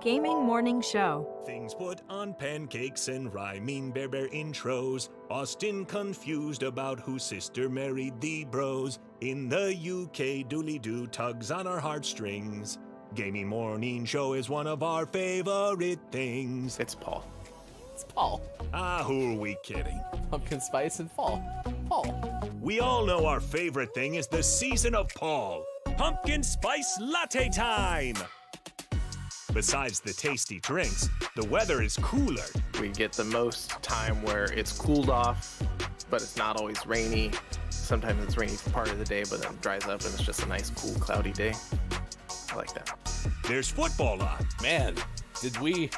Gaming Morning Show. Things put on pancakes and rhyming bear intros. Austin confused about whose sister married the bros. In the UK, dooley-doo tugs on our heartstrings. Gaming Morning Show is one of our favorite things. It's Paul. It's Paul. Ah, who are we kidding? Pumpkin spice and fall. Paul. We all know our favorite thing is the season of Paul. Pumpkin spice latte time! Besides the tasty drinks, the weather is cooler. We get the most time where it's cooled off, but it's not always rainy. sometimes it's rainy for part of the day, but then it dries up and it's just a nice, cool, cloudy day. I like that. There's football on. Man, did we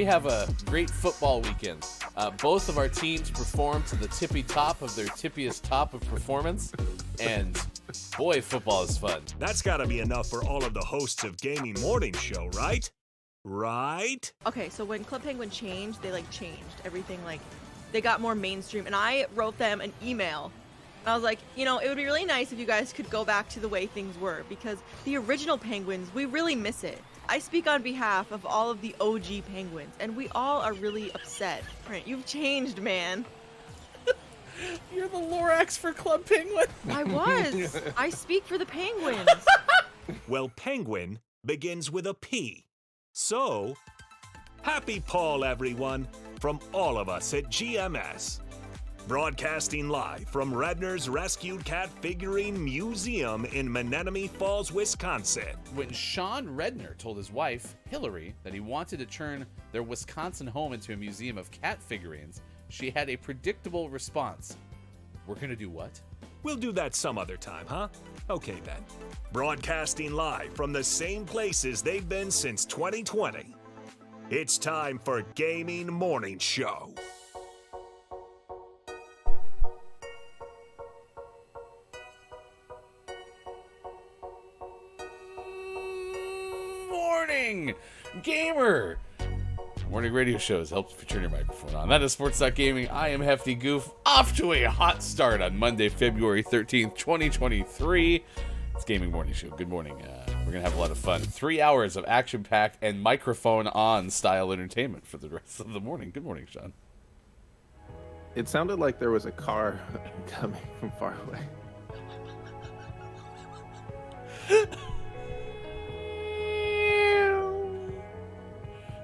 have a great football weekend? Both of our teams performed to the tippy top of their tippiest top of performance, and boy, football is fun. That's gotta be enough for all of the hosts of Gaming Morning Show, right? Right? Okay, so when Club Penguin changed, they changed everything. They got more mainstream, and I wrote them an email. I was like, it would be really nice if you guys could go back to the way things were, because the original Penguins, we really miss it. I speak on behalf of all of the OG Penguins, and we all are really upset. Trent, you've changed, man. You're the Lorax for Club Penguin. I was. I speak for the Penguins. Well, penguin begins with a P. So, happy Paul, everyone, from all of us at GMS. Broadcasting live from Redner's Rescued Cat Figurine Museum in Menominee Falls, Wisconsin. When Sean Redner told his wife, Hillary, that he wanted to turn their Wisconsin home into a museum of cat figurines, she had a predictable response. We're gonna do what? We'll do that some other time, huh? Okay, then. Broadcasting live from the same places they've been since 2020. It's time for Gaming Morning Show. Morning, gamer! Morning radio shows helps if you turn your microphone on. That is Sports.Gaming. I am Hefty Goof, off to a hot start on Monday, February 13th, 2023. It's Gaming Morning Show. Good morning. We're going to have a lot of fun. 3 hours of action-packed and microphone-on style entertainment for the rest of the morning. Good morning, Sean. It sounded like there was a car coming from far away.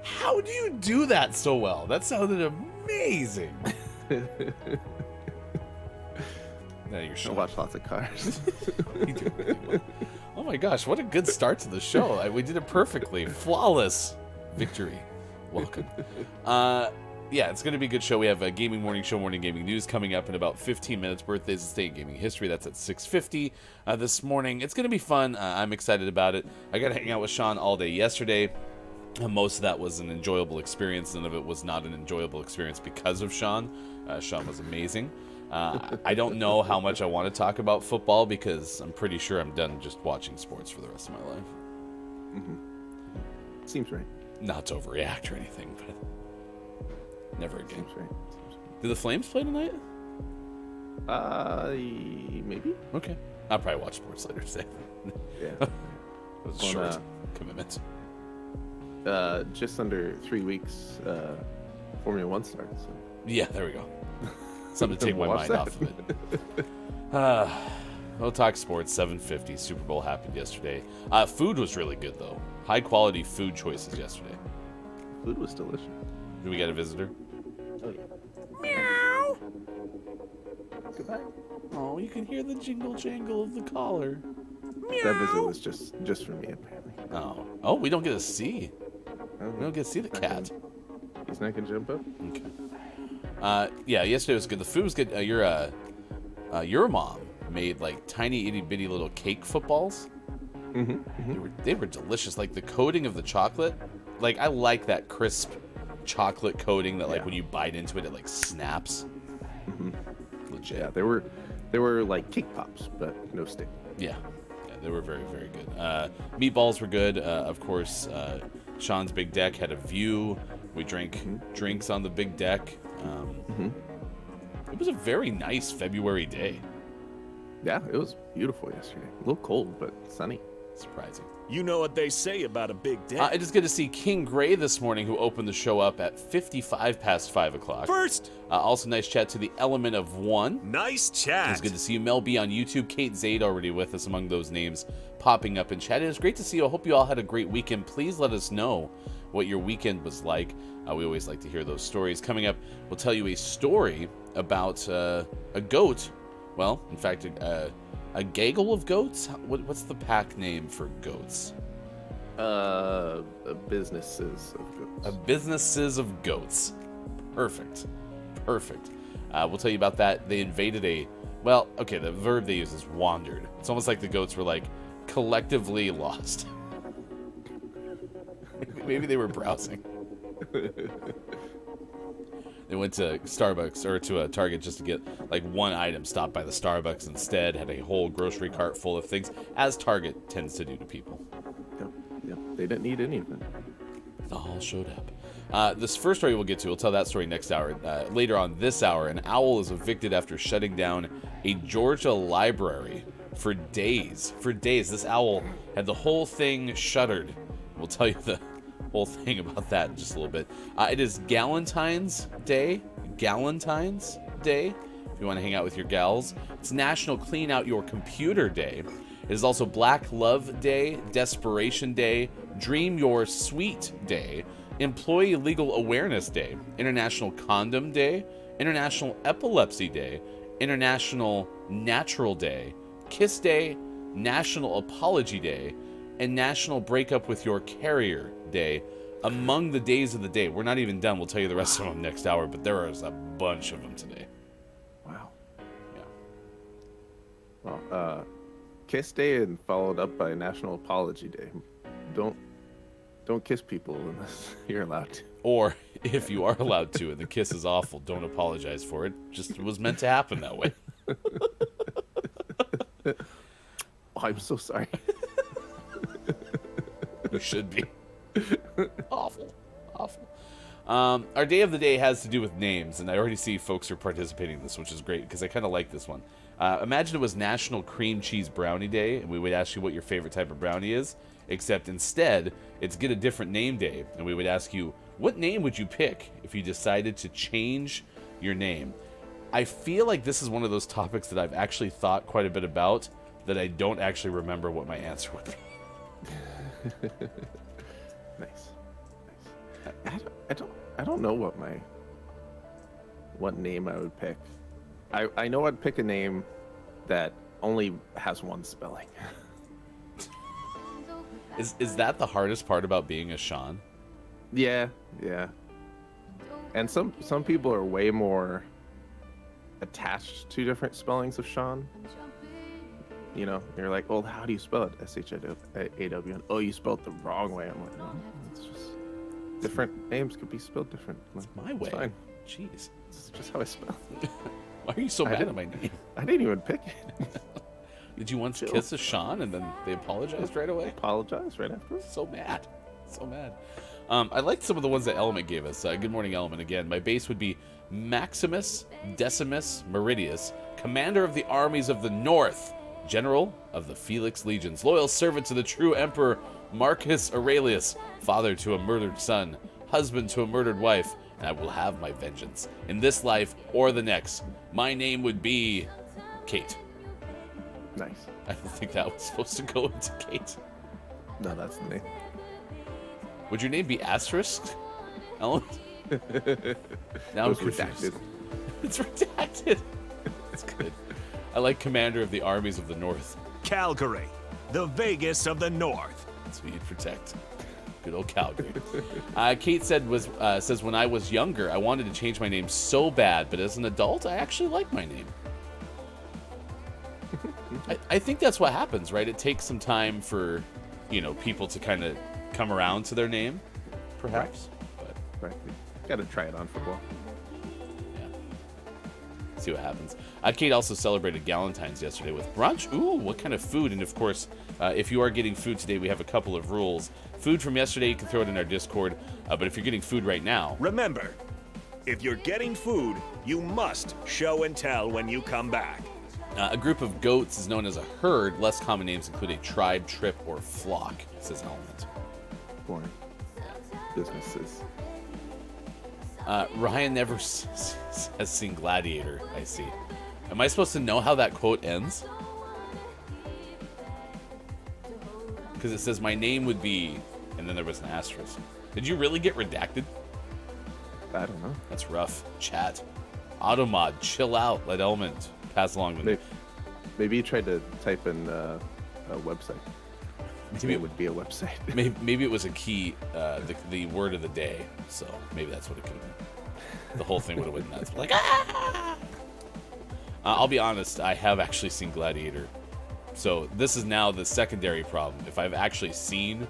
How do you do that so well? That sounded amazing. Now you're I Sean. watch lots of cars. You do really well. Oh my gosh, what a good start to the show. We did it perfectly. Flawless victory. Welcome. Yeah, it's going to be a good show. We have a Gaming Morning Show, Morning Gaming News coming up in about 15 minutes. Birthdays and State Gaming History. That's at 6:50 this morning. It's going to be fun. I'm excited about it. I got to hang out with Sean all day yesterday. Most of that was an enjoyable experience. None of it was not an enjoyable experience because of Sean. Sean was amazing. I don't know how much I want to talk about football because I'm pretty sure I'm done just watching sports for the rest of my life. Mm-hmm. Seems right. Not to overreact or anything, but never again. Seems right. Do the Flames play tonight? Maybe. Okay. I'll probably watch sports later today. Yeah. It was a Well, short commitment. Just under 3 weeks, Formula One starts. So. Yeah, there we go. Something to take my Watch mind that. off of it. We'll talk sports. 7:50 Super Bowl happened yesterday. Food was really good though. High quality food choices yesterday. Food was delicious. Do we get a visitor? Oh, yeah. Meow. Goodbye. Oh, you can hear the jingle jangle of the collar. That visit was just for me, apparently. Oh, we don't get to see. Oh, We don't get to see the cat. He's not gonna jump up. Okay. Yeah, yesterday was good. The food was good. Your mom made like tiny itty bitty little cake footballs. Mm-hmm. They were delicious. Like the coating of the chocolate. Like I like that crisp chocolate coating that like when you bite into it, it like snaps. Mm-hmm. Legit. Yeah, they were like cake pops, but no stick. Yeah, they were very, very good. Meatballs were good. Of course, Sean's big deck had a view. We drank drinks on the big deck. It was a very nice February day. Yeah, it was beautiful yesterday. A little cold, but sunny. Surprising. You know what they say about a big day. It is good to see King Gray this morning, who opened the show up at 55 past 5 o'clock. First, Also, nice chat to the Element of One. nice chat. It's good to see you. Mel B on YouTube. Kate Zaid already with us among those names popping up in chat. It is great to see you. I hope you all had a great weekend. Please let us know what your weekend was like. We always like to hear those stories. Coming up, we'll tell you a story about a goat. Well, in fact, a gaggle of goats? What's the pack name for goats? Businesses of goats. Businesses of goats. Perfect. We'll tell you about that. They invaded Well, okay, the verb they use is wandered. It's almost like the goats were like collectively lost. Maybe they were browsing. They went to Starbucks or to a Target just to get like one item, stopped by the Starbucks instead, had a whole grocery cart full of things, as Target tends to do to people. Yep. They didn't need any of it. They all showed up. This first story we'll get to, we'll tell that story next hour. Later on this hour, an owl is evicted after shutting down a Georgia library for days. For days, this owl had the whole thing shuttered. We'll tell you the whole thing about that in just a little bit. It is Galentine's Day. Galentine's Day, if you want to hang out with your gals. It's National Clean Out Your Computer Day. It is also Black Love Day, Desperation Day, Dream Your Sweet Day, Employee Legal Awareness Day, International Condom Day, International Epilepsy Day, International Natural Day, Kiss Day, National Apology Day, and National Break Up With Your Carrier Day, among the days of the day. We're not even done. We'll tell you the rest of them next hour, but there is a bunch of them today. Wow. Yeah. Well, Kiss Day and followed up by National Apology Day. Don't kiss people unless you're allowed to. Or if you are allowed to and the kiss is awful, don't apologize for it. Just was meant to happen that way. Oh, I'm so sorry. You should be. Awful. Our day of the day has to do with names, and I already see folks are participating in this, which is great because I kind of like this one. Imagine it was National Cream Cheese Brownie Day, and we would ask you what your favorite type of brownie is, except instead it's Get a Different Name Day, and we would ask you, what name would you pick if you decided to change your name? I feel like this is one of those topics that I've actually thought quite a bit about that I don't actually remember what my answer would be. Nice. I don't know what name I would pick. I know I'd pick a name that only has one spelling. Is that the hardest part about being a Sean? Yeah. And some people are way more attached to different spellings of Sean. You know, you're like, well, how do you spell it? S-H-A-W-N. Oh, you spelled it the wrong way. I'm like, no, it's just different names could be spelled different. It's my way. Fine. Jeez. It's just how I spell it. Why are you so mad at my name? I didn't even pick it. Did you once kiss a Sean and then they apologized right away? Apologize right after. So mad. I liked some of the ones that Element gave us. Good morning, Element. Again, my base would be Maximus Decimus Meridius, Commander of the Armies of the North, General of the Felix Legions, loyal servant to the true Emperor Marcus Aurelius, father to a murdered son, husband to a murdered wife, and I will have my vengeance in this life or the next. My name would be Kate. Nice. I don't think that was supposed to go into Kate. No, that's the name. Would your name be Asterisk? Ellen? Now I'm confused. Redacted. It's redacted. That's good. I like Commander of the Armies of the North. Calgary, the Vegas of the North. That's what you'd protect. Good old Calgary. Kate says, when I was younger, I wanted to change my name so bad, but as an adult, I actually like my name. I think that's what happens, right? It takes some time for, people to kind of come around to their name, perhaps. Right. Gotta try it on football. Yeah. See what happens. Kate also celebrated Galentine's yesterday with brunch. Ooh, what kind of food? And of course, if you are getting food today, we have a couple of rules. Food from yesterday, you can throw it in our Discord. But if you're getting food right now... Remember, if you're getting food, you must show and tell when you come back. A group of goats is known as a herd. Less common names include a tribe, trip, or flock, says Element. Boring. Businesses. Ryan never has seen Gladiator, I see. Am I supposed to know how that quote ends? Because it says, my name would be... And then there was an asterisk. Did you really get redacted? I don't know. That's rough. Chat. Automod, chill out. Let Element pass along with Maybe you tried to type in a website. Maybe it would be a website. maybe it was a key, the word of the day. So maybe that's what it could have been. The whole thing would have been nuts. Like, ah! I'll be honest, I have actually seen Gladiator. So this is now the secondary problem. If I've actually seen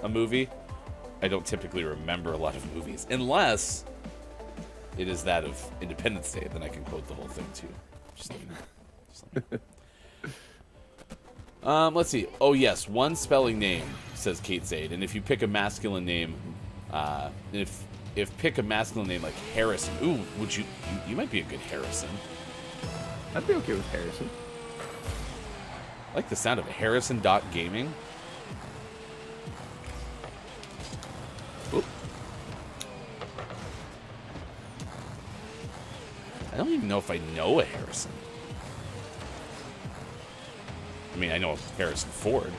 a movie, I don't typically remember a lot of movies. Unless it is that of Independence Day, then I can quote the whole thing too. Just like, let's see. Oh yes, one spelling name, says Kate Zaid. And if you pick a masculine name, if pick a masculine name like Harrison, ooh, would you might be a good Harrison. I'd be okay with Harrison. I like the sound of Harrison.gaming. Oop. I don't even know if I know a Harrison. I mean, I know Harrison Ford.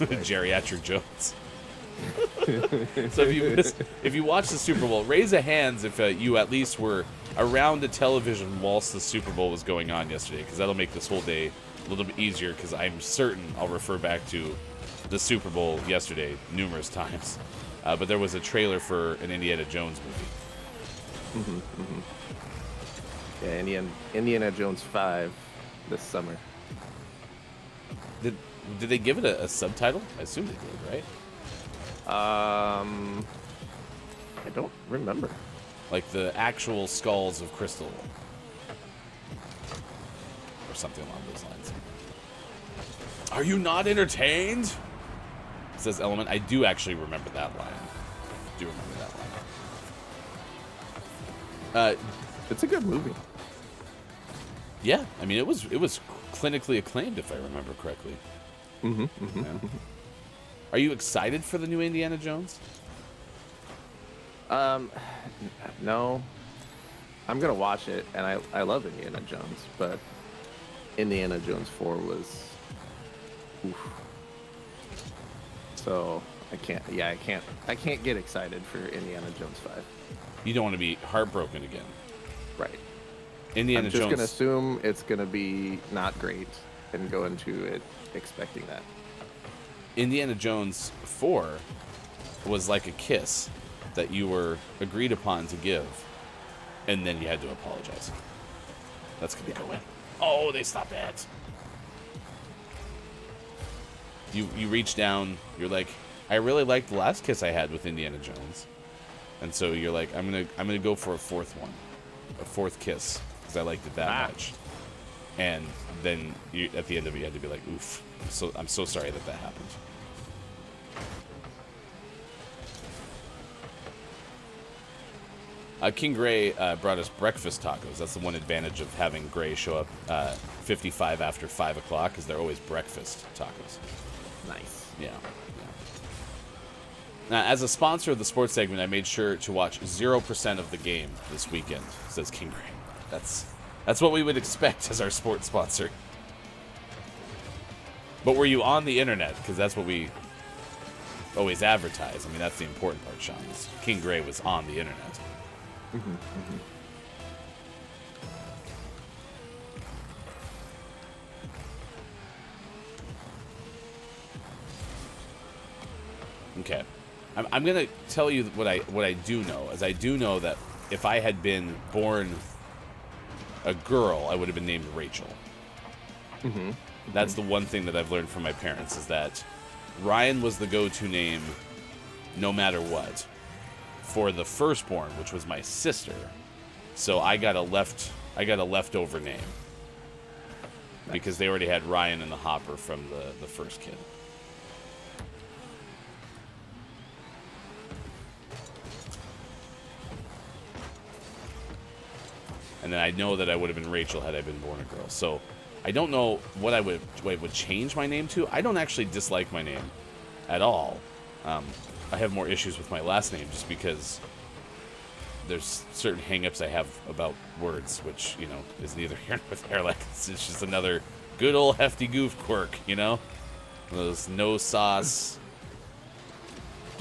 Geriatric Jones. So if you watch the Super Bowl, raise a hands if you at least were around the television whilst the Super Bowl was going on yesterday, because that'll make this whole day a little bit easier, because I'm certain I'll refer back to the Super Bowl yesterday numerous times. But there was a trailer for an Indiana Jones movie. Yeah, Indiana Jones 5 this summer. Did they give it a subtitle? I assume they did, right? I don't remember. Like the actual skulls of crystal. Or something along those lines. Are you not entertained? Says Element. I do actually remember that line. I do remember that line. It's a good movie. Yeah, I mean it was clinically acclaimed, if I remember correctly. Yeah. Are you excited for the new Indiana Jones? No. I'm gonna watch it, and I love Indiana Jones, but Indiana Jones 4 was, oof. So I can't get excited for Indiana Jones 5. You don't want to be heartbroken again. Right. Indiana I'm just Jones. gonna assume it's gonna be not great and go into it expecting that. Indiana Jones 4 was like a kiss that you were agreed upon to give, and then you had to apologize. That's gonna go in. Oh, they stopped it. You reach down. You're like, I really liked the last kiss I had with Indiana Jones, and so you're like, I'm gonna go for a fourth one, a fourth kiss, because I liked it that much. And then at the end of it, you had to be like, oof. I'm so sorry that happened. King Gray brought us breakfast tacos. That's the one advantage of having Gray show up 55 after 5 o'clock, is they're always breakfast tacos. Nice. Yeah. Now, as a sponsor of the sports segment, I made sure to watch 0% of the game this weekend, says King Gray. That's what we would expect as our sports sponsor. But were you on the internet? Because that's what we always advertise. I mean, that's the important part, Sean. King Gray was on the internet. Okay. I'm going to tell you what I do know. As I do know that if I had been born a girl, I would have been named Rachel. That's the one thing that I've learned from my parents, is that Ryan was the go-to name no matter what for the firstborn, which was my sister. So I got a leftover name because they already had Ryan in the hopper from the first kid. And then I know that I would have been Rachel had I been born a girl. So I don't know what I would change my name to. I don't actually dislike my name at all. I have more issues with my last name just because there's certain hang-ups I have about words, which, you know, is neither here nor there. Like, it's just another good old hefty goof quirk, you know? Those no sauce.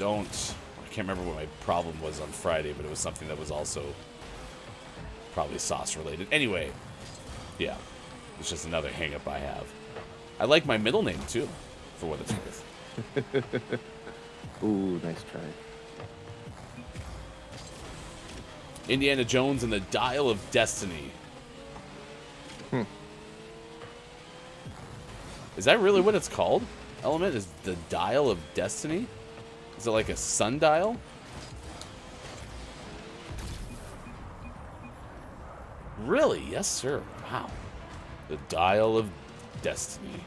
I can't remember what my problem was on Friday, but it was something that was also probably sauce related. Anyway, yeah, it's just another hang-up I have. I like my middle name too, for what it's worth. Ooh, nice try. Indiana Jones and the Dial of Destiny. Is that really what it's called? Element is the Dial of Destiny? Is it like a sundial? Really? Yes, sir. Wow. The Dial of Destiny.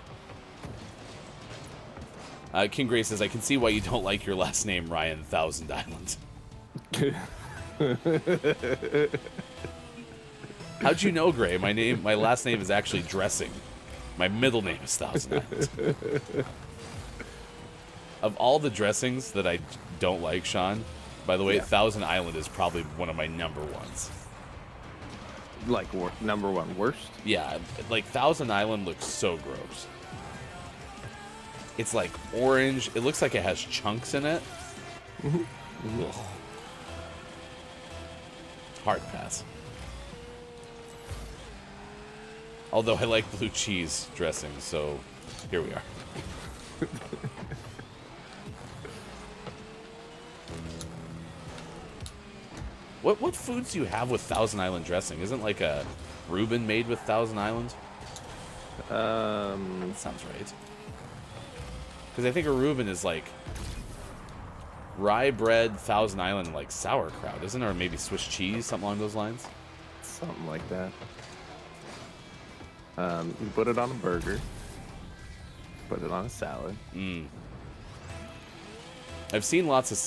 King Gray says, I can see why you don't like your last name, Ryan Thousand Island. How'd you know, Gray? My last name is actually Dressing. My middle name is Thousand Island. Of all the dressings that I don't like, Sean, by the way, Yeah. Thousand Island is probably one of my number ones. Like number one worst? Yeah, like Thousand Island looks so gross. It's like orange. It looks like it has chunks in it. Mm-hmm. Ugh. Hard pass. Although I like blue cheese dressing, so here we are. What foods do you have with Thousand Island dressing? Isn't like a Reuben made with Thousand Island? That sounds right. Because I think a Reuben is like rye bread, Thousand Island, and like sauerkraut, isn't it? Or maybe Swiss cheese, something along those lines. Something like that. You put it on a burger. Put it on a salad. I've seen lots of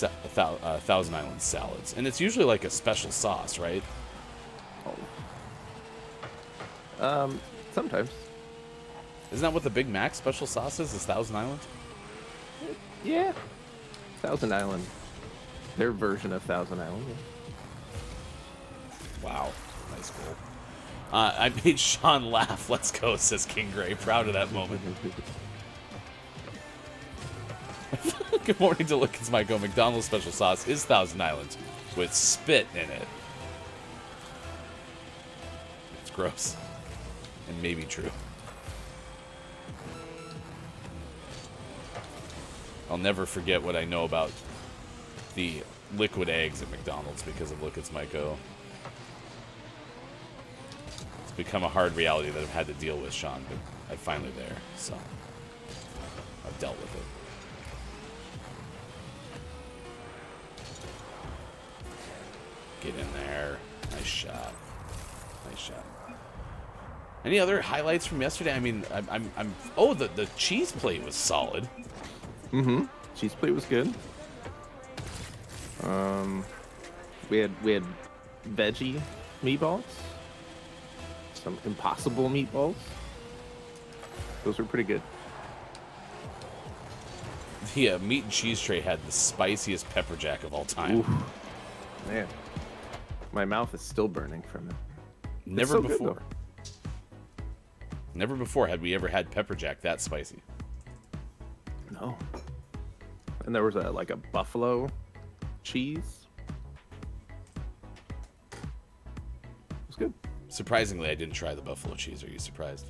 Thousand Island salads, and it's usually like a special sauce, right? Sometimes. Isn't that what the Big Mac special sauce is Thousand Island? Yeah. Thousand Island. Their version of Thousand Island. Yeah. Wow. Nice goal. I made Sean laugh. Let's go, says King Gray. Proud of that moment. Good morning to Look, it's Michael. McDonald's special sauce is Thousand Island with spit in it. It's gross. And maybe true. I'll never forget what I know about the liquid eggs at McDonald's because of Look, it's Michael. It's become a hard reality that I've had to deal with, Sean, but I'm finally there, so I've dealt with it. Get in there. Nice shot. Nice shot. Any other highlights from yesterday? I mean, oh, the cheese plate was solid. Mm-hmm. Cheese plate was good. We had veggie meatballs. Some impossible meatballs. Those were pretty good. The meat and cheese tray had the spiciest pepper jack of all time. Oof. Man, my mouth is still burning from it. Never so good, before. Never before had we ever had pepper jack that spicy. No. And there was a buffalo cheese. It was good. Surprisingly, I didn't try the buffalo cheese. Are you surprised?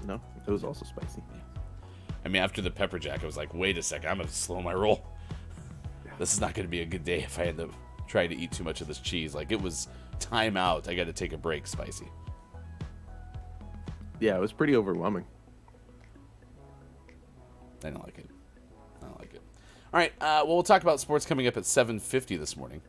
No, it was also spicy. I mean, after the pepper jack, I was like, wait a second, I'm going to slow my roll. This is not going to be a good day if I end up trying to eat too much of this cheese. Like, it was time out. I got to take a break spicy. Yeah, it was pretty overwhelming. I don't like it. I don't like it. All right, well, we'll talk about sports coming up at 7:50 this morning.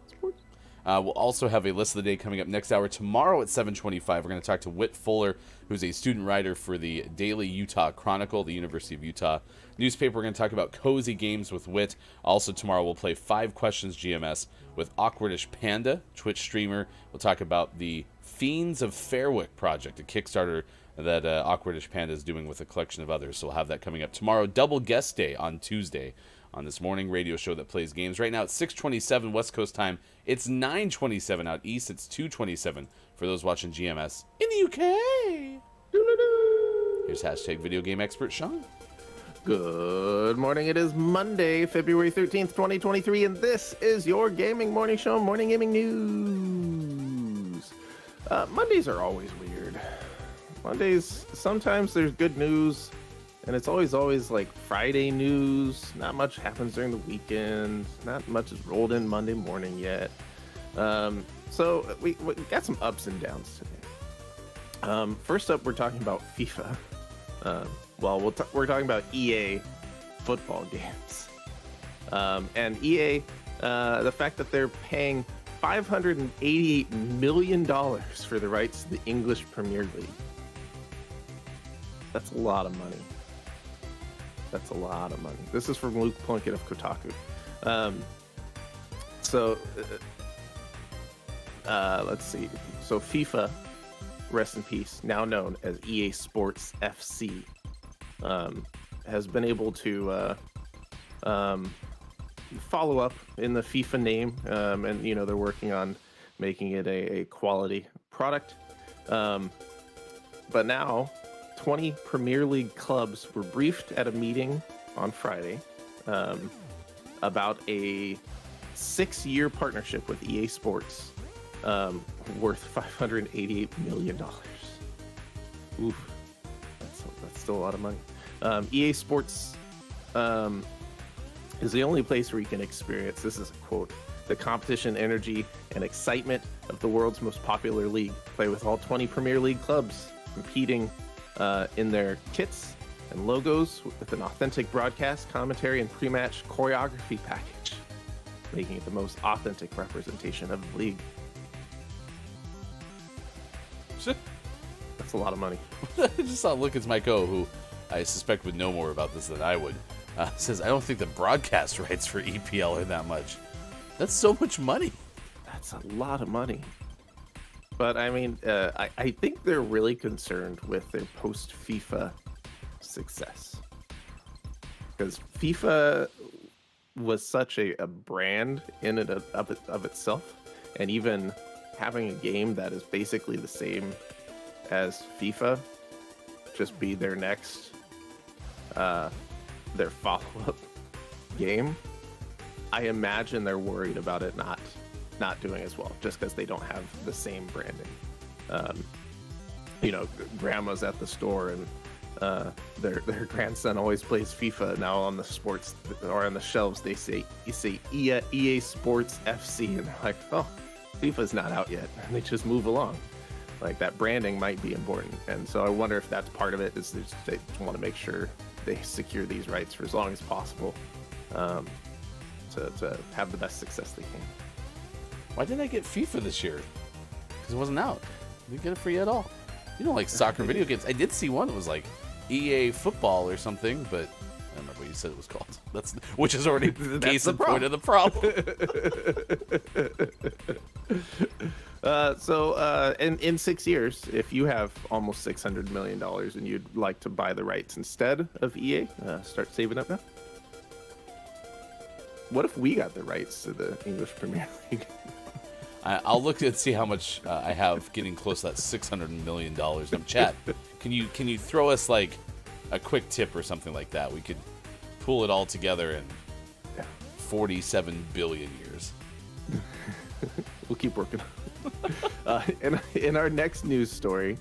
Sports? We'll also have a list of the day coming up next hour. Tomorrow at 7:25, we're going to talk to Whit Fuller, who's a student writer for the Daily Utah Chronicle, the University of Utah newspaper. We're going to talk about cozy games with Whit. Also tomorrow, we'll play 5 Questions GMS with Awkwardish Panda, Twitch streamer. We'll talk about the Fiends of Fairwick project, a Kickstarter that Awkwardish Panda is doing with a collection of others. So we'll have that coming up tomorrow. Double guest day on Tuesday on this morning radio show that plays games. Right now it's 6:27 West Coast time. It's 9:27 out east. It's 2:27 for those watching GMS in the UK. Here's hashtag video game expert Sean. Good morning. It is Monday, February 13th, 2023, and this is your gaming morning show, Morning Gaming News. Mondays are always weird. Mondays, sometimes there's good news, and it's always like Friday news. Not much happens during the weekend. Not much is rolled in Monday morning yet. So we got some ups and downs today. First up, we're talking about FIFA. We're talking about EA football games. And EA, the fact that they're paying $588 million for the rights to the English Premier League. That's a lot of money. That's a lot of money. This is from Luke Plunkett of Kotaku. Let's see. So FIFA, rest in peace, now known as EA Sports FC, has been able to follow up in the FIFA name, and they're working on making it a quality product. But now 20 Premier League clubs were briefed at a meeting on Friday about a 6-year partnership with EA Sports worth $588 million. Oof, that's still a lot of money. EA Sports is the only place where you can experience, this is a quote, the competition, energy, and excitement of the world's most popular league. Play with all 20 Premier League clubs competing in their kits and logos with an authentic broadcast, commentary, and pre-match choreography package, making it the most authentic representation of the league. That's a lot of money. I just saw Lucas Myko, who I suspect would know more about this than I would, says, I don't think the broadcast rights for EPL are that much. That's so much money. That's a lot of money. But I mean, I think they're really concerned with their post-FIFA success. Because FIFA was such a brand in and of itself. And even having a game that is basically the same as FIFA, just be their next, their follow-up game. I imagine they're worried about it not doing as well, just because they don't have the same branding. Grandma's at the store and their grandson always plays FIFA. Now on the sports or on the shelves, you say EA Sports FC, and they're like, oh, FIFA's not out yet, and they just move along. Like, that branding might be important, and so I wonder if that's part of it. Is they just want to make sure they secure these rights for as long as possible, to have the best success they can. Why didn't I get FIFA this year? Because it wasn't out. I didn't get it free at all. You know, like soccer video games. I did see one that was like EA Football or something, but I don't remember what you said it was called. Which is already case in point of the problem. In 6 years, if you have almost $600 million and you'd like to buy the rights instead of EA, start saving up now. What if we got the rights to the English Premier League? I'll look and see how much I have getting close to that $600 million. Now, chat, can you throw us like a quick tip or something like that? We could pull it all together in 47 billion years. We'll keep working. In our next news story,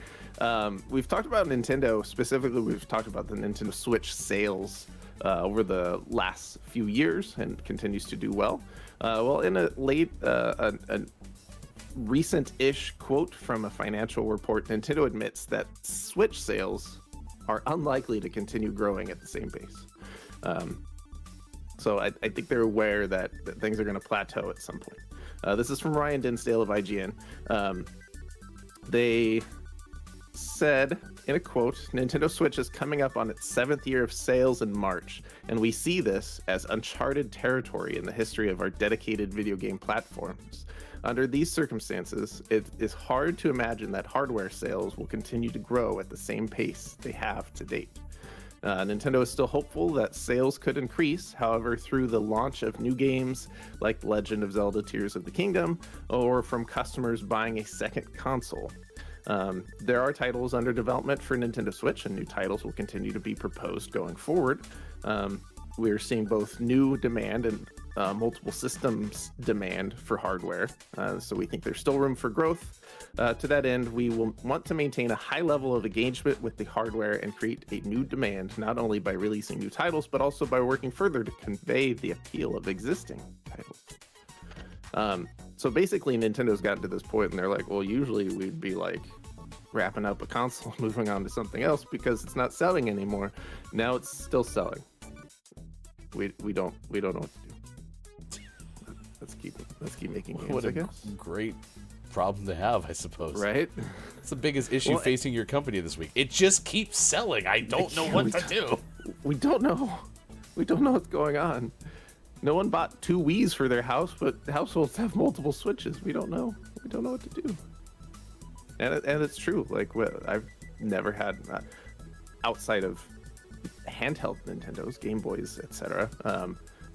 we've talked about Nintendo. Specifically, we've talked about the Nintendo Switch sales over the last few years, and continues to do well. In a recent-ish quote from a financial report, Nintendo admits that Switch sales are unlikely to continue growing at the same pace. So I think they're aware that things are going to plateau at some point. This is from Ryan Dinsdale of IGN. They said in a quote, Nintendo Switch is coming up on its 7th year of sales in March, and we see this as uncharted territory in the history of our dedicated video game platforms. Under these circumstances, it is hard to imagine that hardware sales will continue to grow at the same pace they have to date. Nintendo is still hopeful that sales could increase, however, through the launch of new games like Legend of Zelda Tears of the Kingdom, or from customers buying a second console. There are titles under development for Nintendo Switch, and new titles will continue to be proposed going forward. We're seeing both new demand and multiple systems demand for hardware, so we think there's still room for growth. To that end, we will want to maintain a high level of engagement with the hardware and create a new demand, not only by releasing new titles, but also by working further to convey the appeal of existing titles. So basically, Nintendo's gotten to this point, and they're like, well, usually we'd be like wrapping up a console, moving on to something else because it's not selling anymore. Now it's still selling. We don't know what to do. Let's keep making games. What I a guess. great problem to have, I suppose. Right? It's the biggest issue facing your company this week. It just keeps selling. I don't know what to do. We don't know. We don't know what's going on. No one bought 2 Wiis for their house, but households have multiple Switches. We don't know. We don't know what to do. And it's true. Like, I've never had, outside of handheld Nintendos, Game Boys, etc.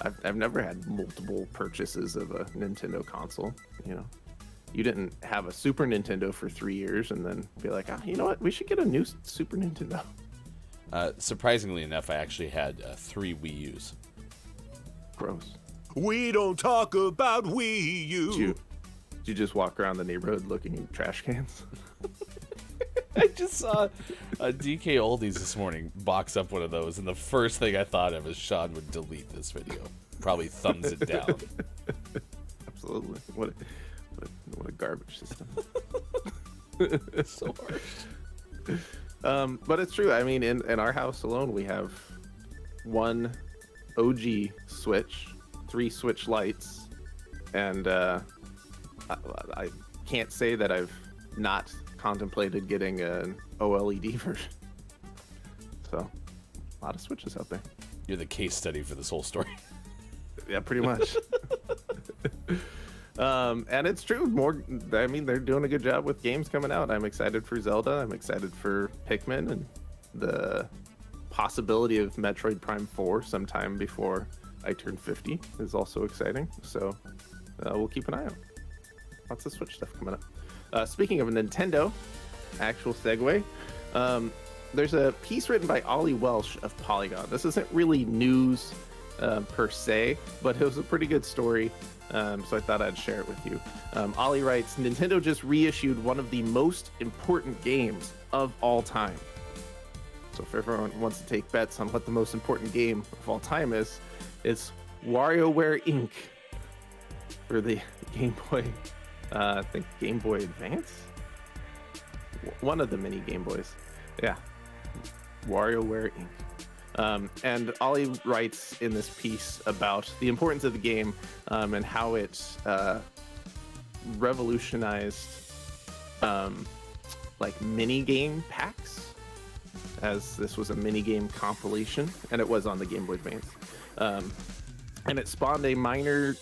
I've never had multiple purchases of a Nintendo console. You know, you didn't have a Super Nintendo for 3 years and then be like, you know what? We should get a new Super Nintendo. Surprisingly enough, I actually had 3 Wii U's. Gross. We don't talk about Wii U. Did you just walk around the neighborhood looking in trash cans? I just saw a DK Oldies this morning box up one of those, and the first thing I thought of is Sean would delete this video. Probably thumbs it down. Absolutely. What a garbage system. So harsh. But it's true. I mean, in our house alone, we have 1 OG Switch, 3 Switch Lights, and I can't say that I've not contemplated getting an OLED version. So, a lot of Switches out there. You're the case study for this whole story. Yeah, pretty much. And it's true. I mean, they're doing a good job with games coming out. I'm excited for Zelda. I'm excited for Pikmin, and the possibility of Metroid Prime 4 sometime before I turn 50 is also exciting. So we'll keep an eye out. Lots of Switch stuff coming up. Speaking of Nintendo, actual segue, there's a piece written by Ollie Welsh of Polygon. This isn't really news per se, but it was a pretty good story. So I thought I'd share it with you. Ollie writes, Nintendo just reissued one of the most important games of all time. So if everyone wants to take bets on what the most important game of all time is, it's WarioWare Inc. for the Game Boy, I think Game Boy Advance? One of the mini Game Boys. Yeah. WarioWare Inc. And Ollie writes in this piece about the importance of the game and how it revolutionized like mini game packs, as this was a mini game compilation, and it was on the Game Boy Advance. And it spawned a minor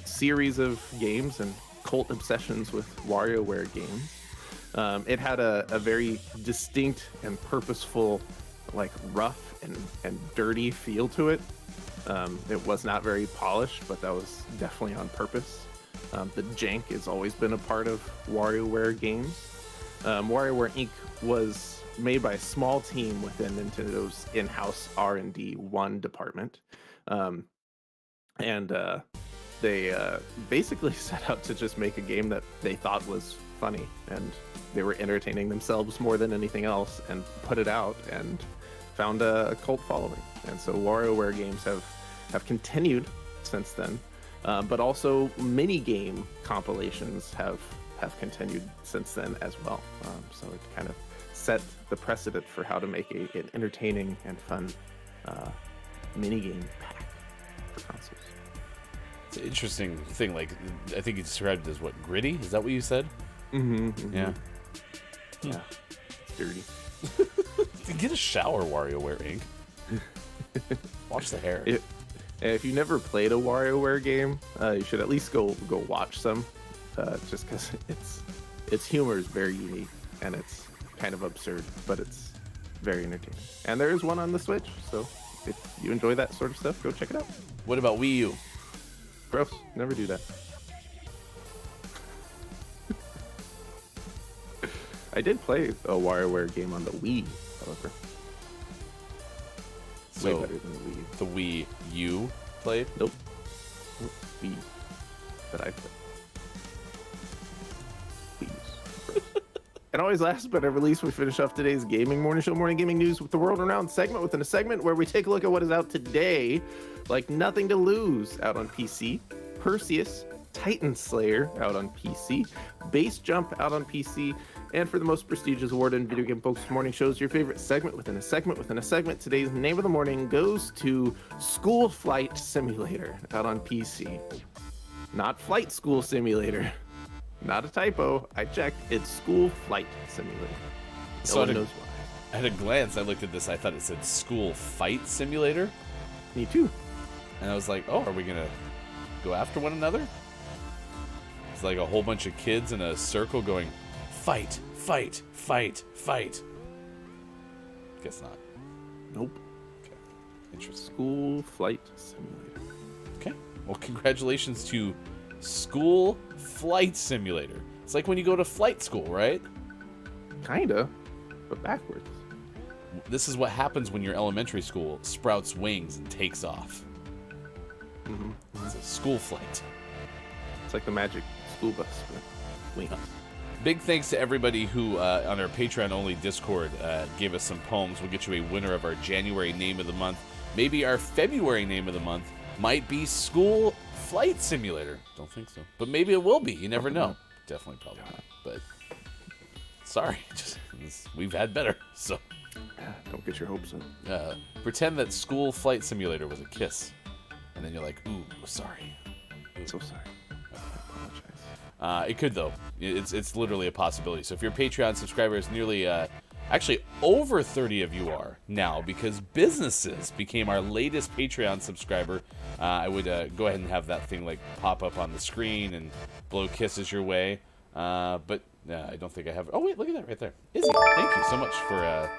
series of games and cult obsessions with WarioWare games. It had a very distinct and purposeful, like rough and dirty feel to it. It was not very polished, but that was definitely on purpose. The jank has always been a part of WarioWare games. WarioWare Inc. was made by a small team within Nintendo's in-house R&D 1 department. They basically set out to just make a game that they thought was funny, and they were entertaining themselves more than anything else, and put it out and found a cult following. And so WarioWare games have continued since then, but also mini game compilations have continued since then as well. So it kind of set the precedent for how to make an entertaining and fun mini game pack for consoles. It's an interesting thing. Like, I think you described it as what, gritty? Is that what you said? Mm-hmm. Yeah. Yeah. It's dirty. Get a shower, WarioWare Inc. Watch the hair. If you never played a WarioWare game, you should at least go watch some, just because its humor is very unique and it's kind of absurd, but it's very entertaining. And there is one on the Switch, so if you enjoy that sort of stuff, go check it out. What about Wii U? Gross. Never do that. I did play a WarioWare game on the Wii, however. Way So better than the Wii. the Wii U played? Nope. Wii that I played. Wii's. And always last but not least, we finish off today's Gaming Morning Show Morning Gaming News with the World Renowned segment, within a segment where we take a look at what is out today, like Nothing to Lose, out on PC, Perseus, Titan Slayer out on PC, Base Jump out on PC, and for the most prestigious award in video game focused morning shows, your favorite segment within a segment within a segment, today's name of the morning goes to School Flight Simulator out on PC. Not Flight School Simulator. Not a typo. I checked. It's School Flight Simulator. No So one knows why. At a glance, I looked at this. I thought it said School Fight Simulator. Me too. And I was like, oh, are we going to go after one another? It's like a whole bunch of kids in a circle going, fight, fight, fight, fight. Guess not. Nope. Okay. Interesting. School Flight Simulator. Okay. Well, congratulations to School Flight Simulator. It's like when you go to flight school, right? Kinda, but backwards. This is what happens when your elementary school sprouts wings and takes off. Mm-hmm. It's a school flight. It's like the magic school bus, but wings. Big thanks to everybody who, on our Patreon-only Discord, gave us some poems. We'll get you a winner of our January Name of the Month. Maybe our February Name of the Month might be School Flight Simulator. Don't think so. But maybe it will be. You never know. Definitely probably not. But sorry. We've had better. So Don't get your hopes up. pretend that School Flight Simulator was a kiss. And then you're like, ooh, sorry. Ooh. So sorry. I apologize. It could, though. It's literally a possibility. So if you're Patreon subscribers, nearly, actually over 30 of you are now, because Businesses became our latest Patreon subscriber. I would go ahead and have that thing like pop up on the screen and blow kisses your way. But I don't think I have. Oh, wait, look at that right there. Izzy, thank you so much for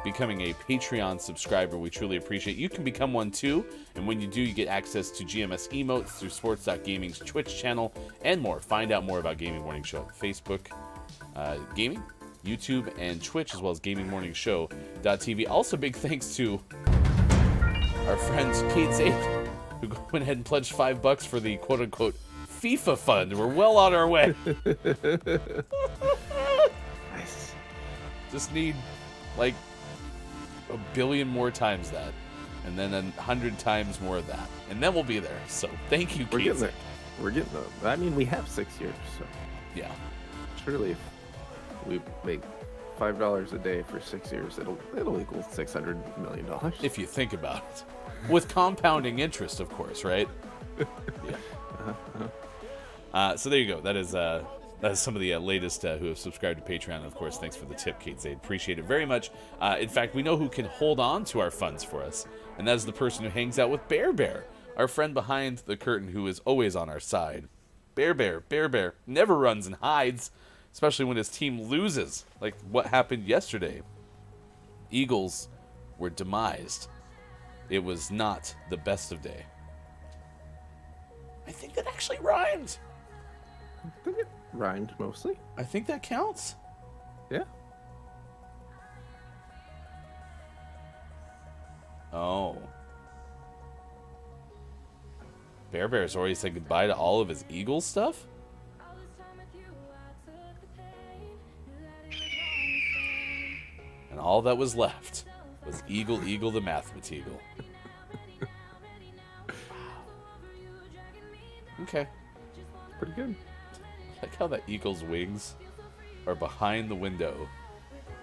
becoming a Patreon subscriber. We truly appreciate it. You can become one too, and when you do, you get access to GMS emotes through Sports.Gaming's Twitch channel and more. Find out more about Gaming Morning Show on Facebook, Gaming, YouTube, and Twitch, as well as GamingMorningShow.tv. Also, big thanks to our friends Kate Zaid, who went ahead and pledged $5 for the quote-unquote FIFA fund. We're well on our way. Nice. Just need like a billion more times that, and then 100 times more of that, and then we'll be there. So thank you, We're Kate. getting there. We're getting there. I mean, we have 6 years, so Yeah. surely if we make $5 a day for 6 years, it'll equal $600 million. If you think about it, with compounding interest, of course, right? Yeah. So there you go. That is some of the latest who have subscribed to Patreon. Of course, thanks for the tip, Kate Zaid. Appreciate it very much. In fact, we know who can hold on to our funds for us, and that is the person who hangs out with Bear, our friend behind the curtain who is always on our side. Bear, never runs and hides, especially when his team loses, like what happened yesterday. Eagles were demised. It was not the best of day. I think that actually rhymed. I think it rhymed mostly. I think that counts. Yeah. Oh. Bear's already said goodbye to all of his Eagles stuff? And all that was left was Eagle the Mathematical. Okay. Pretty good. I like how that eagle's wings are behind the window,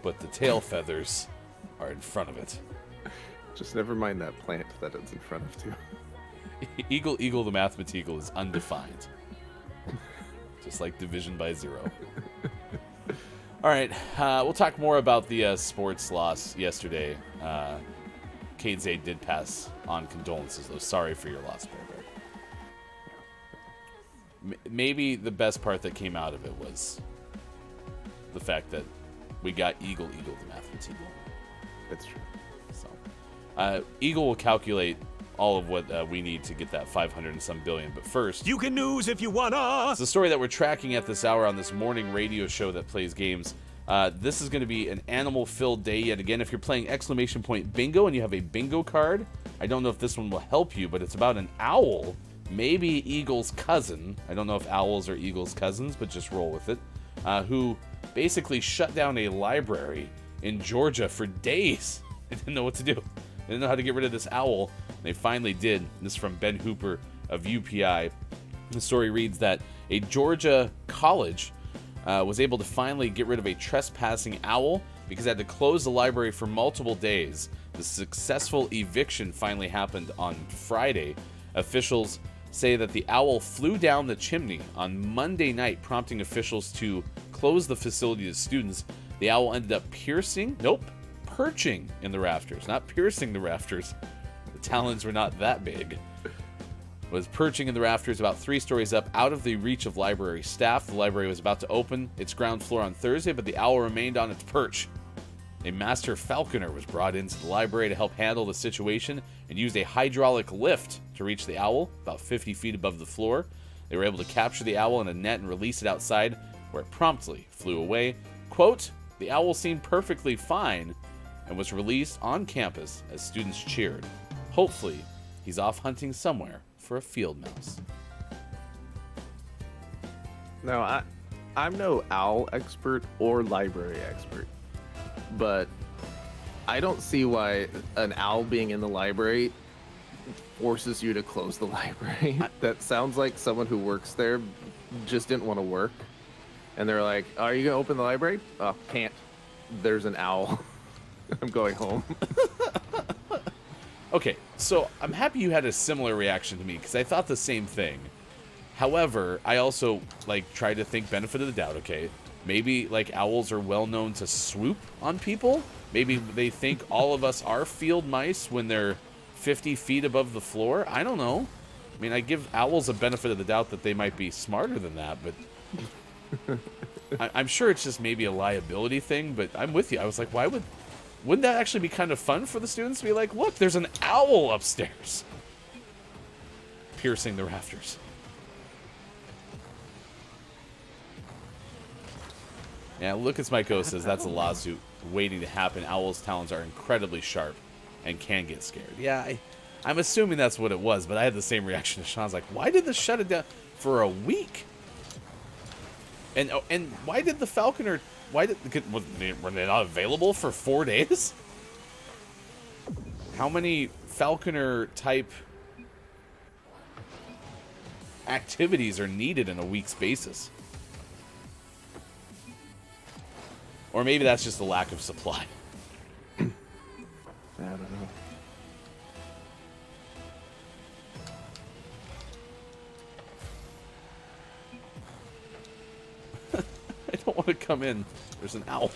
but the tail feathers are in front of it. Just never mind that plant that it's in front of, too. Eagle the Mathematical is undefined. Just like Division by Zero. All right, we'll talk more about the sports loss yesterday. Kate Zaid did pass on condolences, though. Sorry for your loss, Bear. Maybe the best part that came out of it was the fact that we got Eagle the Mathematical. That's true. So, Eagle will calculate all of what we need to get that 500 and some billion. But first, You can news if you wanna. it's the story that we're tracking at this hour on this morning radio show that plays games. This is going to be an animal-filled day yet again. If you're playing exclamation point bingo and you have a bingo card, I don't know if this one will help you, but it's about an owl, maybe Eagle's cousin. I don't know if owls are Eagle's cousins, but just roll with it. Who basically shut down a library in Georgia for days. They didn't know what to do. They didn't know how to get rid of this owl. They finally did. This is from Ben Hooper of UPI. The story reads that a Georgia college was able to finally get rid of a trespassing owl because it had to close the library for multiple days. The successful eviction finally happened on Friday. Officials say that the owl flew down the chimney on Monday night, prompting officials to close the facility to students. The owl ended up perching in the rafters, not piercing the rafters. The talons were not that big. Was perching in the rafters about 3 stories up, out of the reach of library staff. The library was about to open its ground floor on Thursday, but the owl remained on its perch. A master falconer was brought into the library to help handle the situation and used a hydraulic lift to reach the owl about 50 feet above the floor. They were able to capture the owl in a net and release it outside, where it promptly flew away. Quote, the owl seemed perfectly fine and was released on campus as students cheered. Hopefully, he's off hunting somewhere for a field mouse. Now, I'm no owl expert or library expert, but I don't see why an owl being in the library forces you to close the library. That sounds like someone who works there just didn't want to work. And they're like, are you going to open the library? Oh, can't. There's an owl. I'm going home. Okay, so I'm happy you had a similar reaction to me because I thought the same thing. However, I also tried to think benefit of the doubt. Okay, maybe owls are well known to swoop on people. Maybe they think all of us are field mice when they're 50 feet above the floor. I don't know. I mean, I give owls a benefit of the doubt that they might be smarter than that, but I'm sure it's just maybe a liability thing. But I'm with you. I was like, wouldn't that actually be kind of fun for the students to be like, look, there's an owl upstairs piercing the rafters. Yeah, Lucas Myko says that's a lawsuit waiting to happen. Owls' talons are incredibly sharp and can get scared. Yeah, I'm assuming that's what it was, but I had the same reaction to Sean's like, why did this shut it down for a week? And why did the falconer... were they not available for 4 days? How many falconer-type activities are needed in a week's basis? Or maybe that's just a lack of supply. I don't know. I don't want to come in. There's an owl.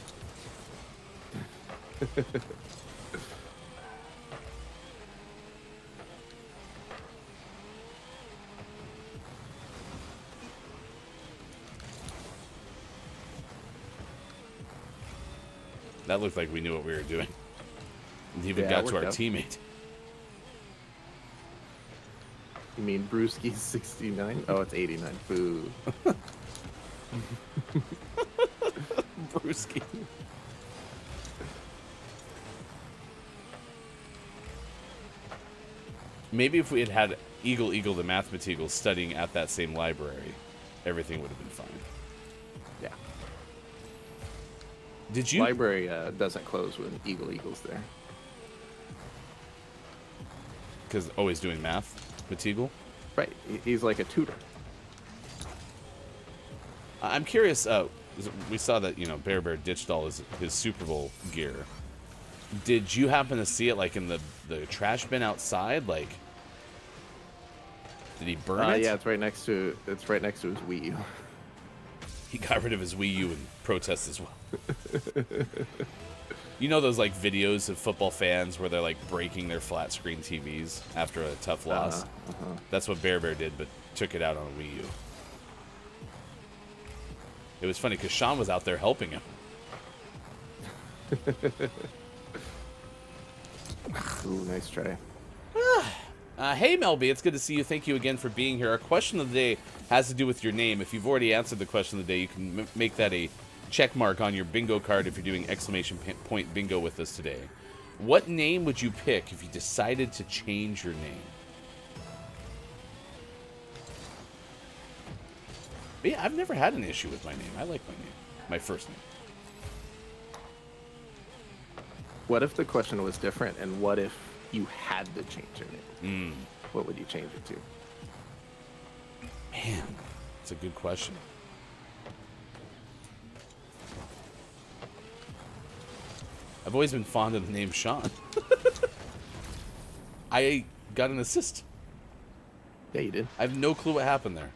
That looked like we knew what we were doing. And even got to our teammate. You mean Brewski's 69? Oh, it's 89. Boo. Brewski. Maybe if we had had Eagle the Mathematical studying at that same library, everything would have been fine. Yeah. Did you... Library doesn't close when Eagle's there. Because always doing math, Matigal? Right. He's like a tutor. I'm curious, we saw that, Bear ditched all his Super Bowl gear. Did you happen to see it, in the trash bin outside? Did he burn it? Yeah, it's right next to his Wii U. He got rid of his Wii U in protest as well. You know those videos of football fans where they're breaking their flat screen TVs after a tough loss? That's what Bear did, but took it out on a Wii U. It was funny because Sean was out there helping him. Ooh, nice try. Hey, Melby, it's good to see you. Thank you again for being here. Our question of the day has to do with your name. If you've already answered the question of the day, you can make that a check mark on your bingo card if you're doing exclamation point bingo with us today. What name would you pick if you decided to change your name? But yeah, I've never had an issue with my name. I like my name. My first name. What if the question was different, and what if you had to change your name? What would you change it to? Man, that's a good question. I've always been fond of the name Sean. I got an assist. Yeah, you did. I have no clue what happened there.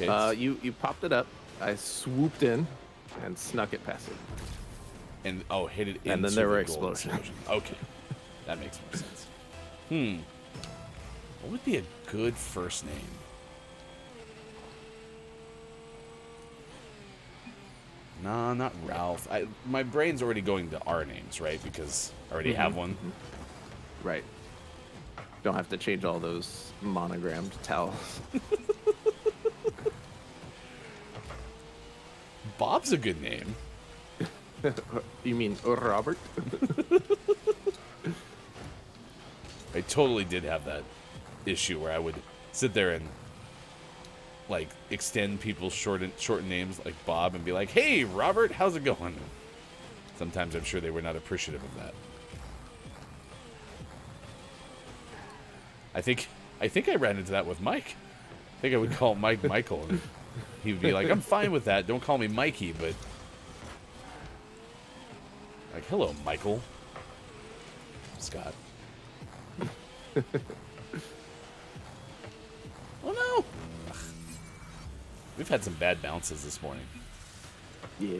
Okay, You popped it up. I swooped in and snuck it past it. and hit it into And then there were the gold explosions. Okay, that makes more sense. What would be a good first name? Nah, not Ralph. My brain's already going to our names, right? Because I already have one. Right. Don't have to change all those monogrammed towels. Bob's a good name. You mean Robert? I totally did have that issue where I would sit there and like extend people's short names like Bob and be like, "Hey, Robert, how's it going?" Sometimes I'm sure they were not appreciative of that. I think I ran into that with Mike. I think I would call Mike Michael, and he would be like, "I'm fine with that. Don't call me Mikey," but like, "Hello, Michael." Scott. Oh no! Ugh. We've had some bad bounces this morning. Yeah.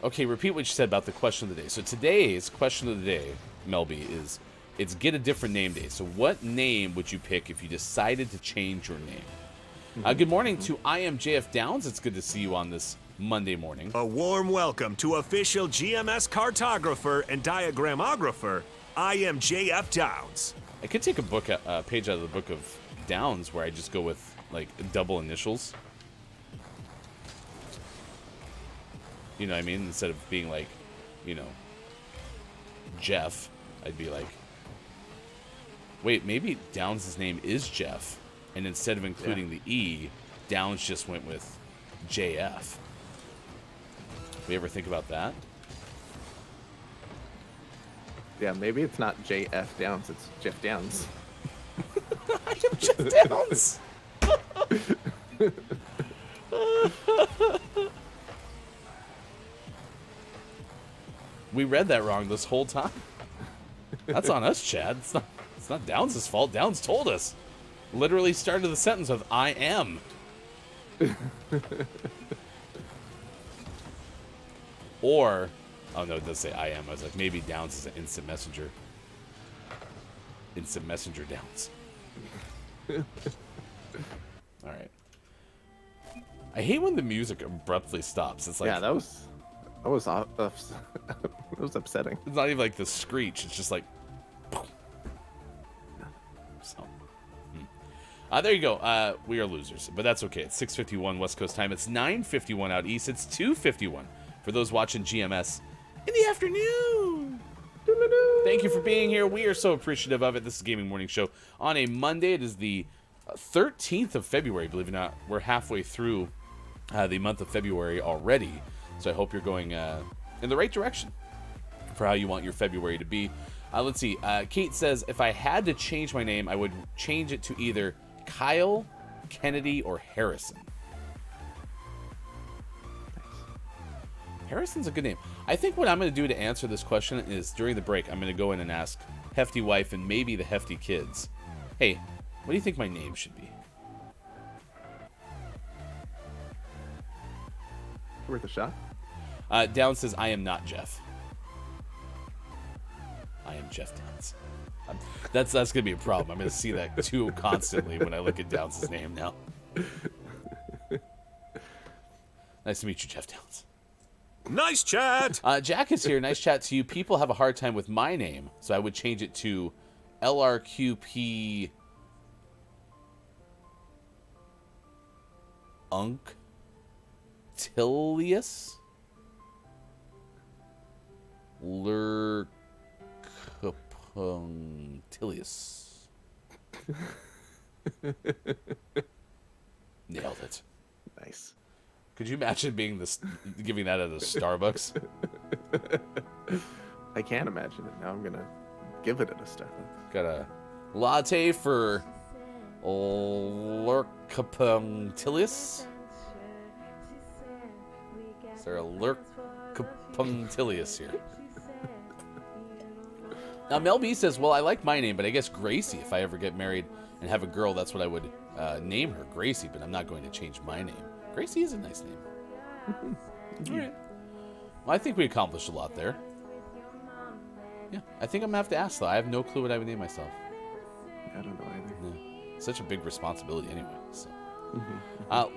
Okay, repeat what you said about the question of the day. So today's question of the day, Melby, is it's get a different name day. So what name would you pick if you decided to change your name? Good morning to I am JF Downs. It's good to see you on this Monday morning. A warm welcome to official GMS cartographer and diagramographer, I am JF Downs. I could take a page out of the book of Downs where I just go with like double initials. You know what I mean? Instead of being like, you know, Jeff, I'd be like, wait, maybe Downs' name is Jeff. And instead of including the E, Downs just went with JF. We ever think about that? Yeah, maybe it's not JF Downs, it's Jeff Downs. I am Jeff Downs! We read that wrong this whole time. That's on us, Chad. It's not Downs' fault. Downs told us. Literally started the sentence with I am. Or, oh no, it does say I am. I was like, maybe Downs is an instant messenger. Instant messenger Downs. Alright. I hate when the music abruptly stops. It's like, Yeah, that was that was upsetting. it's not even like the screech. It's just like, so. There you go. We are losers, but that's okay. It's 6:51 West Coast time. It's 9:51 out east. It's 2:51 for those watching GMS in the afternoon. Thank you for being here. We are so appreciative of it. This is Gaming Morning Show on a Monday. It is the 13th of February. Believe it or not, we're halfway through the month of February already. So I hope you're going in the right direction for how you want your February to be. Let's see. Kate says, if I had to change my name, I would change it to either Kyle, Kennedy, or Harrison. Harrison's a good name. I think what I'm going to do to answer this question is during the break, I'm going to go in and ask Hefty Wife and maybe the Hefty Kids, hey, what do you think my name should be? Worth a shot. Down says, I am not Jeff. I am Jeff Downs. That's going to be a problem. I'm going to see that too constantly when I look at Downs' name now. Nice to meet you, Jeff Downs. Nice chat. Jack is here. Nice chat to you. People have a hard time with my name, so I would change it to LRQP Unctilius Lurcupunctilius. Nailed it. Nice. Could you imagine giving that at a Starbucks? I can't imagine it. Now I'm gonna give it at a Starbucks. Got a latte for Lurkapunctilius? Is there a Lurkapunctilius here? Now, Mel B says, well, I like my name, but I guess Gracie, if I ever get married and have a girl, that's what I would name her, Gracie, but I'm not going to change my name. Gracie is a nice name. All right. Well, I think we accomplished a lot there. Yeah, I think I'm going to have to ask, though. I have no clue what I would name myself. I don't know either. Yeah. Such a big responsibility anyway. So.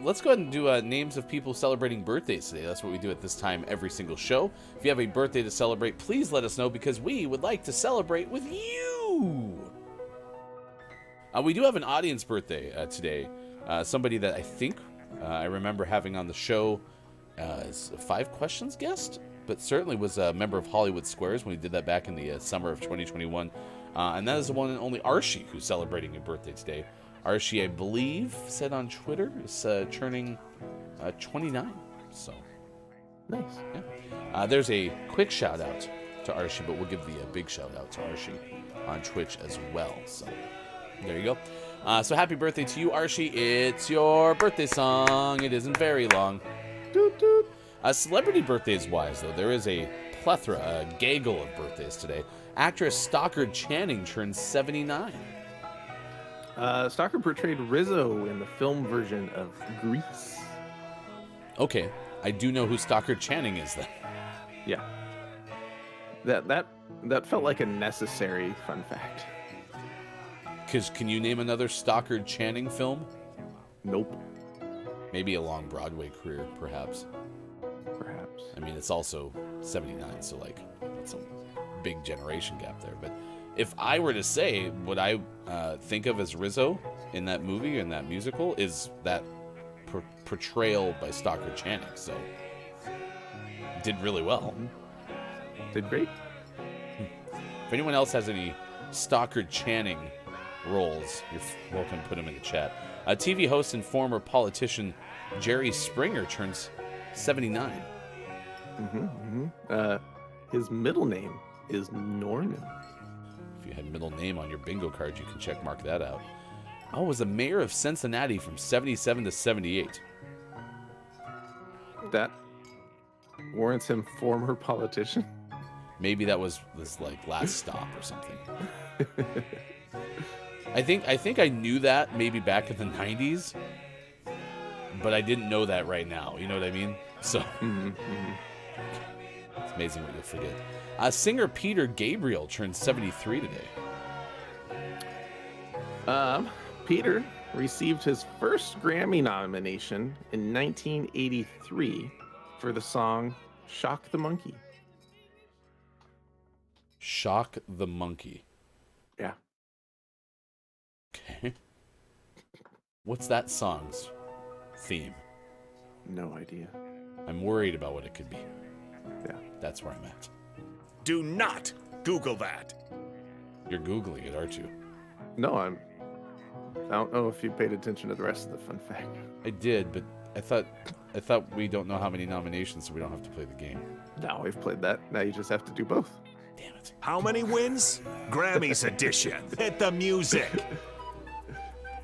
Let's go ahead and do names of people celebrating birthdays today. That's what we do at this time every single show. If you have a birthday to celebrate, please let us know because we would like to celebrate with you. We do have an audience birthday today. Somebody that I think I remember having on the show as a 5 Questions guest, but certainly was a member of Hollywood Squares when we did that back in the summer of 2021. And that is the one and only Archie who's celebrating a birthday today. Archie, I believe, said on Twitter, is turning 29. So, Nice. yeah. There's a quick shout out to Archie, but we'll give the big shout out to Archie on Twitch as well. So, there you go. So, happy birthday to you, Archie. It's your birthday song. It isn't very long. Doot, doot. Celebrity birthdays wise, though, there is a plethora, a gaggle of birthdays today. Actress Stockard Channing turns 79. Stockard portrayed Rizzo in the film version of Grease. Okay, I do know who Stockard Channing is then. Yeah. That felt like a necessary fun fact. Because can you name another Stockard Channing film? Nope. Maybe a long Broadway career, perhaps. Perhaps. I mean, it's also 79, so like, it's a big generation gap there. But if I were to say what I think of as Rizzo in that movie, in that musical, is that portrayal by Stockard Channing. So, did really well. Did great. If anyone else has any Stockard Channing roles, you're welcome to put them in the chat. TV host and former politician Jerry Springer turns 79. His middle name is Norman. If you had middle name on your bingo card, you can check mark that out. Oh, was the mayor of Cincinnati from 77 to 78. That warrants him former politician. Maybe that was this like last stop or something. I think I knew that maybe back in the 90s, but I didn't know that right now. You know what I mean? So it's amazing what you'll forget. Singer Peter Gabriel turned 73 today. Peter received his first Grammy nomination in 1983 for the song "Shock the Monkey." Shock the Monkey. Yeah. Okay. What's that song's theme? No idea. I'm worried about what it could be. Yeah. That's where I'm at. Do not Google that. You're Googling it, aren't you? No, I don't know if you paid attention to the rest of the fun fact. I did, but I thought we don't know how many nominations, so we don't have to play the game. Now we've played that. Now you just have to do both. Damn it. How many wins? Grammys edition. Hit the music. I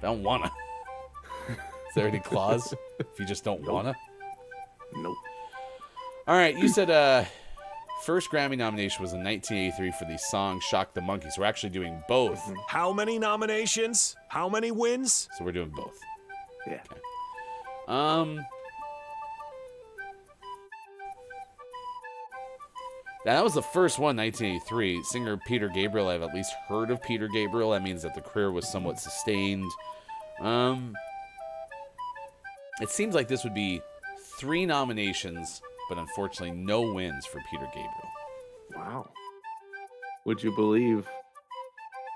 don't wanna. Is there any clause if you just don't wanna? Nope. All right, you said first Grammy nomination was in 1983 for the song "Shock the Monkey." So we're actually doing both. How many nominations? How many wins? So we're doing both. Yeah. Now, that was the first one, 1983. Singer Peter Gabriel, I've at least heard of Peter Gabriel. That means that the career was somewhat sustained. It seems like this would be 3 nominations, but unfortunately no wins for Peter Gabriel. Wow. Would you believe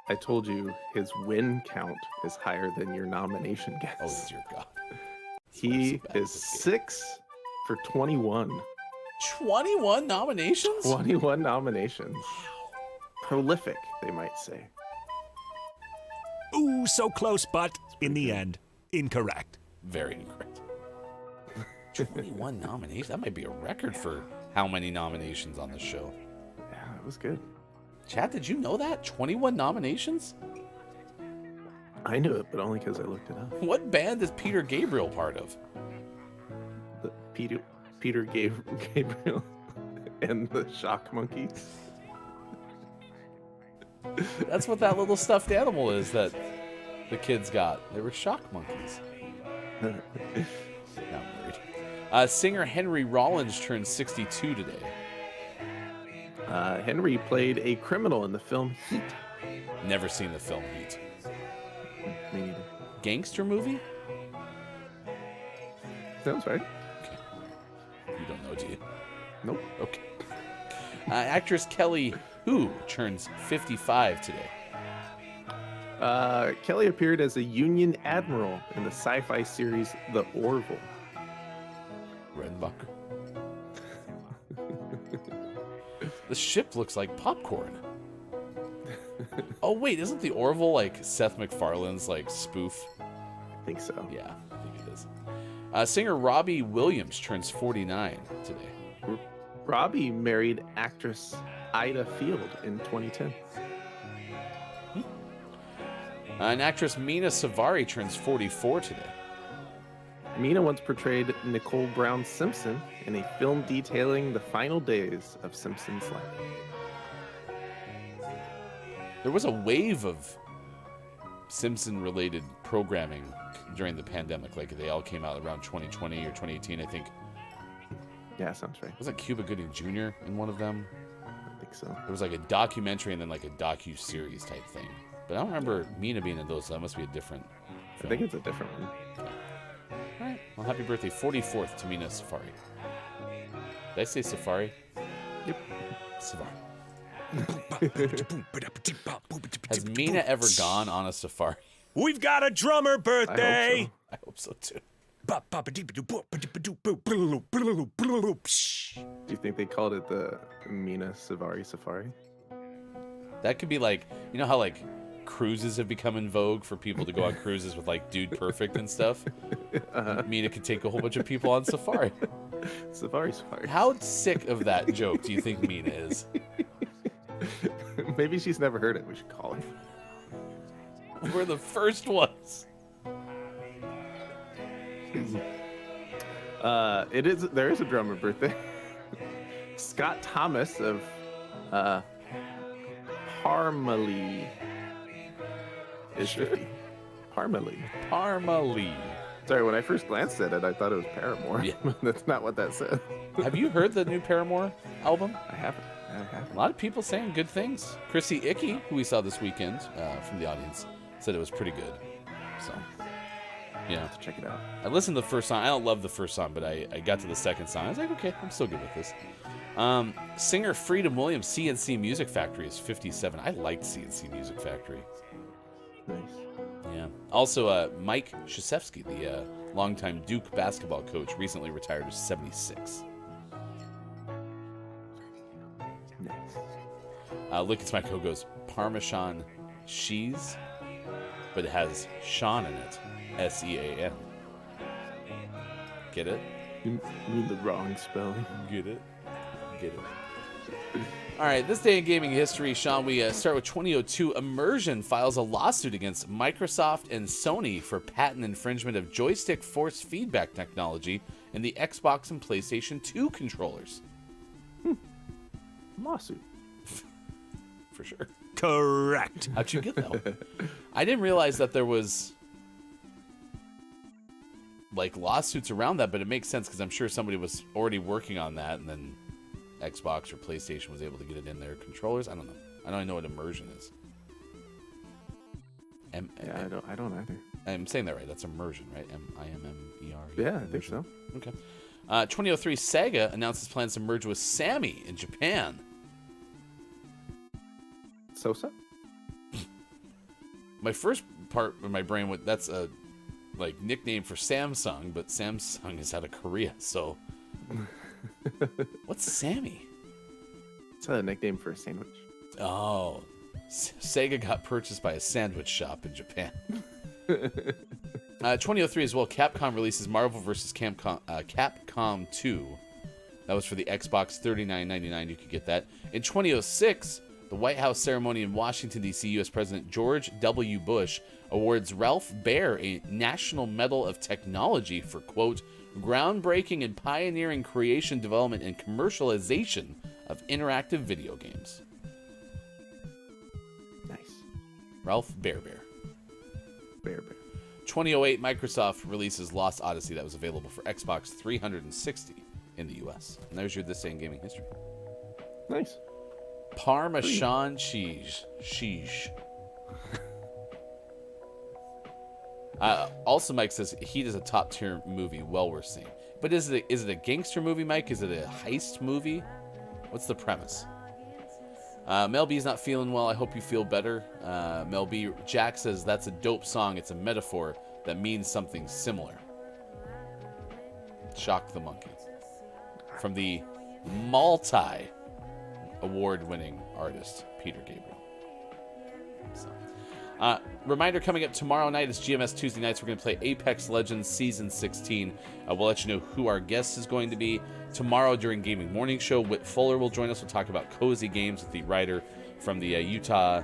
I told you his win count is higher than your nomination guess? Oh, dear God. He is 6 for 21. 21 nominations? 21 nominations. Prolific, they might say. Ooh, so close, but in the end, incorrect. Very incorrect. 21 nominations? That might be a record for how many nominations on the show. Yeah, that was good. Chad, did you know that? 21 nominations? I knew it, but only because I looked it up. What band is Peter Gabriel part of? The Peter Gabriel and the Shock Monkeys. That's what that little stuffed animal is that the kids got. They were shock monkeys. Not worried. Singer Henry Rollins turned 62 today. Henry played a criminal in the film Heat. Never seen the film Heat. Me neither. Gangster movie? Sounds right. Okay. You don't know, do you? Nope. Okay. Actress Kelly Hu turns 55 today. Kelly appeared as a Union admiral in the sci-fi series The Orville. Redenbacher. The ship looks like popcorn. Oh wait, isn't the Orville like Seth MacFarlane's like spoof? I think so. Yeah, I think it is. Singer Robbie Williams turns 49 today. Robbie married actress Ida Field in 2010. And actress Mina Savari turns 44 today. Mina once portrayed Nicole Brown Simpson in a film detailing the final days of Simpson's life. There was a wave of Simpson-related programming during the pandemic. Like they all came out around 2020 or 2018, I think. Yeah, sounds right. Wasn't Cuba Gooding Jr. in one of them? I think so. There was like a documentary and then like a docu-series type thing. But I don't remember Mina being in those, so that must be a different film. I think it's a different one. All right. Well, happy birthday, 44th to Mina Safari. Did I say Safari? Yep. Safari. Has Mina ever gone on a safari? We've got a drummer birthday. I hope so too. Do you think they called it the Mina Savari Safari? That could be like, you know how like cruises have become in vogue for people to go on cruises with like Dude Perfect and stuff? Mina could take a whole bunch of people on safari. Safari. How sick of that joke do you think Mina is? Maybe she's never heard it. We should call her. We're the first ones. There is a drummer birthday. Scott Thomas of Parmalee is 50. Parmalee. Sorry, when I first glanced at it, I thought it was Paramore. Yeah. That's not what that said. Have you heard the new Paramore album? I haven't. A lot of people saying good things. Chrissy Icky, who we saw this weekend from the audience, said it was pretty good. So, yeah. Have to check it out. I listened to the first song. I don't love the first song, but I got to the second song. I was like, okay, I'm still good with this. Singer Freedom Williams, CNC Music Factory, is 57. I liked CNC Music Factory. Nice. Yeah. Also, Mike Krzyzewski, the longtime Duke basketball coach, recently retired at 76. Nice. Lucas Mike goes Parmesan cheese, but it has Sean in it. S-E-A-N. Get it? You mean the wrong spelling. Get it? Get it. All right, this day in gaming history, Sean, we start with 2002. Immersion files a lawsuit against Microsoft and Sony for patent infringement of joystick force feedback technology in the Xbox and PlayStation 2 controllers. Lawsuit. For sure. Correct. How'd you get that one? I didn't realize that there was like lawsuits around that, but it makes sense because I'm sure somebody was already working on that, and then Xbox or PlayStation was able to get it in their controllers. I don't know. I don't know what immersion is. I don't either. I'm saying that right. That's immersion, right? M-I-M-M-E-R. Yeah, I think so. Okay. 2003, Sega announces plans to merge with Sammy in Japan. Sosa? My first part of my brain went, that's a like nickname for Samsung, but Samsung is out of Korea, so what's Sammy? It's a nickname for a sandwich. Oh, Sega got purchased by a sandwich shop in Japan. 2003 as well, Capcom releases Marvel vs. Capcom 2. That was for the Xbox, $39.99. You could get that. In 2006, The White House ceremony in Washington, D.C., U.S. President George W. Bush awards Ralph Baer a National Medal of Technology for, quote, groundbreaking and pioneering creation, development, and commercialization of interactive video games. Nice. Ralph Baer. Bear. 2008, Microsoft releases Lost Odyssey that was available for Xbox 360 in the U.S. And there's your This Day in Gaming History. Nice. Parmesan cheese. Also, Mike says Heat is a top tier movie, well worth seeing. But is it a gangster movie, Mike? Is it a heist movie? What's the premise? Mel B's not feeling well. I hope you feel better. Mel B. Jack says that's a dope song. It's a metaphor that means something similar. Shock the Monkey. From the multi-award-winning artist, Peter Gabriel. So, reminder coming up tomorrow night is GMS Tuesday nights. We're going to play Apex Legends Season 16. We'll let you know who our guest is going to be. Tomorrow during Gaming Morning Show, Whit Fuller will join us. We'll talk about cozy games with the writer from the Utah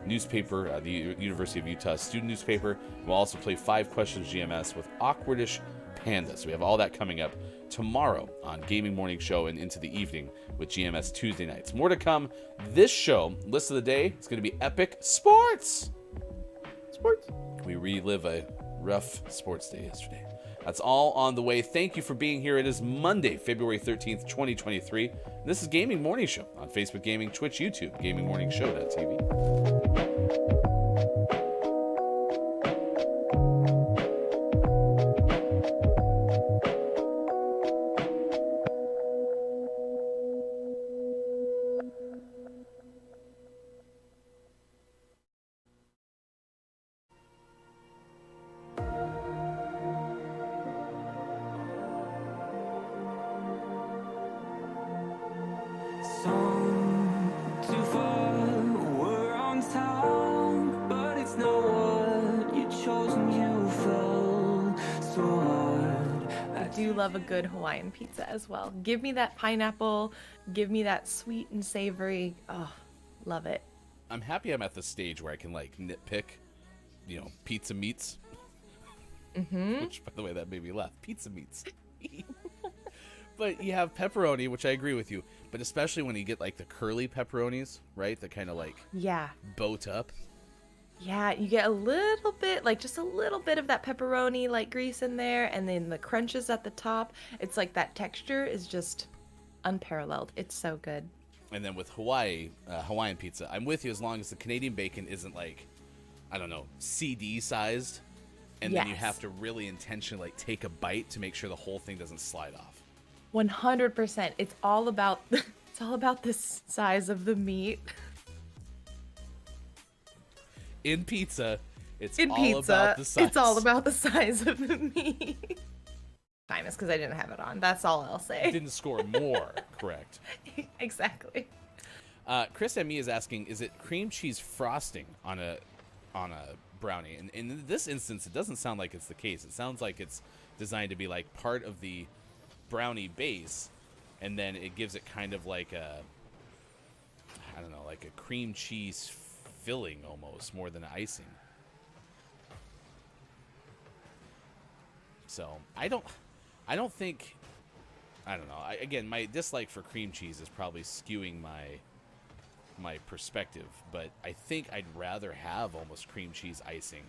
newspaper, the University of Utah student newspaper. We'll also play 5 Questions GMS with Awkwardish Panda. So we have all that coming up tomorrow on Gaming Morning Show and into the evening with GMS Tuesday nights. More to come. This show, list of the day, is going to be Epic Sports. We relive a rough sports day yesterday. That's all on the way. Thank you for being here. It is Monday, February 13th, 2023. And this is Gaming Morning Show on Facebook Gaming, Twitch, YouTube, GamingMorningShow.tv. Love a good Hawaiian pizza as well. Give me that pineapple, give me that sweet and savory. Oh, love it. I'm happy I'm at the stage where I can like nitpick, pizza meats. Which, by the way, that made me laugh. Pizza meats. But you have pepperoni, which I agree with you. But especially when you get like the curly pepperonis, right? That kind of like boat up. Yeah, you get a little bit, like just a little bit of that pepperoni like grease in there, and then the crunches at the top. It's like that texture is just unparalleled. It's so good. And then with Hawaiian pizza, I'm with you as long as the Canadian bacon isn't like, I don't know, CD sized, and then you have to really intentionally like take a bite to make sure the whole thing doesn't slide off. 100%. It's all about the size of the meat. In pizza, it's about the size. It's all about the size of the meat. Famous because I didn't have it on. That's all I'll say. Didn't score more, correct? Exactly. Chris M.E. is asking, is it cream cheese frosting on a brownie? And in this instance, it doesn't sound like it's the case. It sounds like it's designed to be like part of the brownie base, and then it gives it kind of like a, I don't know, like a cream cheese filling almost more than icing. So I don't think, I don't know. Again, my dislike for cream cheese is probably skewing my perspective, but I think I'd rather have almost cream cheese icing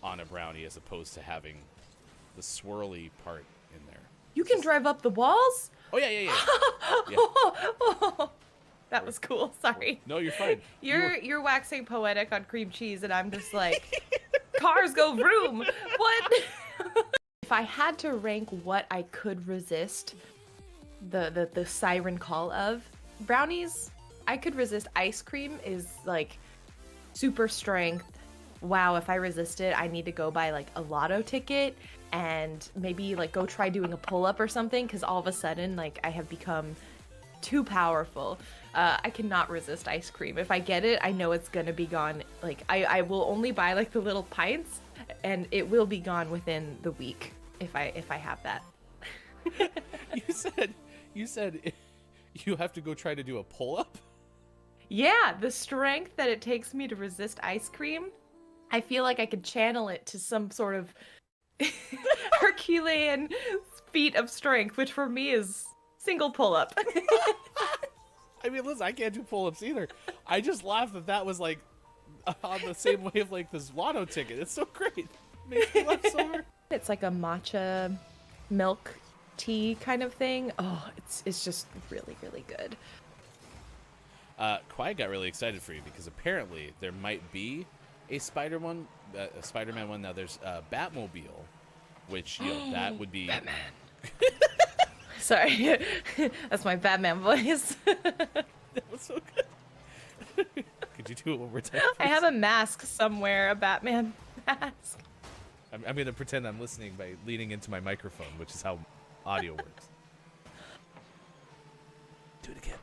on a brownie as opposed to having the swirly part in there. You can drive up the walls? Oh yeah. That was cool. Sorry. No, you're fine. You're waxing poetic on cream cheese, and I'm just like, cars go vroom. What? If I had to rank what I could resist, the siren call of brownies, I could resist. Ice cream is like super strength. Wow, if I resist it, I need to go buy like a lotto ticket and maybe like go try doing a pull-up or something, because all of a sudden like I have become too powerful. I cannot resist ice cream. If I get it, I know it's gonna be gone. Like I will only buy like the little pints, and it will be gone within the week if I have that. You said you have to go try to do a pull-up? Yeah, the strength that it takes me to resist ice cream, I feel like I could channel it to some sort of Herculean feat of strength, which for me is single pull-up. I mean, listen, I can't do pull-ups either. I just laughed that was like on the same wave like this lotto ticket. It's so great. Makes me laugh so hard. It's like a matcha milk tea kind of thing. Oh, it's just really, really good. Quiet got really excited for you because apparently there might be a Spider-Man one. Now there's a Batmobile, which, you know, that would be... Batman. Sorry. That's my Batman voice. That was so good. Could you do it one more time, please? I have a mask somewhere, a Batman mask. I'm going to pretend I'm listening by leaning into my microphone, which is how audio works. Do it again.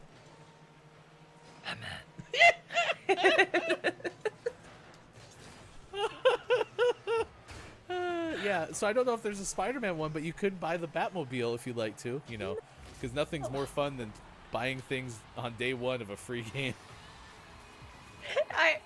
Yeah, so I don't know if there's a Spider-Man one, but you could buy the Batmobile if you'd like to, you know, because nothing's more fun than buying things on day one of a free game.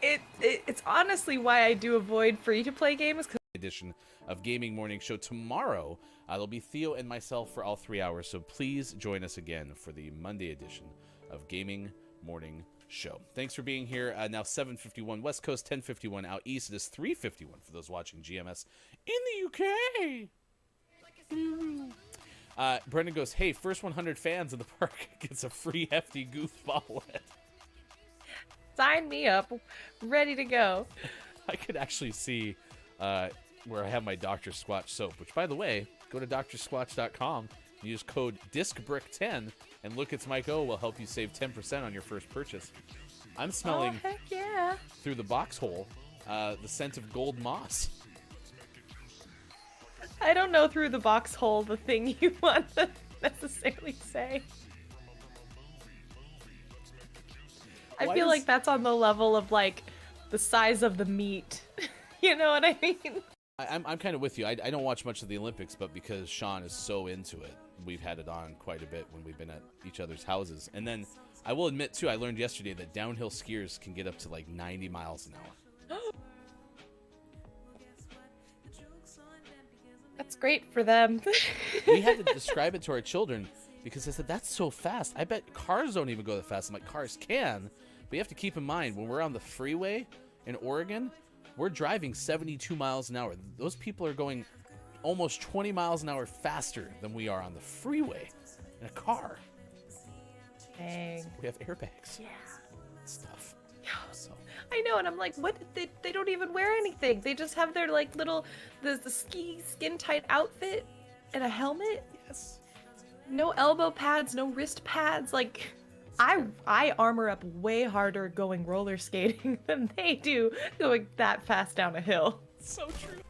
It's honestly why I do avoid free-to-play games. Edition of Gaming Morning Show tomorrow. There'll be Theo and myself for all 3 hours, so please join us again for the Monday edition of Gaming Morning Show. Thanks for being here. Now 7:51 West Coast, 10:51 out east. It is 3:51 for those watching GMS in the UK. Brendan goes, hey, first 100 fans in the park gets a free hefty goof bobblehead. Sign me up. Ready to go. I could actually see where I have my Dr. Squatch soap, which, by the way, go to drsquatch.com and use code DISCBRICK10 and Look It's Mike O will help you save 10% on your first purchase. I'm smelling, heck yeah, through the box hole, the scent of gold moss. I don't know through the box hole the thing you want to necessarily say. I feel like that's on the level of, like, the size of the meat. You know what I mean? I'm kind of with you. I don't watch much of the Olympics, but because Sean is so into it, we've had it on quite a bit when we've been at each other's houses. And then I will admit, too, I learned yesterday that downhill skiers can get up to like 90 miles an hour. That's great for them. We had to describe it to our children because they said, that's so fast. I bet cars don't even go that fast. I'm like, cars can, but you have to keep in mind, when we're on the freeway in Oregon, we're driving 72 miles an hour. Those people are going almost 20 miles an hour faster than we are on the freeway in a car. Dang. We have airbags. Yeah. Stuff. Yeah. So. I know, and I'm like, what? They don't even wear anything. They just have their, like, little, the ski skin-tight outfit and a helmet. Yes. No elbow pads, no wrist pads. Like, I armor up way harder going roller skating than they do going that fast down a hill. So true.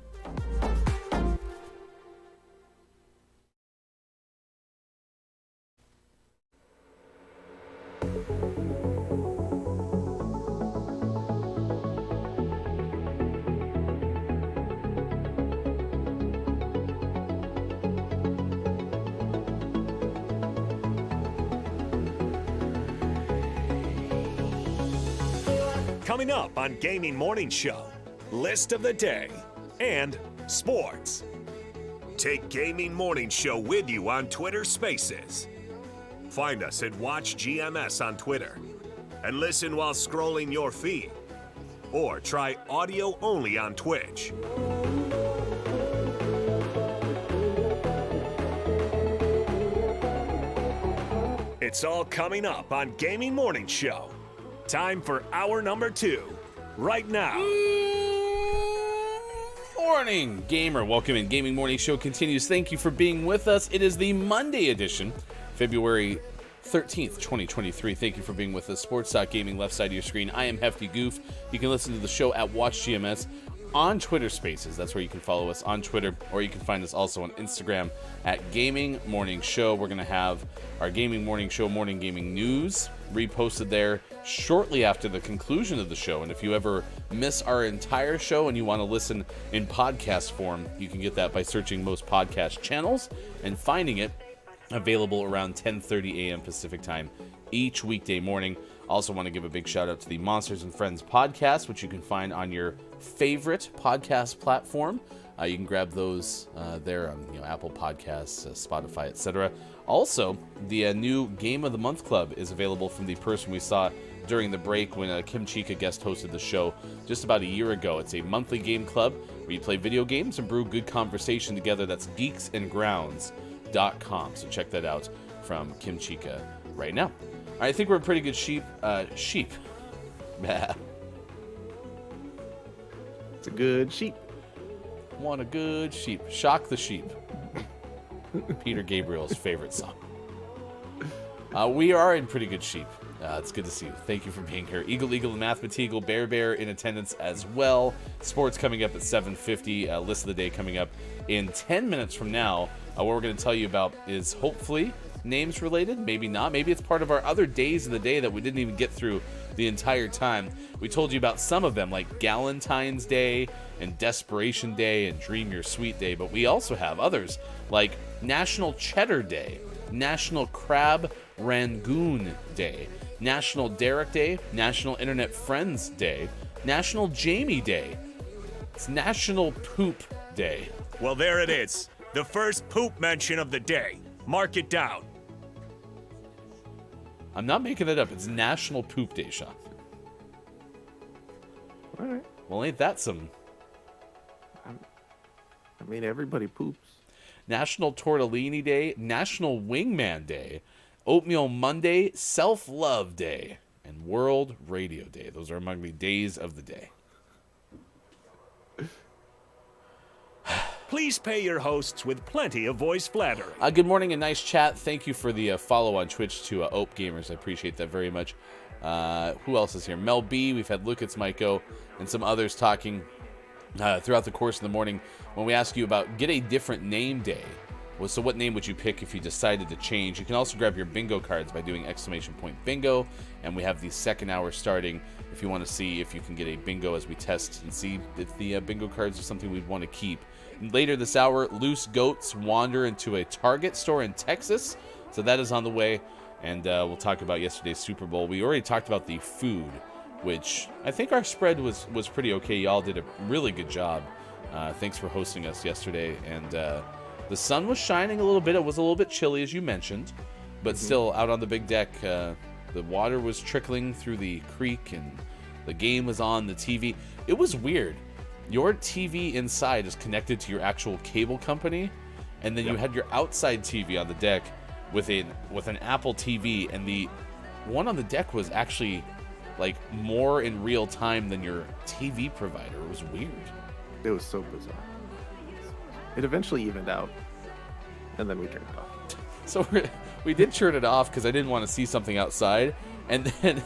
Coming up on Gaming Morning Show, list of the day and sports. Take Gaming Morning Show with you on Twitter Spaces. Find us at Watch GMS on Twitter and listen while scrolling your feed. Or try audio only on Twitch. It's all coming up on Gaming Morning Show. Time for hour number 2, right now. Morning, gamer. Welcome in. Gaming Morning Show continues. Thank you for being with us. It is the Monday edition, February 13th, 2023. Thank you for being with us. Sports Gaming, left side of your screen. I am Hefty Goof. You can listen to the show at Watch GMS on Twitter Spaces. That's where you can follow us on Twitter, or you can find us also on Instagram at Gaming Morning Show. We're going to have our Gaming Morning Show Morning Gaming News reposted there shortly after the conclusion of the show. And if you ever miss our entire show and you want to listen in podcast form, you can get that by searching most podcast channels and finding it available around 10:30 a.m. Pacific time each weekday morning. Also want to give a big shout out to the Monsters and Friends podcast, which you can find on your favorite podcast platform. You can grab those there on Apple Podcasts, Spotify, etc. Also, the new Game of the Month Club is available from the person we saw during the break when Kim Chica guest hosted the show just about a year ago. It's a monthly game club where you play video games and brew good conversation together. That's geeksandgrounds.com. So check that out from Kim Chica right now. All right, I think we're a pretty good sheep. Sheep. It's a good sheep. Want a good sheep. Shock the sheep. Peter Gabriel's favorite song. We are in pretty good shape. It's good to see you. Thank you for being here. Eagle, and Mathemateagle, Bear in attendance as well. Sports coming up at 7:50. List of the day coming up in 10 minutes from now. What we're going to tell you about is hopefully names related. Maybe not. Maybe it's part of our other days of the day that we didn't even get through the entire time. We told you about some of them, like Galentine's Day and Desperation Day and Dream Your Sweet Day. But we also have others like National Cheddar Day, National Crab Rangoon Day, National Derrick Day, National Internet Friends Day, National Jamie Day. It's National Poop Day. Well, there it is. The first poop mention of the day. Mark it down. I'm not making it up. It's National Poop Day, Sean. All right. Well, ain't that some... I mean, everybody poops. National Tortellini Day, National Wingman Day, Oatmeal Monday, Self-Love Day, and World Radio Day. Those are among the days of the day. Please pay your hosts with plenty of voice flattery. Good morning and nice chat. Thank you for the follow on Twitch to Ope Gamers. I appreciate that very much. Who else is here? Mel B. We've had Luke, it's Maiko, and some others talking throughout the course of the morning when we ask you about get a different name day. Well, so what name would you pick if you decided to change? You can also grab your bingo cards by doing ! bingo, and we have the second hour starting if you want to see if you can get a bingo as we test and see if the bingo cards are something we'd want to keep. And later this hour, loose goats wander into a Target store in Texas, so that is on the way, and we'll talk about yesterday's Super Bowl. We already talked about the food, which I think our spread was pretty okay. Y'all did a really good job. Thanks for hosting us yesterday, and the sun was shining a little bit. It was a little bit chilly, as you mentioned, but still out on the big deck, the water was trickling through the creek, and the game was on the TV. It was weird. Your TV inside is connected to your actual cable company, and then you had your outside TV on the deck with an Apple TV, and the one on the deck was actually like more in real time than your TV provider. It was weird. It was so bizarre. It eventually evened out, and then we turned it off. So we did turn it off because I didn't want to see something outside, and then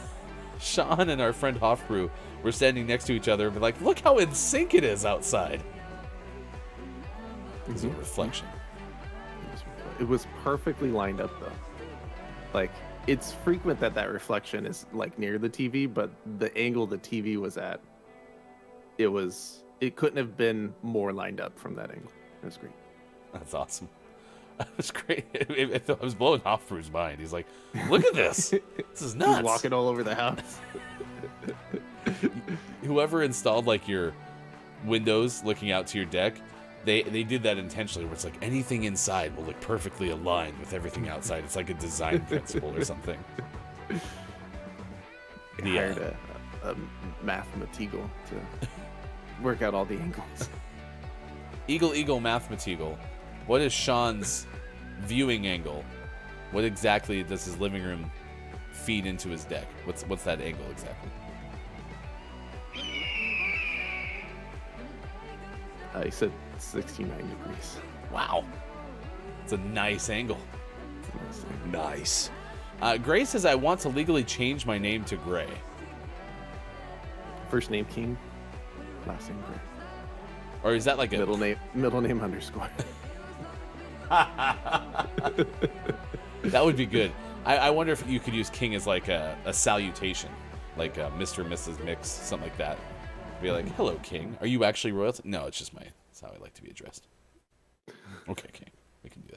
Sean and our friend Hofbrew were standing next to each other and be like, look how in sync it is outside. It's a reflection. It was perfectly lined up, though. Like, it's frequent that reflection is, like, near the TV, but the angle the TV was at, it couldn't have been more lined up from that angle. It was great. That's awesome. It was great. I was blowing Hofbrew's mind. He's like, look at this. This is nuts. He's walking all over the house. Whoever installed like your windows looking out to your deck, they did that intentionally where it's like anything inside will look perfectly aligned with everything outside. It's like a design principle or something. He hired a Mathemateagle to work out all the angles. Eagle, Mathemateagle. What is Sean's viewing angle? What exactly does his living room feed into his deck? What's that angle exactly? He said 69 degrees. Wow. It's a nice angle. Nice. Gray says, I want to legally change my name to Gray. First name King, last name Gray. Or is that like a... Middle name underscore. That would be good. I wonder if you could use King as like a salutation. Like Mr. and Mrs. Mix, something like that. Be like, hello, King. Are you actually royalty? No, it's just that's how I like to be addressed. Okay, King. We can do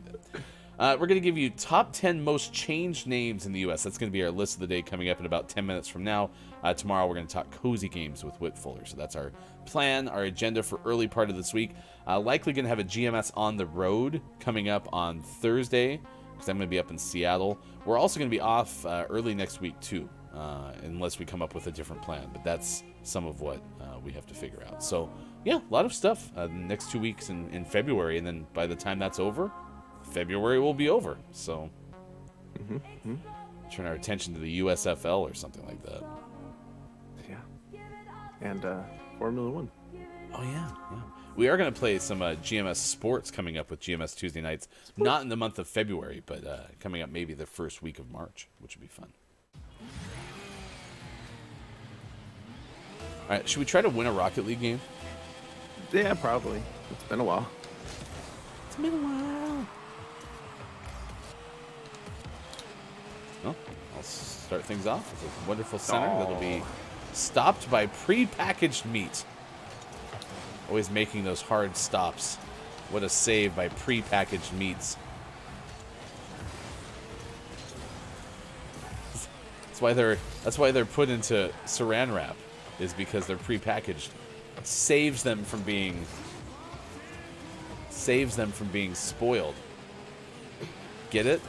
that. We're going to give you top 10 most changed names in the U.S. That's going to be our list of the day coming up in about 10 minutes from now. Tomorrow we're going to talk cozy games with Whit Fuller. So that's our plan, our agenda for early part of this week. Likely going to have a GMS on the road coming up on Thursday because I'm going to be up in Seattle. We're also going to be off early next week too, unless we come up with a different plan. But that's some of what we have to figure out. So yeah, a lot of stuff next 2 weeks in February. And then by the time that's over, February will be over. So turn our attention to the USFL or something like that. Yeah. And Formula One. Oh, yeah. We are going to play some GMS Sports coming up with GMS Tuesday nights. Not in the month of February, but coming up maybe the first week of March, which would be fun. All right, should we try to win a Rocket League game? Yeah, probably. It's been a while. It's been a while. Well, I'll start things off with a wonderful center that'll be stopped by pre-packaged meat. Always making those hard stops. What a save by pre-packaged meats. That's why they're put into saran wrap, is because they're pre-packaged. Saves them from being spoiled. Get it?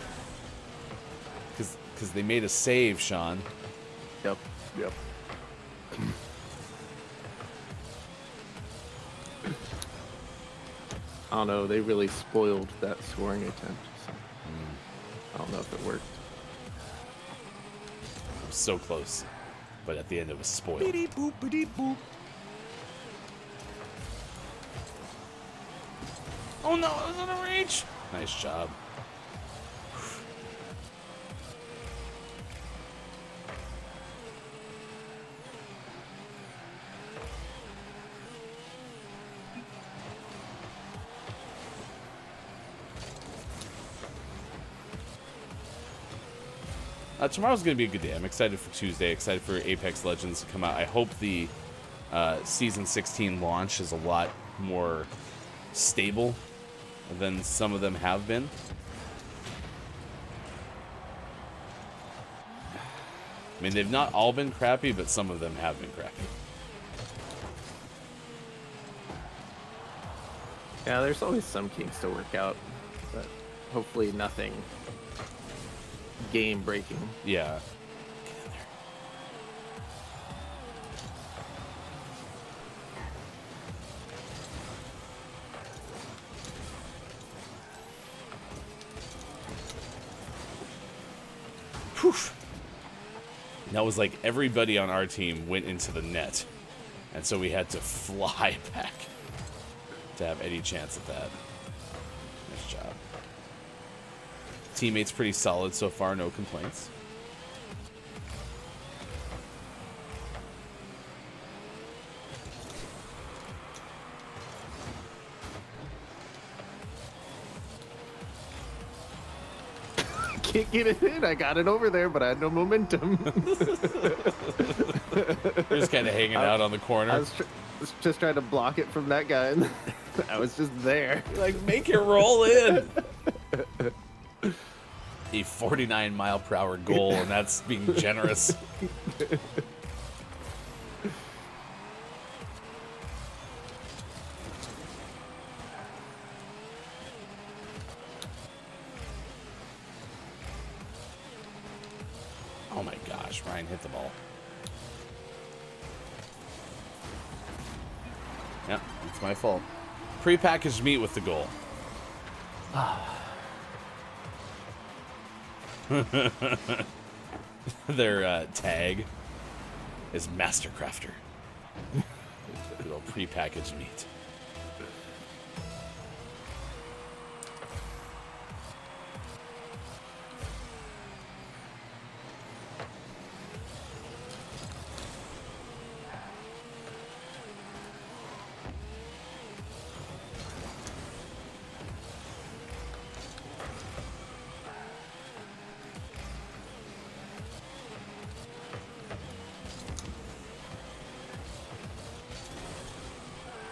Because they made a save, Sean. Yep. I don't know. They really spoiled that scoring attempt. So I don't know if it worked. It was so close, but at the end it was spoiled. Boop, boop. Oh no, it was out of reach. Nice job. Tomorrow's going to be a good day. I'm excited for Tuesday, excited for Apex Legends to come out. I hope the Season 16 launch is a lot more stable than some of them have been. I mean, they've not all been crappy, but some of them have been crappy. Yeah, there's always some kinks to work out, but hopefully nothing game breaking. Yeah. Whew. That was like everybody on our team went into the net, and so we had to fly back to have any chance at that. Nice job. Teammates pretty solid so far, no complaints. Can't get it in. I got it over there, but I had no momentum. We're just kind of hanging out on the corner. I was just trying to block it from that guy, and I was just there. Like, make it roll in. A 49-mile-per-hour goal, and that's being generous. Oh my gosh, Ryan hit the ball. Yeah, it's my fault. Pre-packaged meat with the goal. Their tag is Master Crafter. Good old pre-packaged meat.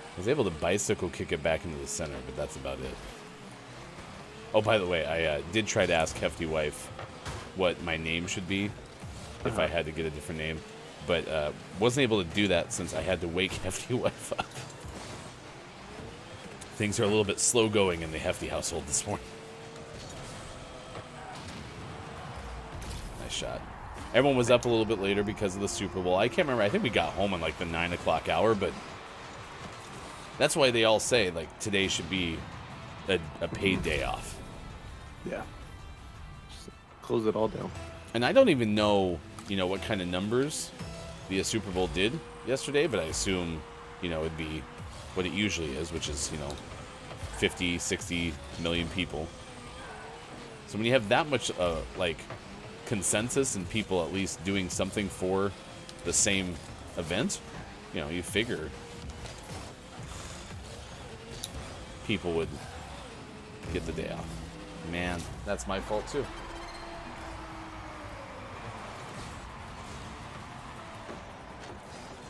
I was able to bicycle kick it back into the center, but that's about it. Oh, by the way, I did try to ask Hefty Wife what my name should be if I had to get a different name, but wasn't able to do that since I had to wake Hefty Wife up. Things are a little bit slow going in the Hefty household this morning. Nice shot. Everyone was up a little bit later because of the Super Bowl. I can't remember. I think we got home in like the 9 o'clock hour, but that's why they all say like today should be a paid day off. Yeah. Just close it all down. And I don't even know, what kind of numbers the Super Bowl did yesterday, but I assume, it'd be what it usually is, which is, 50, 60 million people. So when you have that much, consensus and people at least doing something for the same event, you figure people would get the day off. Man, that's my fault too.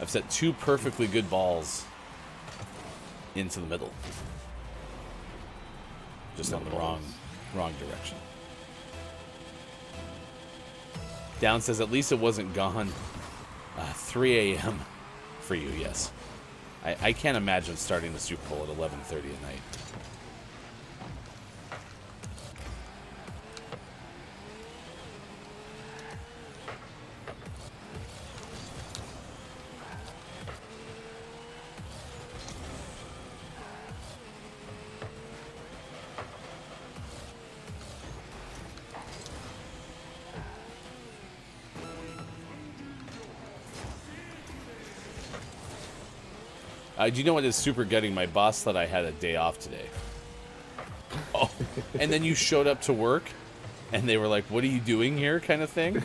I've set 2 perfectly good balls into the middle. Just on the wrong direction. Down says, at least it wasn't gone. 3 a.m. for you, yes. I can't imagine starting the Super Bowl at 11:30 at night. Do you know what is super gutting? My boss thought I had a day off today. Oh, and then you showed up to work, and they were like, "What are you doing here?" kind of thing.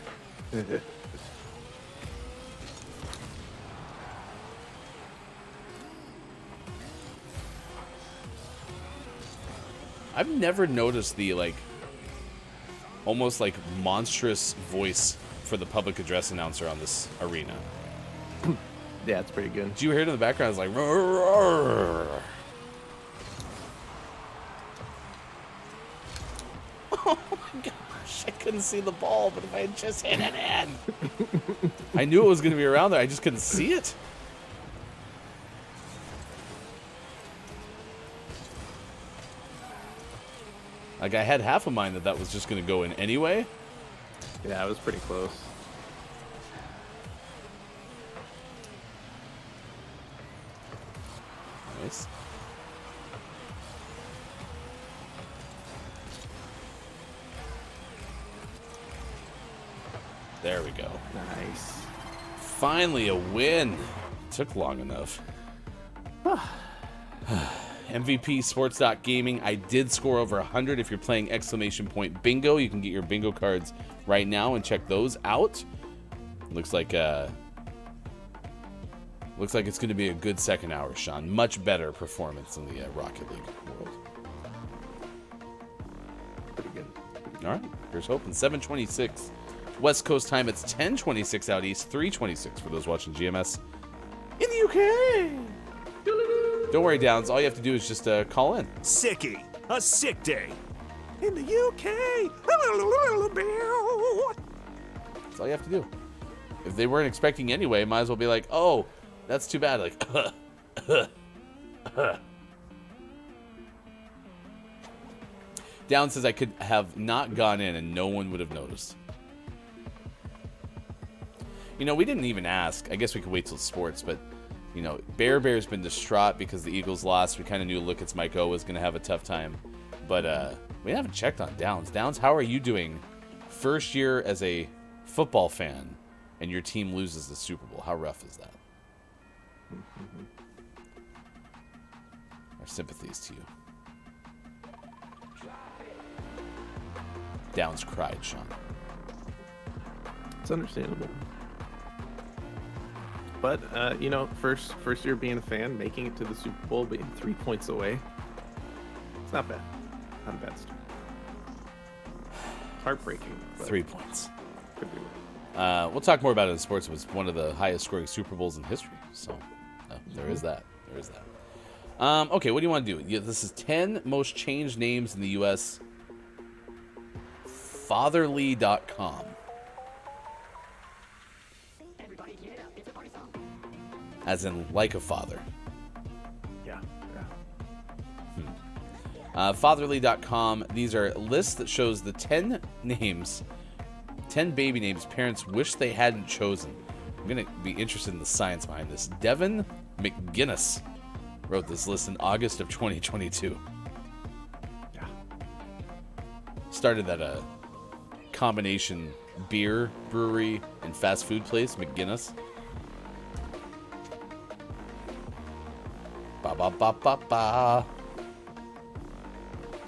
I've never noticed the almost monstrous voice for the public address announcer on this arena. Yeah, it's pretty good. Did you hear it in the background? It's like, roar, roar. Oh my gosh, I couldn't see the ball, but if I had just hit it in. I knew it was going to be around there, I just couldn't see it. Like, I had half a mind that was just going to go in anyway. Yeah, it was pretty close. Nice. There we go. Nice. Finally a win. Took long enough. MVP Sports.Gaming. I did score over 100. If you're playing ! Bingo, you can get your bingo cards right now and check those out. Looks like it's going to be a good second hour, Sean. Much better performance in the Rocket League world. Pretty good. All right, here's hoping. 7:26 West Coast time. It's 10:26 out east. 3:26 for those watching GMS in the UK. Don't worry, Downs. All you have to do is just call in. Sicky, a sick day. In the UK. That's all you have to do. If they weren't expecting anyway, might as well be like, oh, that's too bad. Like, Down says I could have not gone in and no one would have noticed. We didn't even ask. I guess we could wait till sports, but, Bear's been distraught because the Eagles lost. We kind of knew Lucas Mike O was going to have a tough time. But we haven't checked on Downs. Downs, how are you doing? First year as a football fan, and your team loses the Super Bowl. How rough is that? Our sympathies to you. Downs cried, Sean. It's understandable. But, first year being a fan, making it to the Super Bowl, being 3 points away. It's not bad. Not a bad start. Heartbreaking. 3 points. Could be worse. We'll talk more about it in sports. It was one of the highest scoring Super Bowls in history. So, there is that. There is that. Okay, what do you want to do? This is 10 most changed names in the U.S. fatherly.com. As in, like a father. Yeah. Fatherly.com. These are lists that shows the 10 baby names parents wish they hadn't chosen. I'm going to be interested in the science behind this. Devin McGinnis wrote this list in August of 2022. Yeah. Started at a combination beer, brewery, and fast food place, McGinnis. Ba ba ba ba ba.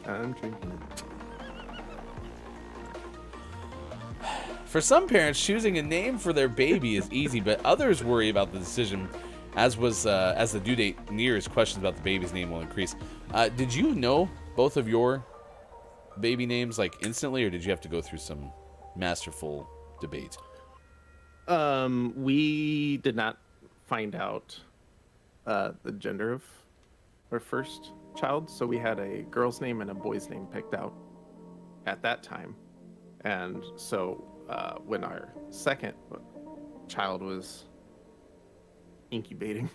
I'm drinking it. For some parents, choosing a name for their baby is easy, but others worry about the decision. As the due date nears, questions about the baby's name will increase. Did you know both of your baby names like instantly, or did you have to go through some masterful debate? We did not find out the gender of our first child, so we had a girl's name and a boy's name picked out at that time. And so when our second child was incubating,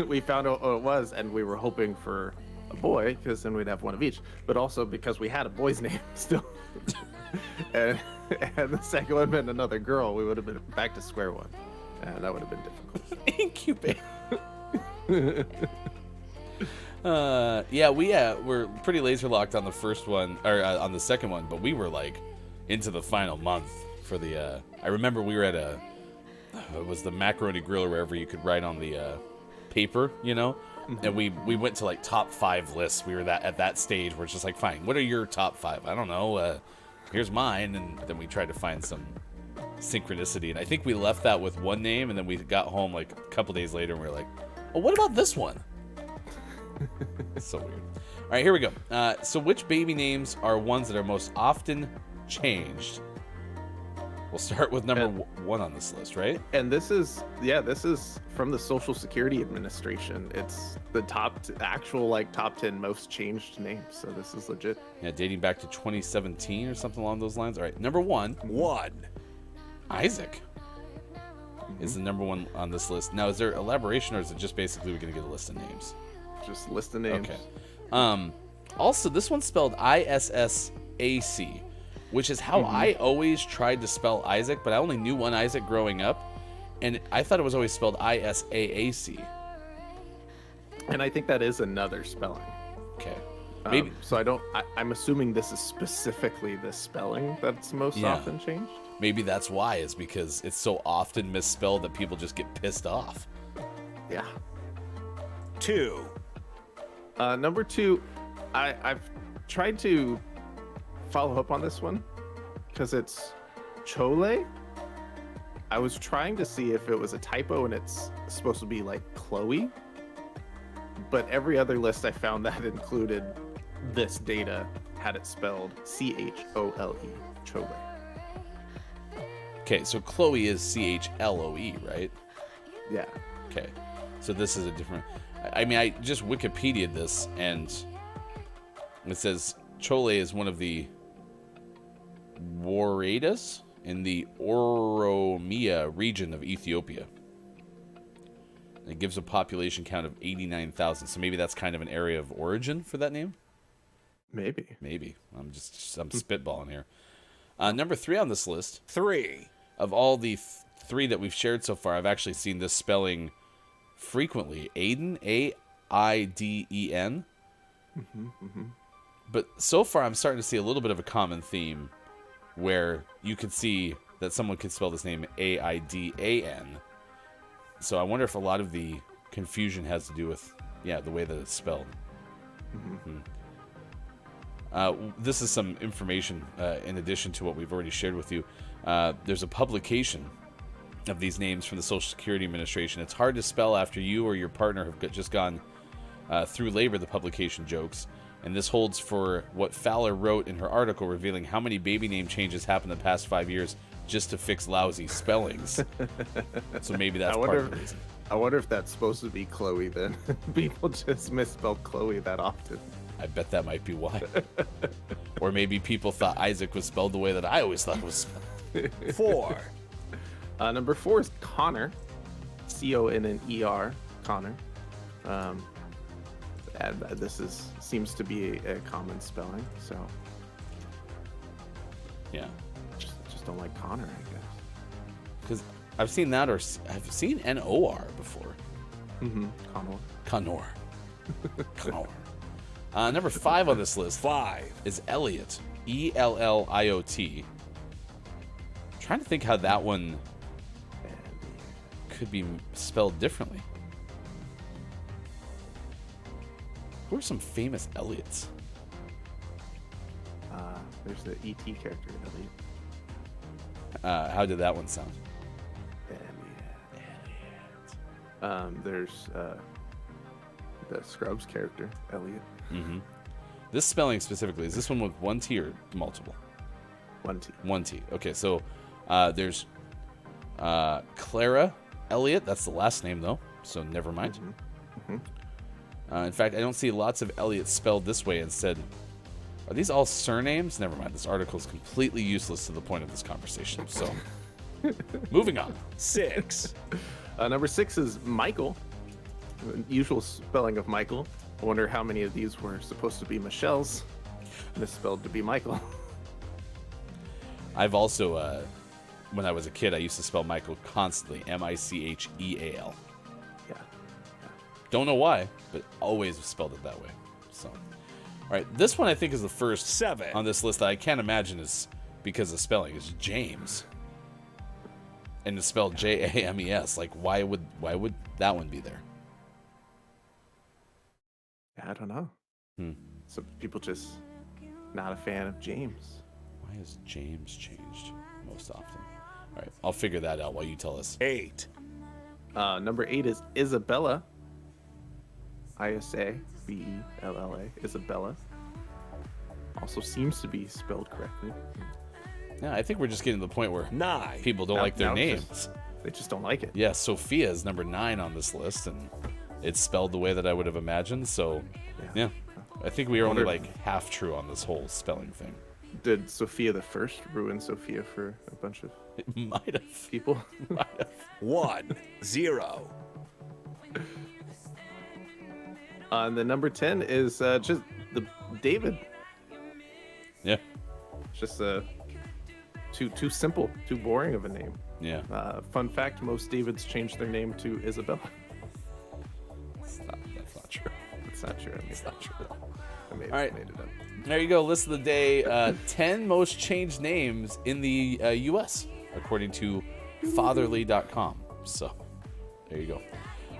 we found out what it was, and we were hoping for a boy because then we'd have one of each, but also because we had a boy's name still. and the second one been another girl, we would have been back to square one, and that would have been difficult. Incubate. We're pretty laser locked on the first one, or on the second one, but we were like into the final month for the. I remember we were at it was the Macaroni Grill or wherever you could write on the paper, and we went to like top 5 lists. We were at that stage where it's just like, fine, what are your top 5? I don't know. Here's mine, and then we tried to find some synchronicity, and I think we left that with one name, and then we got home like a couple days later, and we were like, oh, what about this one? It's so weird. All right, here we go. So which baby names are ones that are most often changed? We'll start with number 1 on this list, right? And this is from the Social Security Administration. It's the top 10 most changed names. So this is legit. Yeah, dating back to 2017 or something along those lines. All right, number 1. Isaac is the number 1 on this list. Now, is there elaboration, or is it just basically we're going to get a list of names? Just list of names. Okay. Also, this one's spelled ISSAC, which is how I always tried to spell Isaac, but I only knew one Isaac growing up, and I thought it was always spelled ISAAC. And I think that is another spelling. Okay. Maybe. So I'm assuming this is specifically the spelling that's most often changed. Maybe that's why, is because it's so often misspelled that people just get pissed off. Yeah. 2. Number 2, I've tried to follow up on this one because it's Chole. I was trying to see if it was a typo and it's supposed to be like Chloe, but every other list I found that included this data had it spelled Chole, Chole. Okay, so Chloe is CHLOE, right? Yeah. Okay, so this is a different. I mean, I just Wikipedia'd this, and it says Chole is one of the Woredas in the Oromia region of Ethiopia. And it gives a population count of 89,000, so maybe that's kind of an area of origin for that name? Maybe. I'm spitballing here. Number 3 on this list. 3. Of all the 3 that we've shared so far, I've actually seen this spelling frequently. Aiden, A-I-D-E-N. But so far, I'm starting to see a little bit of a common theme where you could see that someone could spell this name A-I-D-A-N. So I wonder if a lot of the confusion has to do with, the way that it's spelled. This is some information in addition to what we've already shared with you. There's a publication of these names from the Social Security Administration. It's hard to spell after you or your partner have just gone through labor, the publication jokes. And this holds for what Fowler wrote in her article revealing how many baby name changes happened in the past 5 years just to fix lousy spellings. So maybe that's part of the reason. I wonder if that's supposed to be Chloe then. People just misspell Chloe that often. I bet that might be why. Or maybe people thought Isaac was spelled the way that I always thought it was spelled. 4, Number 4 is Connor. Conner. Connor. And this seems to be a common spelling, so Yeah. just don't like Connor, I guess. Because I've seen that, or I've seen N-O-R before. Connor. Connor. Connor. Number 5 on this list 5, is Elliot. E-L-L-I-O-T. Trying to think how that one could be spelled differently. Who are some famous Elliots? There's the E.T. character, Elliot. How did that one sound? There's the Scrubs character, Elliot. This spelling specifically, is this one with one T or multiple? One T. One T. Okay, so there's Clara Elliott. That's the last name, though, so never mind. In fact, I don't see lots of Elliot spelled this way. Instead, are these all surnames? Never mind. This article is completely useless to the point of this conversation. So, moving on. 6, Number 6 is Michael. Usual spelling of Michael. I wonder how many of these were supposed to be Michelle's, misspelled to be Michael. I've also, when I was a kid, I used to spell Michael constantly. M-I-C-H-E-A-L. Yeah. Don't know why, but always spelled it that way. So, all right, this one I think is the first 7, on this list that I can't imagine is because of spelling. It's James, and it's spelled J-A-M-E-S. Like, why would that one be there? I don't know. Some people just not a fan of James. Why is James changed most often? All right, I'll figure that out while you tell us. 8, Number 8 is Isabella. I-S-A-B-E-L-L-A. Isabella. Also seems to be spelled correctly. Yeah, I think we're just getting to the point where 9, people don't like their Now it's names. They just don't like it. Yeah, Sophia is number 9 on this list, and it's spelled the way that I would have imagined. So, yeah, I think we are only like half true on this whole spelling thing. Did Sophia the First ruin Sophia for a bunch of It might have. people? 1, 0, And the number 10 is just the David. Yeah, Just too simple, too boring of a name. yeah. Fun fact: most Davids changed their name to Isabella. That's not true. It's not true. I mean, It's not true. I made, All right. made it up. There you go. List of the day. 10 most changed names in the U.S. according to fatherly.com. So there you go.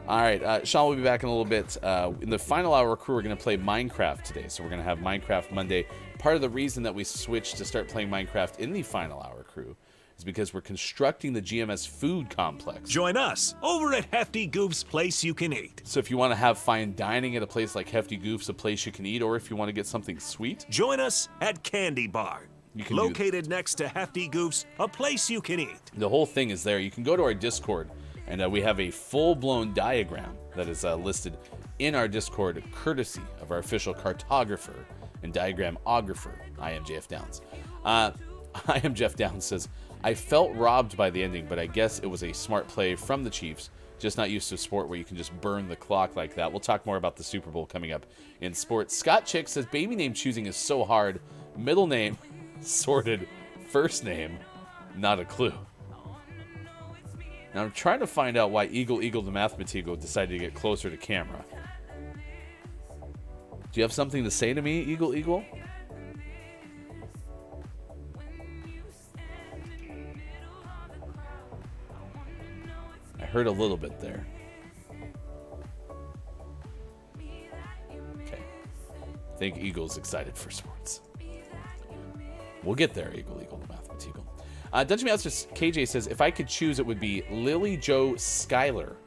All right. Sean will be back in a little bit. In the final hour crew, we're going to play Minecraft today. So we're going to have Minecraft Monday. Part of the reason that we switched to start playing Minecraft in the final hour crew is because we're constructing the GMS food complex. Join us over at Hefty Goof's Place You Can Eat. So if you want to have fine dining at a place like Hefty Goof's, a place you can eat, or if you want to get something sweet, Join us at Candy Bar, you can located next to Hefty Goof's, a place you can eat. the whole thing is there. You can go to our Discord, and we have a full-blown diagram that is listed in our Discord, courtesy of our official cartographer and diagramographer. I am Jeff Downs. I am Jeff Downs says, I felt robbed by the ending, but I guess it was a smart play from the Chiefs. Just not used to sport where you can just burn the clock like that. We'll talk more about the Super Bowl coming up in sports. Scott Chick says, baby name choosing is so hard. Middle name, sorted. First name, not a clue. Now I'm trying to find out why Eagle the Mathematico decided to get closer to camera. Do you have something to say to me, Eagle? I heard a little bit there. Okay. I think Eagle's excited for sports. We'll get there, Eagle the Mathematico. Dungeon Master KJ says, if I could choose, it would be Lily Joe Schuyler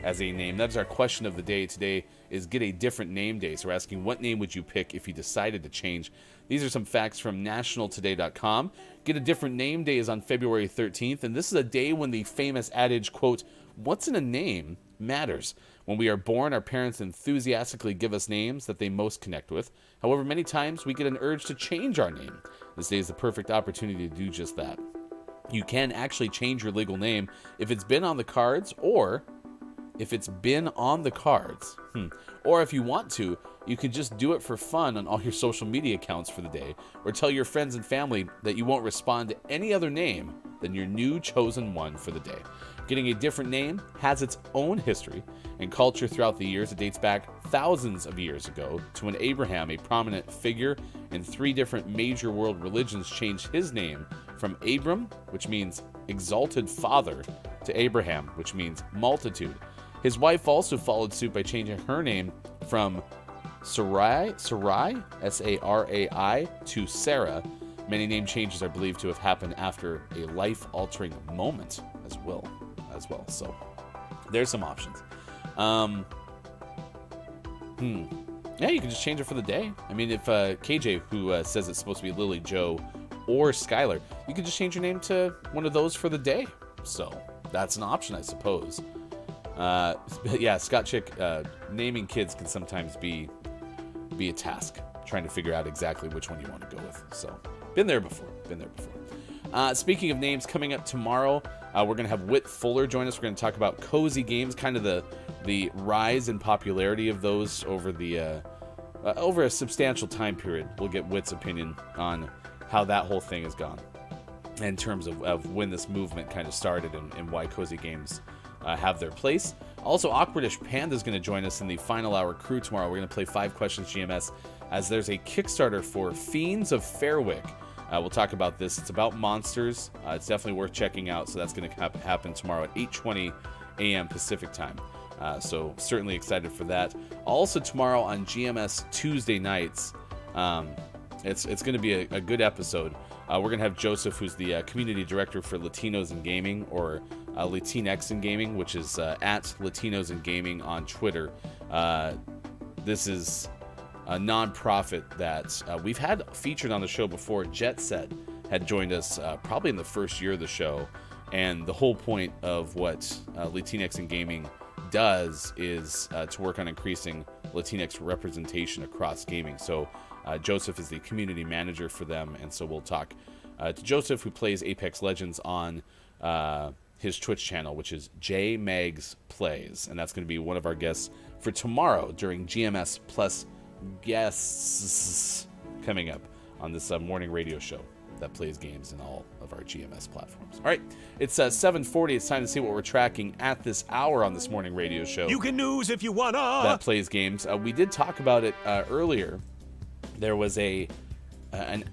as a name. That is our question of the day today, is get a different name day. So we're asking, what name would you pick if you decided to change? These are some facts from nationaltoday.com. Get a different name day is on February 13th, and this is a day when the famous adage, quote, what's in a name, matters. When we are born, our parents enthusiastically give us names that they most connect with. However, many times we get an urge to change our name. This day is the perfect opportunity to do just that. You can actually change your legal name if it's been on the cards, or if it's been on the cards. Or if you want to, you could just do it for fun on all your social media accounts for the day, or tell your friends and family that you won't respond to any other name than your new chosen one for the day. Getting a different name has its own history and culture throughout the years. It dates back thousands of years ago to when Abraham, a prominent figure in 3 different major world religions, changed his name from Abram, which means exalted father, to Abraham, which means multitude. His wife also followed suit by changing her name from Sarai, S-A-R-A-I, to Sarah. Many name changes are believed to have happened after a life-altering moment as well. So there's some options. Yeah, you can just change it for the day. I mean, if KJ, who says it's supposed to be Lily, Joe, or Skylar, you could just change your name to one of those for the day. So that's an option, I suppose. But yeah, Scott Chick, naming kids can sometimes be a task, trying to figure out exactly which one you want to go with. So been there before. Speaking of names, coming up tomorrow, we're going to have Whit Fuller join us. We're going to talk about cozy games, kind of the rise in popularity of those over over a substantial time period. We'll get Whit's opinion on how that whole thing has gone in terms of when this movement kind of started and why cozy games have their place. Also, Awkwardish Panda is going to join us in the final hour crew tomorrow. We're going to play 5 Questions GMS, as there's a Kickstarter for Fiends of Fairwick. We'll talk about this. It's about monsters. It's definitely worth checking out. So that's going to happen tomorrow at 8:20 a.m. Pacific time. So certainly excited for that. Also tomorrow on GMS Tuesday nights, it's going to be a good episode. We're going to have Joseph, who's the community director for Latinos in Gaming, or Latinx in Gaming, which is at Latinos in Gaming on Twitter. This is a non-profit that we've had featured on the show before. Jet Set had joined us probably in the first year of the show, and the whole point of what Latinx in Gaming does is to work on increasing Latinx representation across gaming. So Joseph is the community manager for them, and so we'll talk to Joseph, who plays Apex Legends on his Twitch channel, which is JMags Plays, and that's going to be one of our guests for tomorrow during GMS Plus Guests coming up on this morning radio show that plays games in all of our GMS platforms. All right, it's 7:40. It's time to see what we're tracking at this hour on this morning radio show. You can news if you wanna. That plays games. We did talk about it earlier. There was an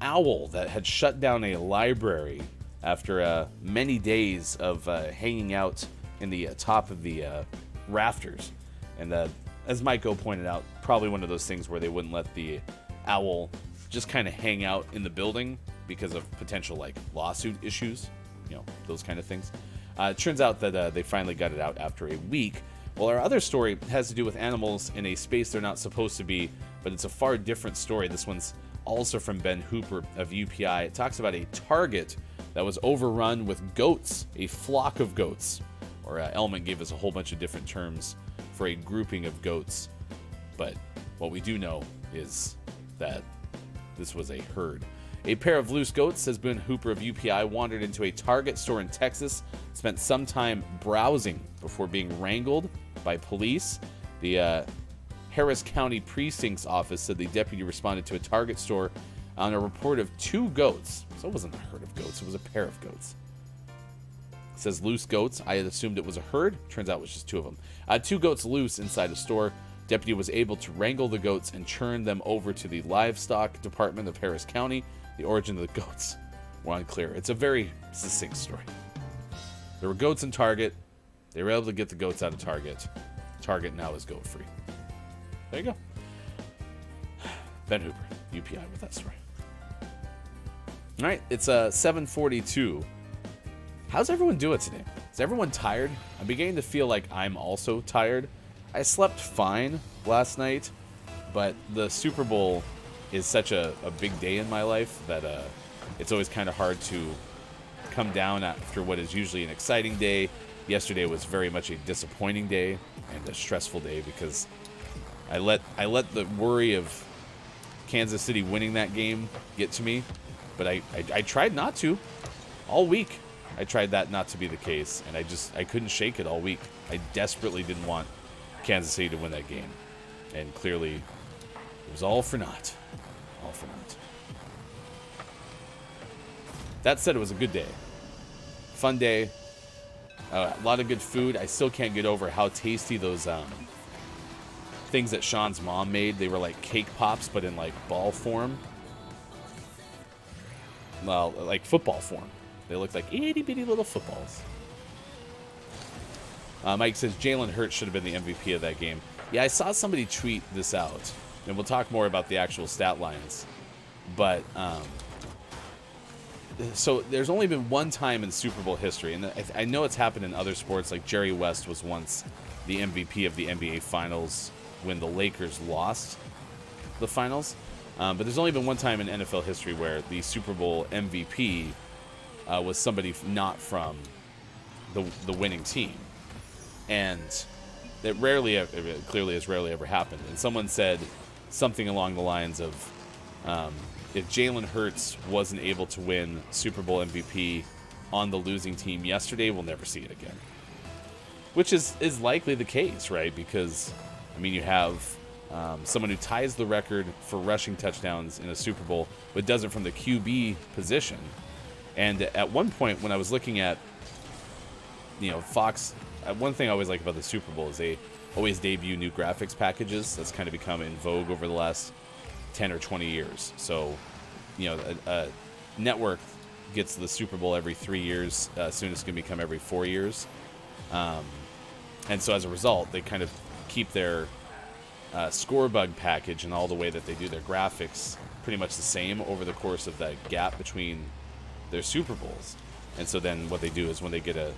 owl that had shut down a library after many days of hanging out in the top of the rafters. And as Mike O pointed out, probably one of those things where they wouldn't let the owl just kind of hang out in the building because of potential lawsuit issues, those kind of things. It turns out that they finally got it out after a week. Well, our other story has to do with animals in a space they're not supposed to be, but it's a far different story. This one's also from Ben Hooper of UPI. It talks about a Target that was overrun with goats, a flock of goats. Or Element gave us a whole bunch of different terms for a grouping of goats. But what we do know is that this was a herd. A pair of loose goats, says Ben Hooper of UPI, wandered into a Target store in Texas, spent some time browsing before being wrangled by police. The Harris County Precinct's office said the deputy responded to a Target store on a report of 2 goats. So it wasn't a herd of goats, it was a pair of goats. It says loose goats. I had assumed it was a herd. Turns out it was just 2 of them. 2 goats loose inside a store. Deputy was able to wrangle the goats and churn them over to the livestock department of Harris County. The origin of the goats were unclear. It's a very succinct story. There were goats in Target. They were able to get the goats out of Target. Target now is goat free. There you go. Ben Hooper, UPI, with that story. All right, it's 7:42. How's everyone doing today? Is everyone tired? I'm beginning to feel like I'm also tired. I slept fine last night, but the Super Bowl is such a big day in my life that it's always kind of hard to come down after what is usually an exciting day yesterday was very much a disappointing day and a stressful day because I let the worry of Kansas City winning that game get to me, but I tried not to all week. I tried that not to be the case, and I couldn't shake it all week. I desperately didn't want Kansas City to win that game, and clearly it was all for naught. All for naught. That said, it was a good day. Fun day. A lot of good food. I still can't get over how tasty those things that Sean's mom made. They were like cake pops, but in like ball form. Well, like football form. They looked like itty bitty little footballs. Mike says Jalen Hurts should have been the MVP of that game. Yeah, I saw somebody tweet this out, and we'll talk more about the actual stat lines. But so there's only been one time in Super Bowl history, and I know it's happened in other sports. Like Jerry West was once the MVP of the NBA Finals when the Lakers lost the finals. But there's only been one time in NFL history where the Super Bowl MVP was somebody not from the winning team. And it clearly has rarely ever happened. And someone said something along the lines of, if Jalen Hurts wasn't able to win Super Bowl MVP on the losing team yesterday, we'll never see it again. Which is likely the case, right? Because, I mean, you have someone who ties the record for rushing touchdowns in a Super Bowl, but does it from the QB position. And at one point, when I was looking at, Fox, one thing I always like about the Super Bowl is they always debut new graphics packages. That's kind of become in vogue over the last 10 or 20 years. So, a network gets the Super Bowl every 3 years. Soon it's going to become every 4 years. And so as a result, they kind of keep their score bug package and all the way that they do their graphics pretty much the same over the course of that gap between their Super Bowls. And so then what they do is when they get a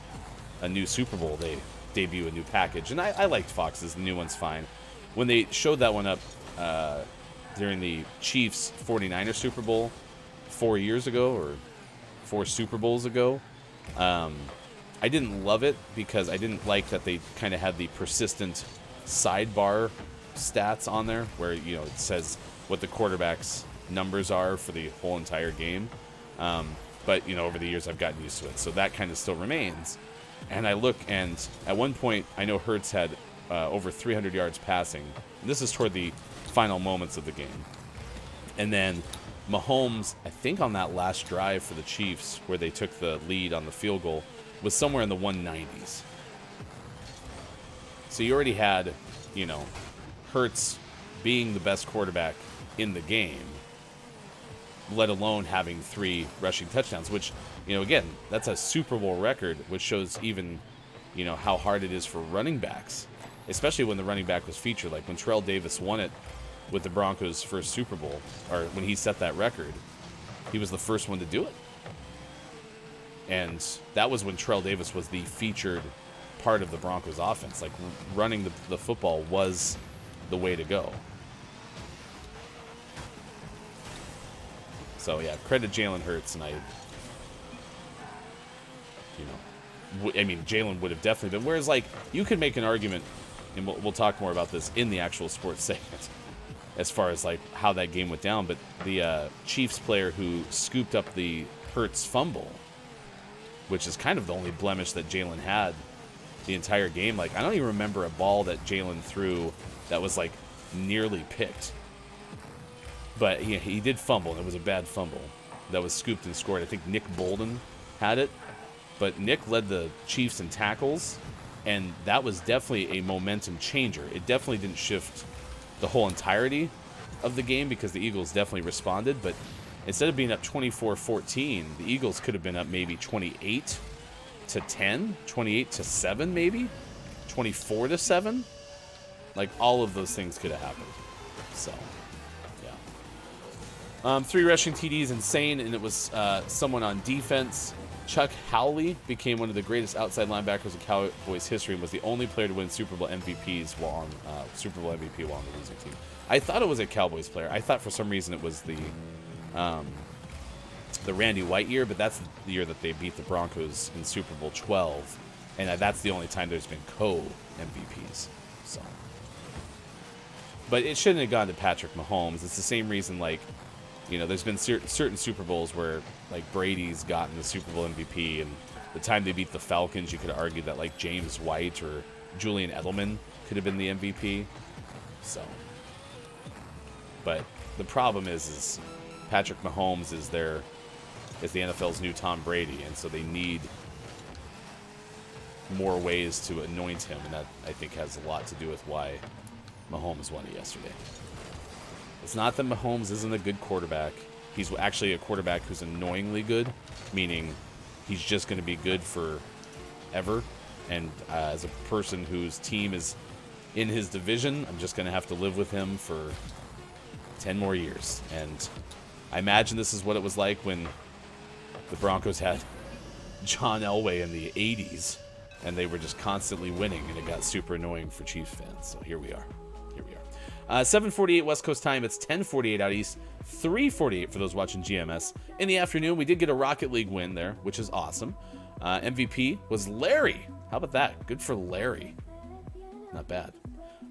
new Super Bowl, they debut a new package. And I liked Fox's. The new one's fine. When they showed that one up during the Chiefs 49ers Super Bowl 4 years ago, or 4 Super Bowls ago, I didn't love it because I didn't like that they kind of had the persistent sidebar stats on there where, it says what the quarterback's numbers are for the whole entire game. But, over the years I've gotten used to it. So that kind of still remains. And I look, and at one point, I know Hurts had over 300 yards passing. This is toward the final moments of the game. And then Mahomes, I think on that last drive for the Chiefs, where they took the lead on the field goal, was somewhere in the 190s. So you already had, Hurts being the best quarterback in the game, let alone having 3 rushing touchdowns, which, again, that's a Super Bowl record, which shows even, how hard it is for running backs, especially when the running back was featured. Like when Terrell Davis won it with the Broncos' first Super Bowl, or when he set that record, he was the first one to do it. And that was when Terrell Davis was the featured part of the Broncos offense. Like running the football was the way to go. So yeah, credit Jalen Hurts, and Jalen would have definitely been. Whereas, like, you could make an argument, and we'll talk more about this in the actual sports segment, as far as like how that game went down. But the Chiefs player who scooped up the Hurts fumble, which is kind of the only blemish that Jalen had the entire game. Like, I don't even remember a ball that Jalen threw that was like nearly picked. But he did fumble, and it was a bad fumble that was scooped and scored. I think Nick Bolden had it, but Nick led the Chiefs in tackles, and that was definitely a momentum changer. It definitely didn't shift the whole entirety of the game because the Eagles definitely responded, but instead of being up 24-14, the Eagles could have been up maybe 28-10, 28-7 maybe, 24-7. Like, all of those things could have happened. So... 3 rushing TDs, insane, and it was someone on defense. Chuck Howley became one of the greatest outside linebackers in Cowboys history and was the only player to win Super Bowl MVP while on the losing team. I thought it was a Cowboys player. I thought for some reason it was the Randy White year, but that's the year that they beat the Broncos in Super Bowl 12. And that's the only time there's been co-MVPs. So, but it shouldn't have gone to Patrick Mahomes. It's the same reason, like, there's been certain Super Bowls where, like, Brady's gotten the Super Bowl MVP, and the time they beat the Falcons, you could argue that, like, James White or Julian Edelman could have been the MVP. So, but the problem is Patrick Mahomes is the NFL's new Tom Brady, and so they need more ways to anoint him, and that, I think, has a lot to do with why Mahomes won it yesterday. It's not that Mahomes isn't a good quarterback. He's actually a quarterback who's annoyingly good, meaning he's just going to be good forever. And as a person whose team is in his division, I'm just going to have to live with him for 10 more years. And I imagine this is what it was like when the Broncos had John Elway in the 80s, and they were just constantly winning, and it got super annoying for Chiefs fans. So here we are. 7:48 West Coast time. It's 10:48 out east. 3:48 for those watching GMS. In the afternoon, we did get a Rocket League win there, which is awesome. MVP was Larry. How about that? Good for Larry. Not bad.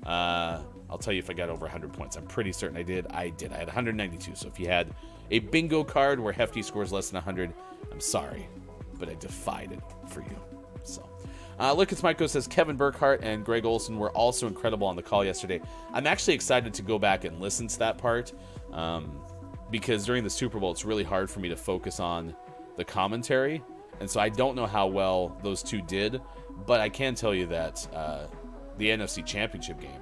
I'll tell you if I got over 100 points. I'm pretty certain I did. I had 192. So if you had a bingo card where Hefty scores less than 100, I'm sorry, but I defied it for you. So, Lucas Michael says Kevin Burkhardt and Greg Olson were also incredible on the call yesterday. I'm actually excited to go back and listen to that part because during the Super Bowl, it's really hard for me to focus on the commentary. And so I don't know how well those two did, but I can tell you that the NFC Championship game,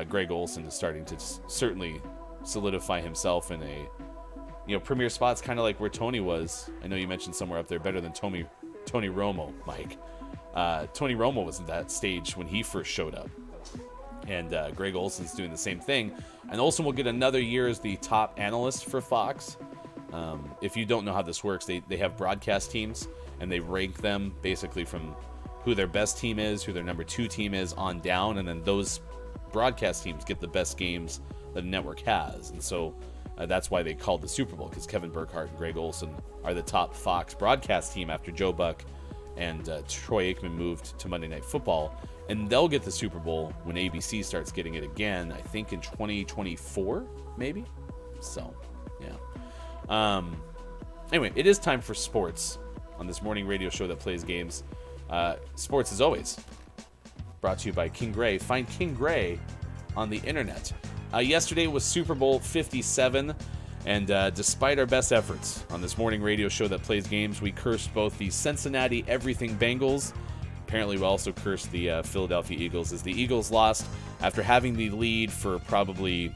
Greg Olson is starting to certainly solidify himself in a premier spots, kind of like where Tony was. I know you mentioned somewhere up there better than Tony Romo, Mike. Tony Romo was at that stage when he first showed up, and Greg Olson's doing the same thing. And Olson will get another year as the top analyst for Fox. If you don't know how this works, they have broadcast teams, and they rank them basically from who their best team is, who their number 2 team is on down, and then those broadcast teams get the best games that the network has. And so that's why they called the Super Bowl, because Kevin Burkhardt and Greg Olson are the top Fox broadcast team after Joe Buck and Troy Aikman moved to Monday Night Football. And they'll get the Super Bowl when ABC starts getting it again, I think in 2024, maybe? So, yeah. Anyway, it is time for sports on this morning radio show that plays games. Sports, as always, brought to you by King Gray. Find King Gray on the internet. Yesterday was Super Bowl 57, and despite our best efforts on this morning radio show that plays games, we cursed both the Cincinnati Everything Bengals. Apparently, we also cursed the Philadelphia Eagles, as the Eagles lost after having the lead for probably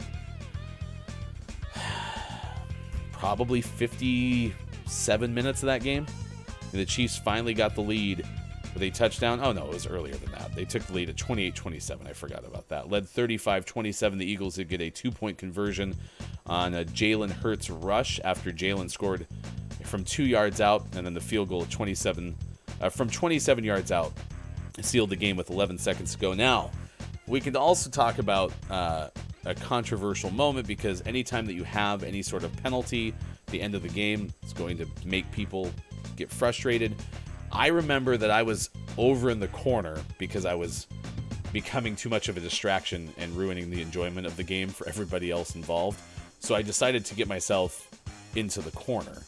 57 minutes of that game. And the Chiefs finally got the lead with a touchdown. Oh, no, it was earlier than that. They took the lead at 28-27. I forgot about that. Led 35-27. The Eagles did get a 2-point conversion on a Jalen Hurts rush after Jalen scored from 2 yards out, and then the field goal from 27 yards out sealed the game with 11 seconds to go. Now, we can also talk about a controversial moment, because anytime that you have any sort of penalty at the end of the game, it's going to make people get frustrated. I remember that I was over in the corner because I was becoming too much of a distraction and ruining the enjoyment of the game for everybody else involved. So I decided to get myself into the corner.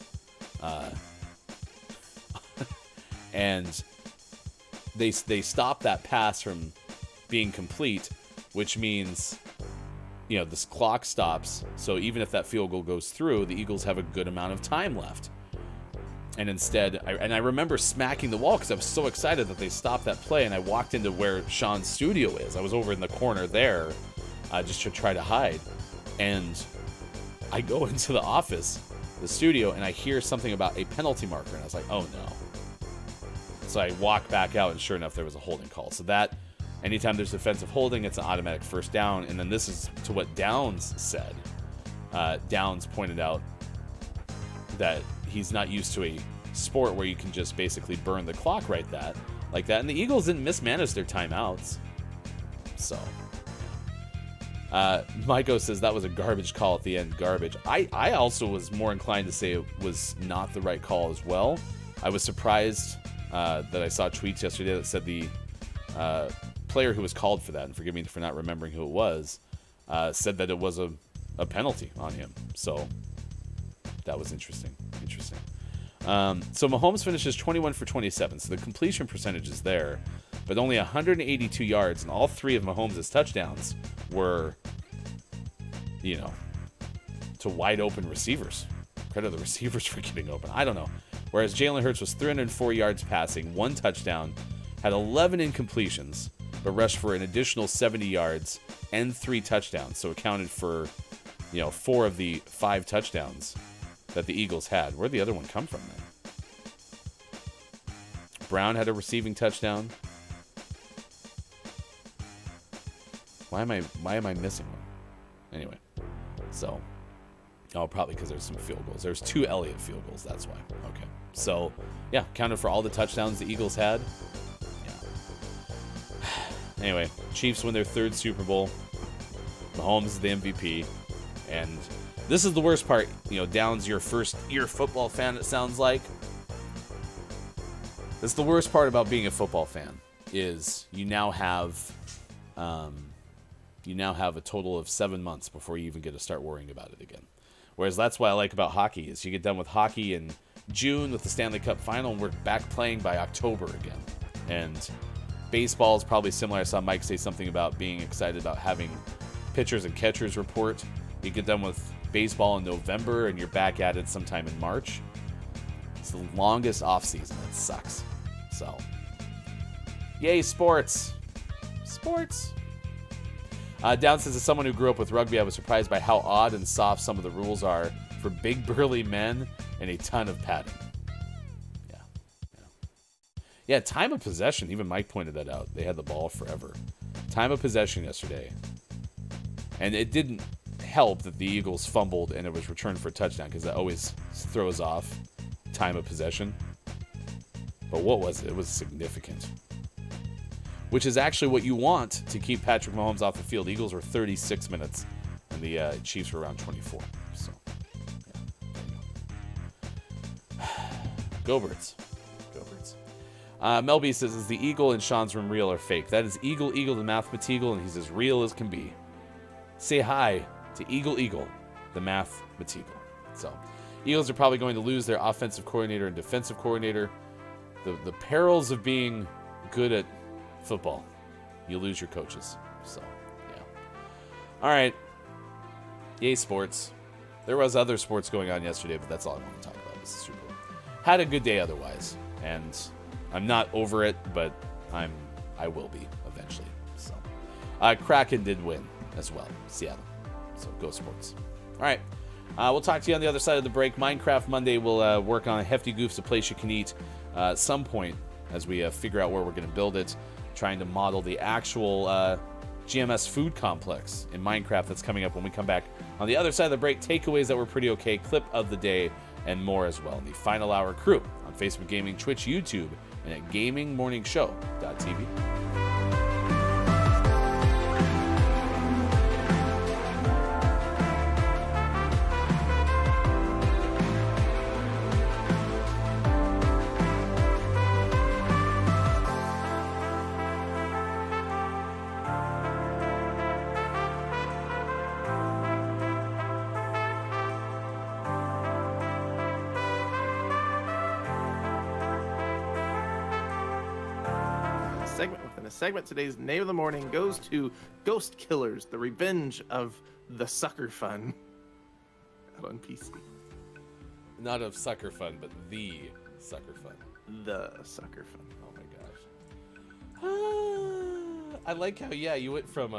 And they stopped that pass from being complete, which means, this clock stops. So even if that field goal goes through, the Eagles have a good amount of time left. And instead, I remember smacking the wall because I was so excited that they stopped that play, and I walked into where Sean's studio is. I was over in the corner there just to try to hide. And I go into the office, the studio, and I hear something about a penalty marker, and I was like, oh no. So I walk back out, and sure enough, there was a holding call. So that, anytime there's defensive holding, it's an automatic first down. And then this is to what Downs said. Downs pointed out that he's not used to a sport where you can just basically burn the clock like that. And the Eagles didn't mismanage their timeouts. So, Maiko says that was a garbage call at the end. Garbage. I also was more inclined to say it was not the right call as well. I was surprised that I saw tweets yesterday that said the player who was called for that, and forgive me for not remembering who it was, said that it was a penalty on him. So that was interesting. So Mahomes finishes 21 for 27, so the completion percentage is there, but only 182 yards, and all 3 of Mahomes' touchdowns were, to wide open receivers. Credit the receivers for getting open. I don't know. Whereas Jalen Hurts was 304 yards passing, 1 touchdown, had 11 incompletions, but rushed for an additional 70 yards and 3 touchdowns. So accounted for, 4 of the 5 touchdowns that the Eagles had. Where'd the other one come from then? Brown had a receiving touchdown. Why am I missing one? Anyway, so probably because there's some field goals. There's 2 Elliott field goals. That's why. Okay. So yeah, counted for all the touchdowns the Eagles had. Yeah. Anyway, Chiefs win their 3rd Super Bowl. Mahomes is the MVP, and this is the worst part. Downs, your first year football fan, it sounds like. That's the worst part about being a football fan, is you now have a total of 7 months before you even get to start worrying about it again. Whereas that's what I like about hockey, is you get done with hockey in June with the Stanley Cup final, and we're back playing by October again. And baseball is probably similar. I saw Mike say something about being excited about having pitchers and catchers report. You get done with baseball in November, and you're back at it sometime in March. It's the longest off season. It sucks. So, yay, sports. Down says, as someone who grew up with rugby, I was surprised by how odd and soft some of the rules are for big burly men and a ton of padding. Yeah, time of possession. Even Mike pointed that out. They had the ball forever. Time of possession yesterday. And it didn't help that the Eagles fumbled and it was returned for a touchdown, because that always throws off time of possession. But what was it? It was significant. Which is actually what you want to keep Patrick Mahomes off the field. Eagles were 36 minutes, and the Chiefs were around 24. So, yeah. Go Birds. Melby says, is the eagle in Sean's room real or fake? That is Eagle the Mathemateagle, and he's as real as can be. Say hi to Eagle, the Mathemateagle. So, Eagles are probably going to lose their offensive coordinator and defensive coordinator. The perils of being good at football. You lose your coaches. So, yeah. All right. Yay, sports. There was other sports going on yesterday, but that's all I want to talk about. This is Super Bowl. Had a good day otherwise, and I'm not over it, but I will be eventually. So, Kraken did win as well, Seattle. So go sports. All right. We'll talk to you on the other side of the break. Minecraft Monday will work on a hefty goofs, a place you can eat at some point as we figure out where we're going to build it, trying to model the actual GMS food complex in Minecraft that's coming up when we come back. On the other side of the break, takeaways that were pretty okay, clip of the day, and more as well. In the final hour crew on Facebook Gaming, Twitch, YouTube, and at GamingMorningShow.tv. Segment today's name of the morning goes to Ghost Killers, the revenge of the sucker fun. Out on PC. Not of sucker fun, but the sucker fun. The sucker fun. Oh my gosh. I like how, you went from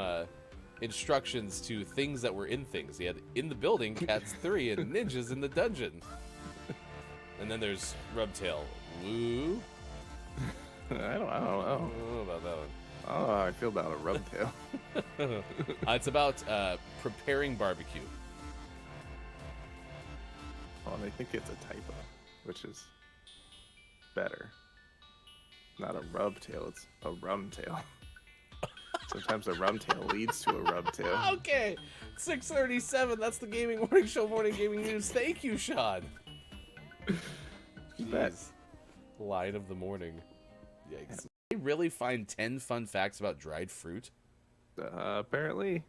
instructions to things that were in things. You had in the building, Cats 3, and ninjas in the dungeon. And then there's Rubtail. Woo. I don't know. I don't know about that one. I don't know how I feel about a Rubtail. It's about preparing barbecue. Oh, and I think it's a typo, which is better. Not a Rubtail, it's a Rumtail. Sometimes a Rumtail leads to a Rubtail. Okay, 6:37. That's the Gaming Morning Show, Morning Gaming News. Thank you, Sean. You bet. Line of the morning. Yikes. They really find 10 fun facts about dried fruit? Apparently.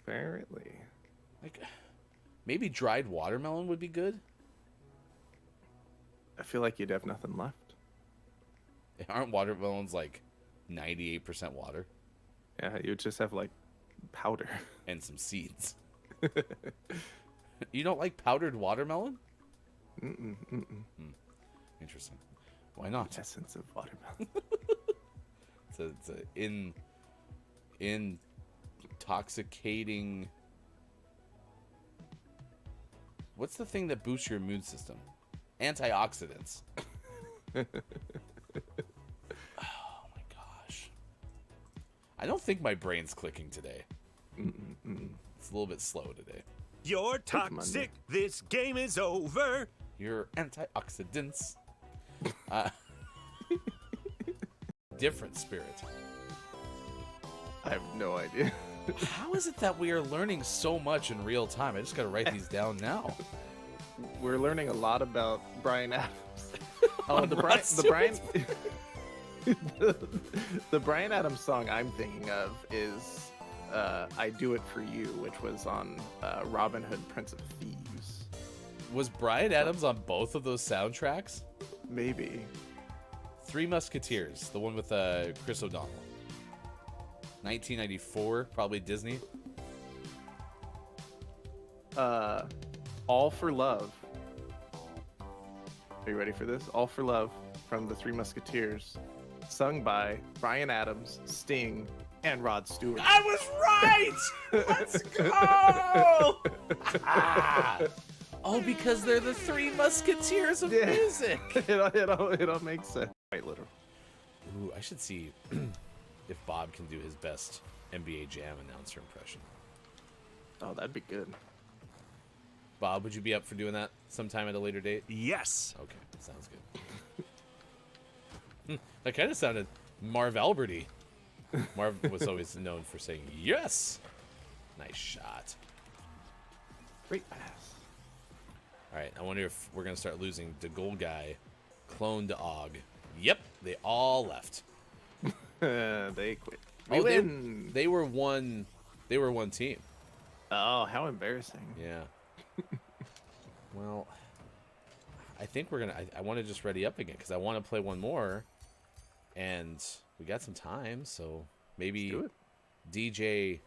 Like, maybe dried watermelon would be good? I feel like you'd have nothing left. Aren't watermelons like 98% water? Yeah, you would just have like powder. And some seeds. You don't like powdered watermelon? Interesting. Why not? Essence of watermelon. It's a intoxicating. What's the thing that boosts your immune system? Antioxidants. Oh my gosh. I don't think my brain's clicking today. It's a little bit slow today. You're toxic. This game is over. Your antioxidants. Different spirit. I have no idea. How is it that we are learning so much in real time? I just got to write these down now. We're learning a lot about Bryan Adams. Oh, the Bryan Adams song I'm thinking of is "I Do It For You," which was on Robin Hood, Prince of Thieves. Was Bryan Adams on both of those soundtracks? Maybe. Three Musketeers, the one with Chris O'Donnell. 1994, probably Disney. All for Love. Are you ready for this? All for Love from the Three Musketeers, sung by Bryan Adams, Sting, and Rod Stewart. I was right! Let's go! Oh, because they're the Three Musketeers of music. it all makes sense. Quite literal. Ooh, I should see if Bob can do his best NBA Jam announcer impression. Oh, that'd be good. Bob, would you be up for doing that sometime at a later date? Yes. Okay, sounds good. That kind of sounded Marv Alberty. Marv was always known for saying yes. Nice shot. Great pass. All right, I wonder if we're gonna start losing the gold guy, clone to Og. Yep, they all left. They quit. Oh, they were one. They were one team. Oh, how embarrassing. Yeah. Well, I think we're gonna. I want to just ready up again because I want to play one more, and we got some time, so maybe Let's do it. DJ.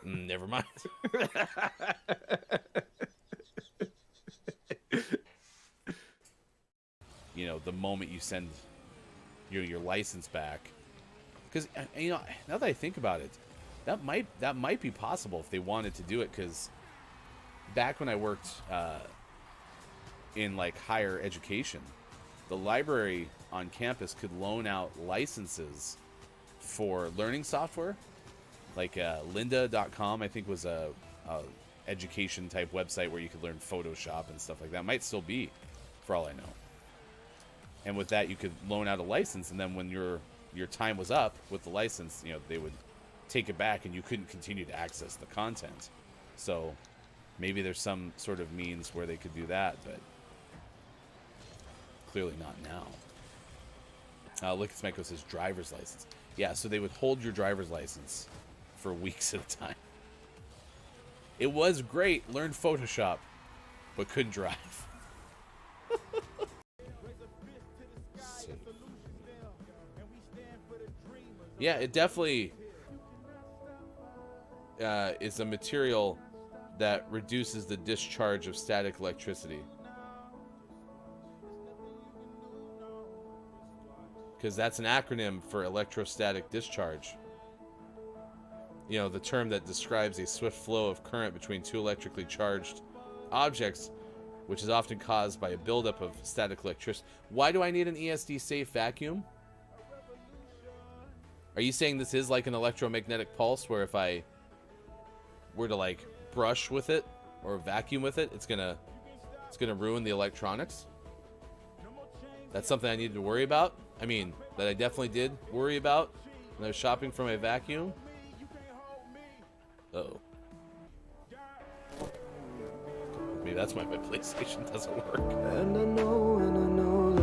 Never mind. You know, the moment you send your license back, because you know, now that I think about it, that might be possible if they wanted to do it. Because back when I worked in like higher education, the library on campus could loan out licenses for learning software. Like lynda.com, I think, was a education type website where you could learn Photoshop and stuff like that. Might still be, for all I know. And with that, you could loan out a license, and then when your time was up with the license, you know, they would take it back, and you couldn't continue to access the content. So maybe there's some sort of means where they could do that, but clearly not now. Look, Smeko says driver's license. Yeah, so they would hold your driver's license for weeks at a time. It was great, learned Photoshop, but couldn't drive. Yeah, it definitely is a material that reduces the discharge of static electricity. Because that's an acronym for electrostatic discharge. You know, the term that describes a swift flow of current between two electrically charged objects, which is often caused by a buildup of static electricity. Why do I need an ESD safe vacuum? Are you saying this is like an electromagnetic pulse where if I were to like brush with it or vacuum with it, it's gonna ruin the electronics? That's something I needed to worry about? I mean, that I definitely did worry about when I was shopping for my vacuum? Uh-oh. Maybe that's why my PlayStation doesn't work. And I know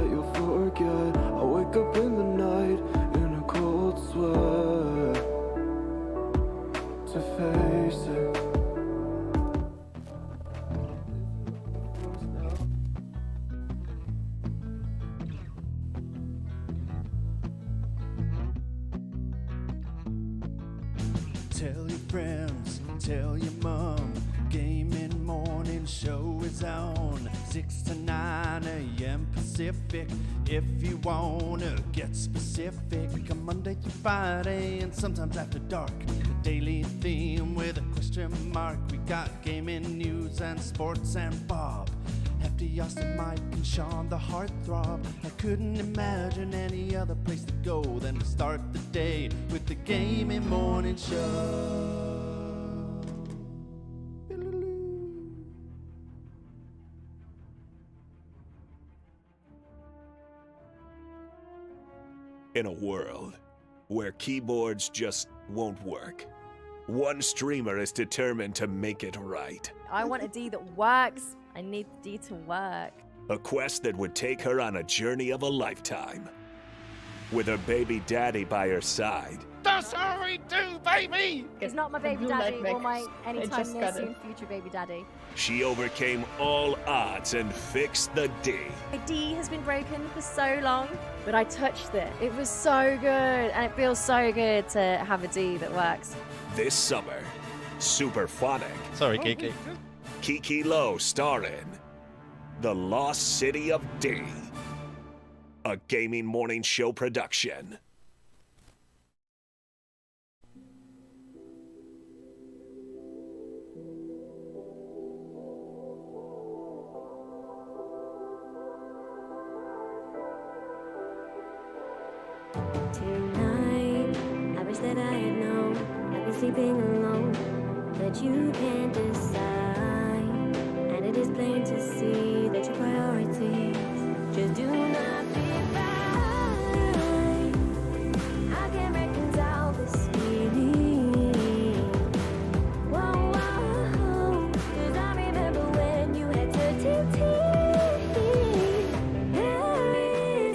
Tell your friends, tell your mom. Gaming Morning Show is on 6 to 9 a.m. Pacific. If you wanna get specific, come Monday through Friday and sometimes after dark. The daily theme with a question mark. We got gaming news and sports and Bob. Hefty, Austin, Mike, and Sean, the heartthrob. I couldn't imagine any other place to go than to start the day with the Gaming Morning Show. In a world where keyboards just won't work, one streamer is determined to make it right. I want a D that works. I need the D to work. A quest that would take her on a journey of a lifetime. With her baby daddy by her side. That's how we do, baby! He's not my baby Blue daddy light or my mix. I anytime just near got soon it. future baby daddy. She overcame all odds and fixed the D. My D has been broken for so long, but I touched it. It was so good, and it feels so good to have a D that works. This summer, Superphonic. Sorry, Kiki. Kiki Lowe starring The Lost City of D. A Gaming Morning Show production. Tonight, I wish that I had known I'd be sleeping alone, that you can't decide, and it is plain to see that your priorities just do not fit right. I can't reconcile this feeling. Whoa, whoa, 'cause I remember when you had to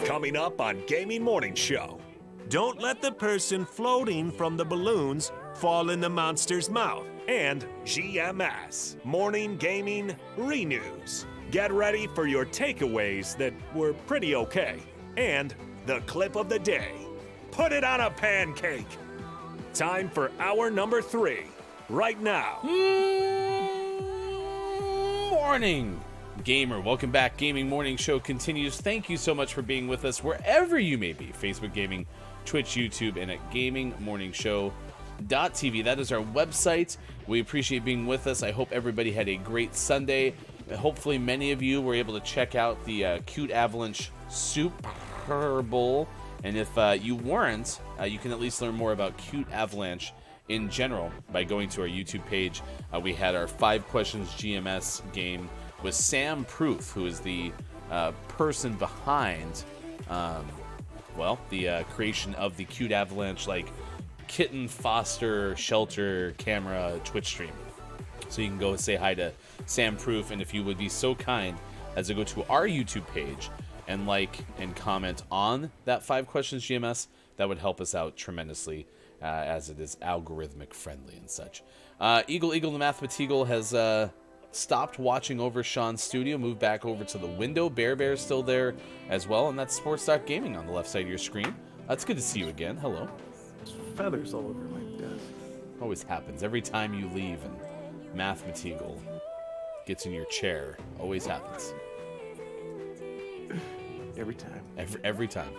Coming up on Gaming Morning Show. Don't let the person floating from the balloons fall in the monster's mouth. And GMS, Morning Gaming Renews. Get ready for your takeaways that were pretty okay. And the clip of the day. Put it on a pancake. Time for hour number 3. Right now. Morning, gamer. Welcome back. Gaming Morning Show continues. Thank you so much for being with us wherever you may be. Facebook Gaming, Twitch, YouTube, and at GamingMorningShow.tv. That is our website. We appreciate being with us. I hope everybody had a great Sunday. Hopefully many of you were able to check out the Cute Avalanche Super Bowl. And if you weren't, you can at least learn more about Cute Avalanche in general by going to our YouTube page. We had our 5 questions GMS game with Sam Proof, who is the person behind the creation of the Cute Avalanche, like kitten foster shelter camera Twitch stream. So you can go say hi to Sam Proof, and if you would be so kind as to go to our YouTube page and like and comment on that 5 questions GMS, that would help us out tremendously, as it is algorithmic friendly and such. Eagle the Mathematical has stopped watching over Sean's studio, moved back over to the window. Bear's still there as well, and that's Sports.Gaming on the left side of your screen. It's good to see you again. Hello. There's feathers all over my desk. Always happens every time you leave and Mathematical gets in your chair. Always happens. Every time. Every time.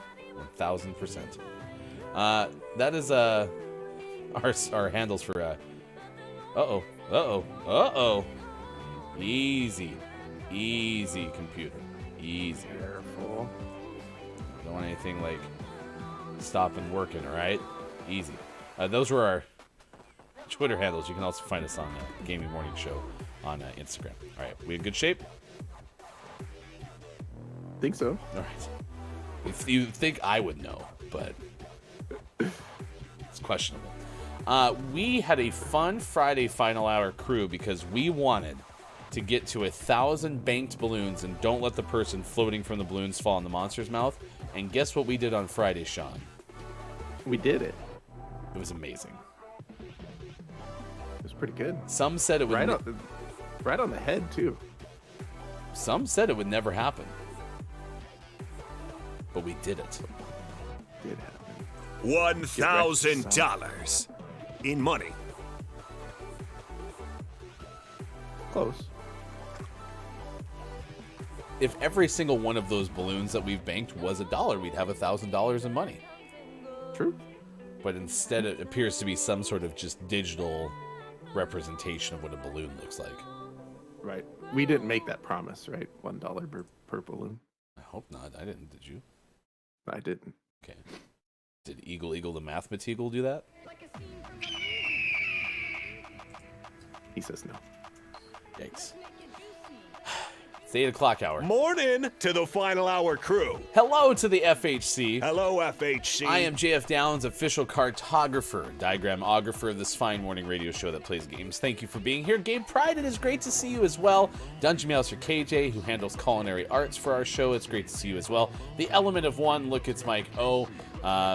1000%. That is our handles for uh-oh. Easy, computer. Easy. Careful. Don't want anything like stopping working, all right? Easy. Those were our Twitter handles. You can also find us on Gaming Morning Show on Instagram. All right, we in good shape? Think so. All right. If you think I would know, but it's questionable. We had a fun Friday final hour crew because we wanted to get to 1,000 banked balloons and don't let the person floating from the balloons fall in the monster's mouth. And guess what we did on Friday, Sean? We did it. It was amazing. It was pretty good. Some said it would right on the head too. Some said it would never happen. But we did it. It did happen. $1,000 in money close. If every single one of those balloons that we've banked was $1, we'd have $1,000 in money. True. But instead, it appears to be some sort of just digital representation of what a balloon looks like. Right. We didn't make that promise, right? $1 per balloon. I hope not. I didn't. Did you? I didn't. Okay. Did Eagle the Mathemateagle do that? He says no. Yikes. It's the 8 o'clock hour. Morning to the final hour crew. Hello to the FHC. Hello, FHC. I am JF Downs, official cartographer, diagramographer of this fine morning radio show that plays games. Thank you for being here. Gabe Pride, it is great to see you as well. Dungeon Master KJ, who handles culinary arts for our show, it's great to see you as well. The Element of One, look, it's Mike O.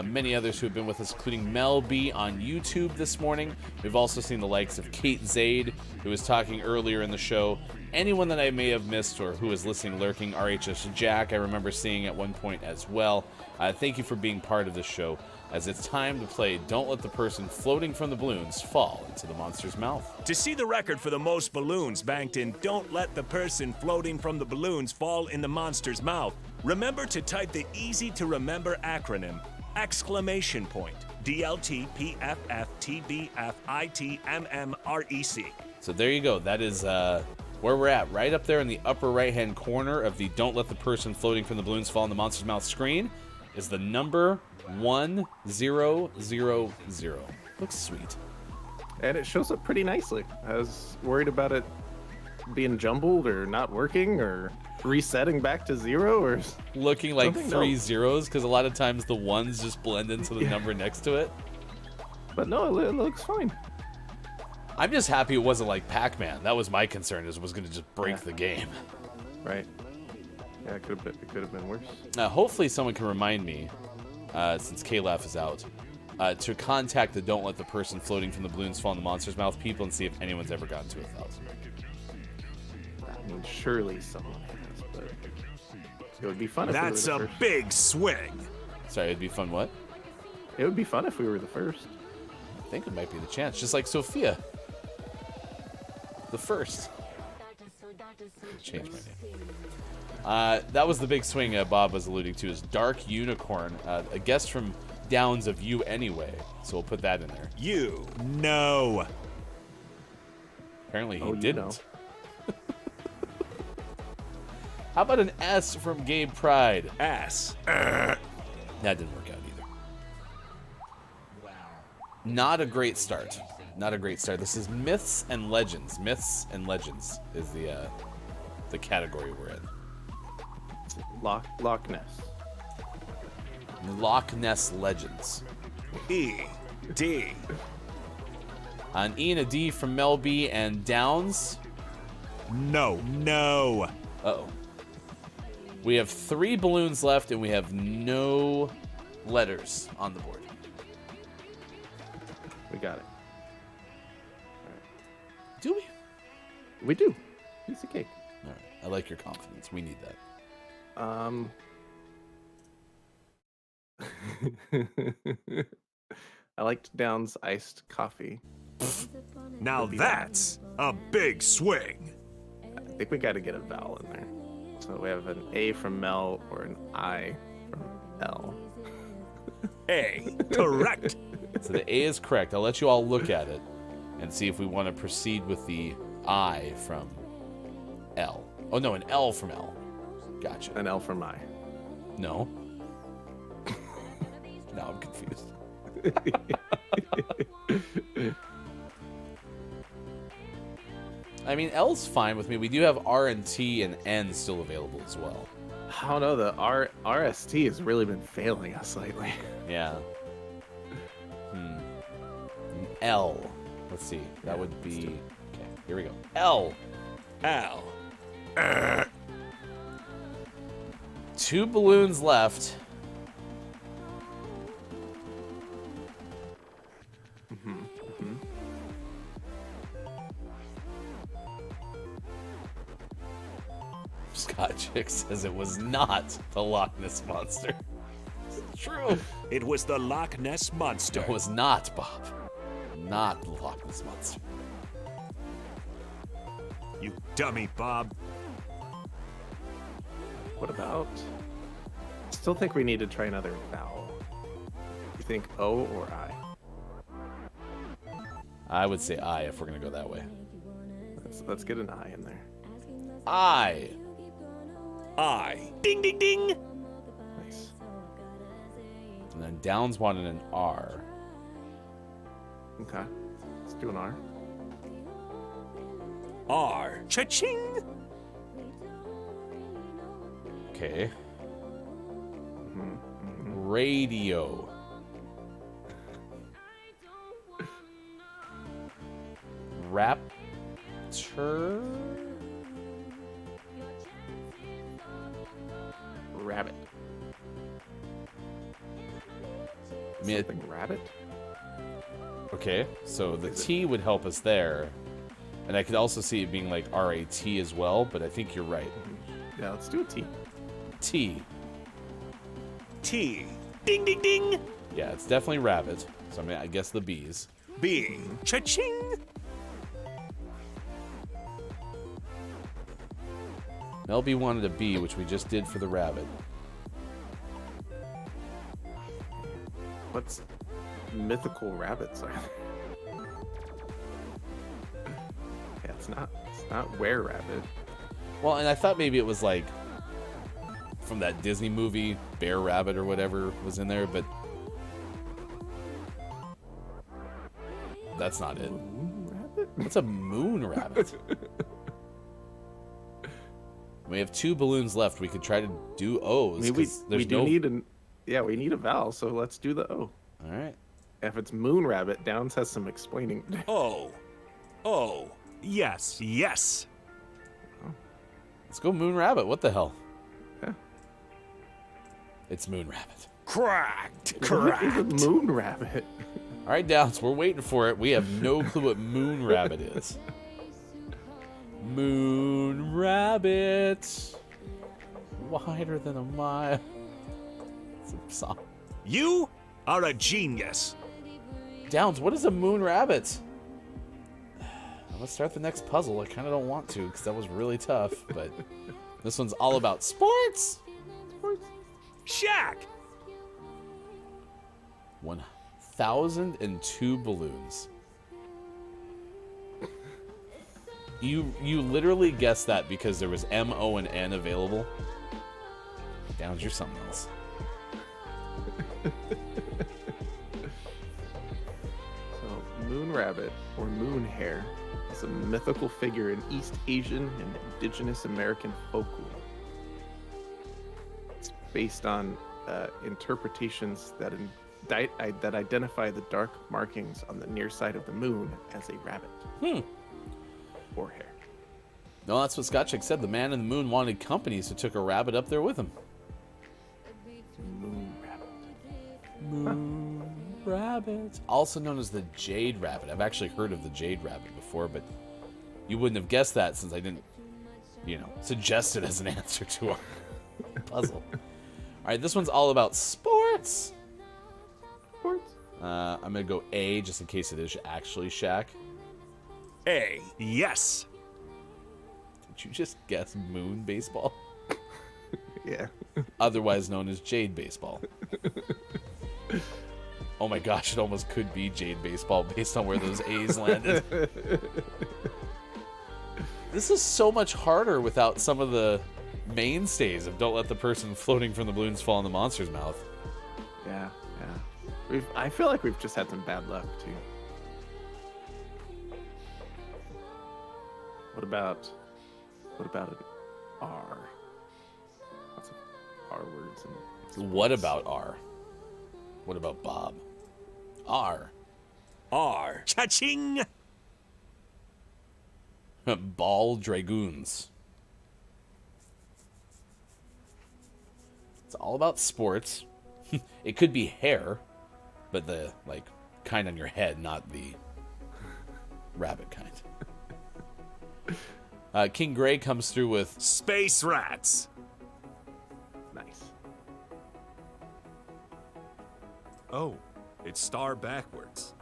Many others who have been with us, including Mel B on YouTube this morning. We've also seen the likes of Kate Zaid, who was talking earlier in the show. Anyone that I may have missed or who is listening, lurking, RHS Jack, I remember seeing at one point as well. Thank you for being part of this show, as it's time to play Don't Let the Person Floating from the Balloons Fall into the Monster's Mouth. To see the record for the most balloons banked in Don't Let the Person Floating from the Balloons Fall in the Monster's Mouth, remember to type the easy-to-remember acronym, exclamation point, DLTPFFTBFITMMREC. So there you go. That is where we're at. Right up there in the upper right-hand corner of the Don't Let the Person Floating from the Balloons Fall in the Monster's Mouth screen is the number 1000. Looks sweet. And it shows up pretty nicely. I was worried about it being jumbled or not working or resetting back to 0 or looking like something. three No. zeros, because a lot of times the ones just blend into the number next to it. But no, it looks fine. I'm just happy it wasn't like Pac-Man. That was my concern, is it was going to just break the game. Right. Yeah, it could have been worse. Hopefully someone can remind me, since K-Laugh is out, to contact the Don't Let the Person Floating from the Balloons Fall in the Monster's Mouth people and see if anyone's ever gotten to 1,000. I mean, surely someone has, but it would be fun if That's we were a the first. big swing. Sorry, it'd be fun what? It would be fun if we were the first. I think it might be the chance, just like Sophia. The first. Change my name. That was the big swing Bob was alluding to, is Dark Unicorn, a guest from Downs of You Anyway. So we'll put that in there. You know. Apparently he Oh, you didn't. know. How about an S from Gabe Pride? Ass. That didn't work out either. Not a great start. Not a great start. This is Myths and Legends. Myths and Legends is the category we're in. Loch Ness. Loch Ness Legends. E-D. An E and a D from Mel B and Downs. No. Uh-oh. We have 3 balloons left, and we have no letters on the board. We got it. Do we? We do. Piece of cake. All right. I like your confidence. We need that. I liked Downs iced coffee. Now that's a big swing. I think we got to get a vowel in there. So we have an A from Mel or an I from L. A. Correct. So the A is correct. I'll let you all look at it and see if we want to proceed with the I from L. Oh, no, an L from L. Gotcha. An L from I. No. Now I'm confused. I mean, L's fine with me. We do have R and T and N still available as well. I don't know. The RST has really been failing us lately. Yeah. L. Let's see. That would be... Okay, here we go. L. Al. 2 balloons left. Scott Chick says it was not the Loch Ness Monster. It's true. It was the Loch Ness Monster. It was not, Bob. Not the Loch Ness Monster. You dummy, Bob. What about? Still think we need to try another vowel. You think O or I? I would say I if we're gonna go that way. Let's get an I in there. I. Ding, ding, ding. Nice. And then Downs wanted an R. Okay. Let's do an R. R. Cha-ching. Okay. Mm-hmm. Radio. Raptor. Rabbit. Something rabbit? Okay, so the T would help us there. And I could also see it being like RAT as well, but I think you're right. Yeah, let's do a T. T. T. Ding, ding, ding. Yeah, it's definitely rabbit. So I guess the B's. B. Cha-ching. Mel B wanted a B, which we just did for the rabbit. What's mythical rabbits are there? Yeah, it's not were rabbit. Well, and I thought maybe it was like from that Disney movie, Bear Rabbit or whatever was in there, but that's not it. Moon rabbit? What's a moon rabbit? We have 2 balloons left. We could try to do O's. I mean, we do need we need a vowel, so let's do the O. All right. If it's moon rabbit, Downs has some explaining. O. Yes, yes. Let's go moon rabbit. What the hell? Yeah. It's moon rabbit. Correct. What is a moon rabbit? All right, Downs, we're waiting for it. We have no clue what moon rabbit is. Moon rabbit. Wider than a mile. It's a song. You are a genius. Downs, what is a moon rabbit? Let's start the next puzzle. I kind of don't want to because that was really tough, but this one's all about sports. Shaq. 1,002 balloons. You literally guessed that because there was M, O, and N available. Downs, you're something else. So, moon rabbit or moon hare is a mythical figure in East Asian and indigenous American folklore. It's based on interpretations that identify the dark markings on the near side of the moon as a rabbit. Or hare. No, that's what Scott Chick said. The man in the moon wanted company, so took a rabbit up there with him. Moon rabbit. Moon rabbit. Also known as the jade rabbit. I've actually heard of the jade rabbit before, but you wouldn't have guessed that since I didn't, suggest it as an answer to our puzzle. All right, this one's all about sports. I'm going to go A just in case it is actually Shaq. A. Yes. Did you just guess moon baseball? Yeah. Otherwise known as jade baseball. Oh my gosh, it almost could be jade baseball based on where those A's landed. This is so much harder without some of the mainstays of don't let the person floating from the balloons fall in the monster's mouth. Yeah. I feel like we've just had some bad luck too. What about an R? Lots of R words. What about R? What about Bob? R. Cha-ching. Ball Dragoons. It's all about sports. It could be hair, but the kind on your head, not the rabbit kind. King Gray comes through with Space rats. Nice. Oh, it's star backwards.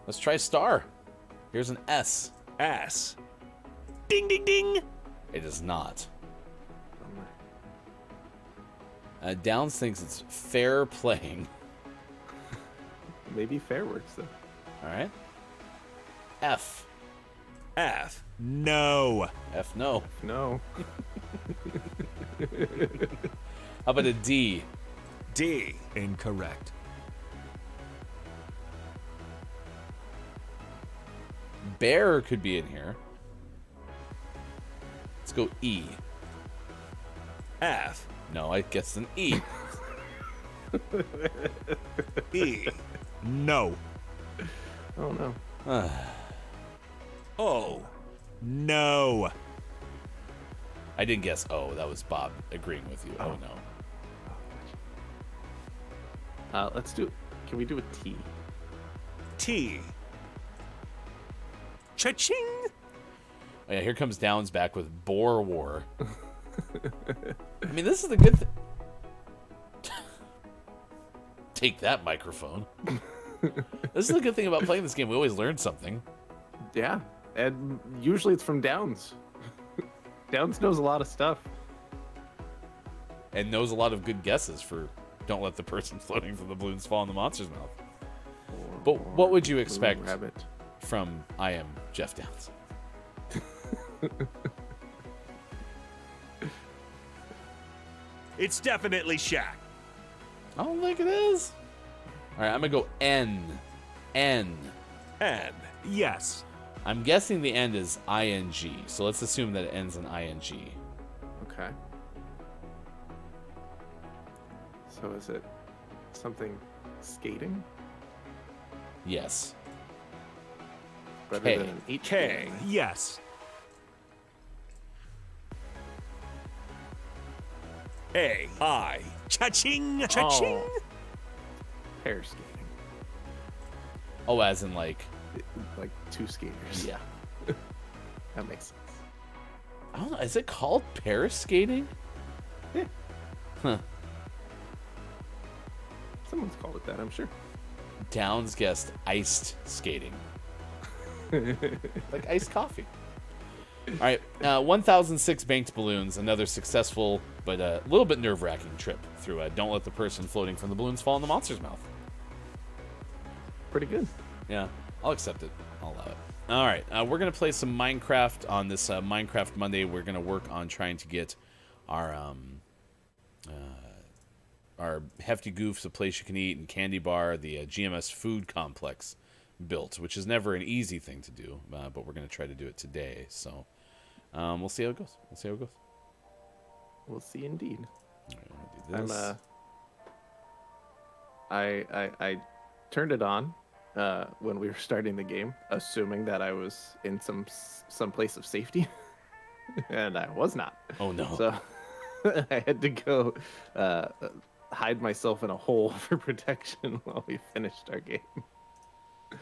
Let's try star. Here's an S. Ass. Ding, ding, ding. It is not. Downs thinks it's fair playing. Maybe fair works though. All right. F. F. No. F no. No. How about a D? D. Incorrect. Bear could be in here. Let's go E. F. No, I guess an E. E. No. Oh no. O. No. I didn't guess O. That was Bob agreeing with you. Oh no. Let's do. Can we do a T? T. Cha-ching. Oh, yeah, here comes Downs back with Boer War. I mean, this is the good thing. Take that, microphone. This is the good thing about playing this game. We always learn something. Yeah, and usually it's from Downs. Downs knows a lot of stuff. And knows a lot of good guesses for don't let the person floating from the balloons fall in the monster's mouth. But what would you expect from I am Jeff Downs? It's definitely Shaq. I don't think it is. All right, I'm going to go N. N. N. Yes. I'm guessing the end is ing, so let's assume that it ends in ing. Okay. So is it something skating? Yes. Rather K. than an H K. Yes. A. I. Cha-ching. Cha-ching. Oh. Pair skating. Oh, as in like two skaters. Yeah. That makes sense. I don't know. Is it called pair skating? Yeah. Huh. Someone's called it that, I'm sure. Downs guessed iced skating. Like iced coffee. All right, 1,006 banked balloons. Another successful, but a little bit nerve-wracking trip through Don't Let the Person Floating from the Balloons Fall in the Monster's Mouth. Pretty good. Yeah, I'll accept it. I'll allow it. All right, we're going to play some Minecraft on this Minecraft Monday. We're going to work on trying to get our Hefty Goofs, a place you can eat, and Candy Bar, the GMS food complex, built, which is never an easy thing to do, but we're going to try to do it today. So we'll see how it goes. We'll see indeed. All right, I'm going to do this. I turned it on when we were starting the game, assuming that I was in some place of safety, and I was not. Oh no! So I had to go hide myself in a hole for protection while we finished our game.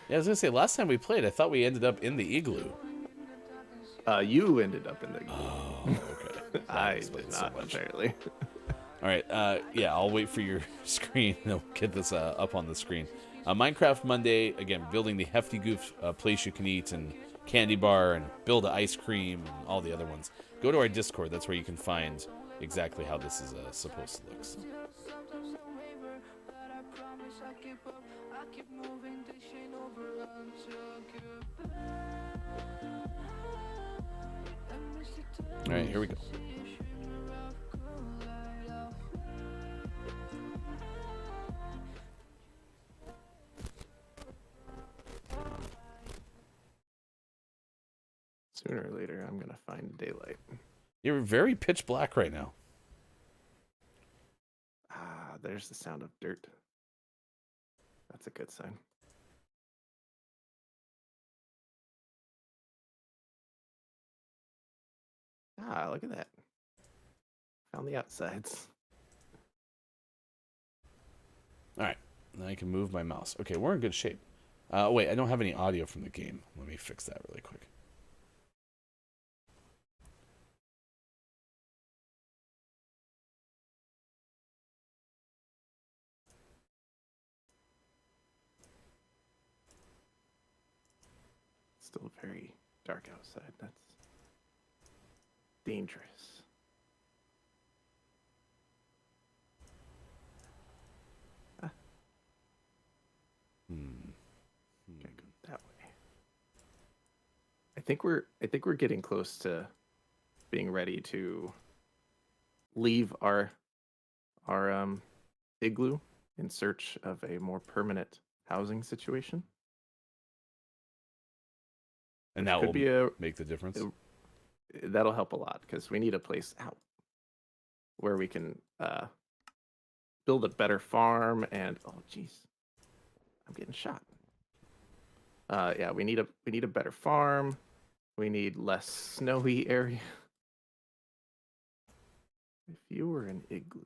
Yeah, I was gonna say last time we played, I thought we ended up in the igloo. You ended up in the igloo. Oh, okay. I did not, apparently. All right, yeah, I'll wait for your screen. I'll get this up on the screen. Minecraft Monday, again, building the Hefty Goof place you can eat, and Candy Bar, and build an ice cream, and all the other ones. Go to our Discord. That's where you can find exactly how this is supposed to look. So. All right, here we go. Sooner or later, I'm gonna find daylight. You're very pitch black right now. Ah, there's the sound of dirt. That's a good sign. Ah, look at that. Found the outsides. All right, now I can move my mouse. Okay, we're in good shape. Wait, I don't have any audio from the game. Let me fix that really quick. still very dark outside. That's dangerous. Gotta go that way. I think we're getting close to being ready to leave our igloo in search of a more permanent housing situation. And that Could will be make the difference. That'll help a lot because we need a place out where we can build a better farm and oh jeez, I'm getting shot. Yeah, we need a better farm. We need less snowy area. If you were an igloo,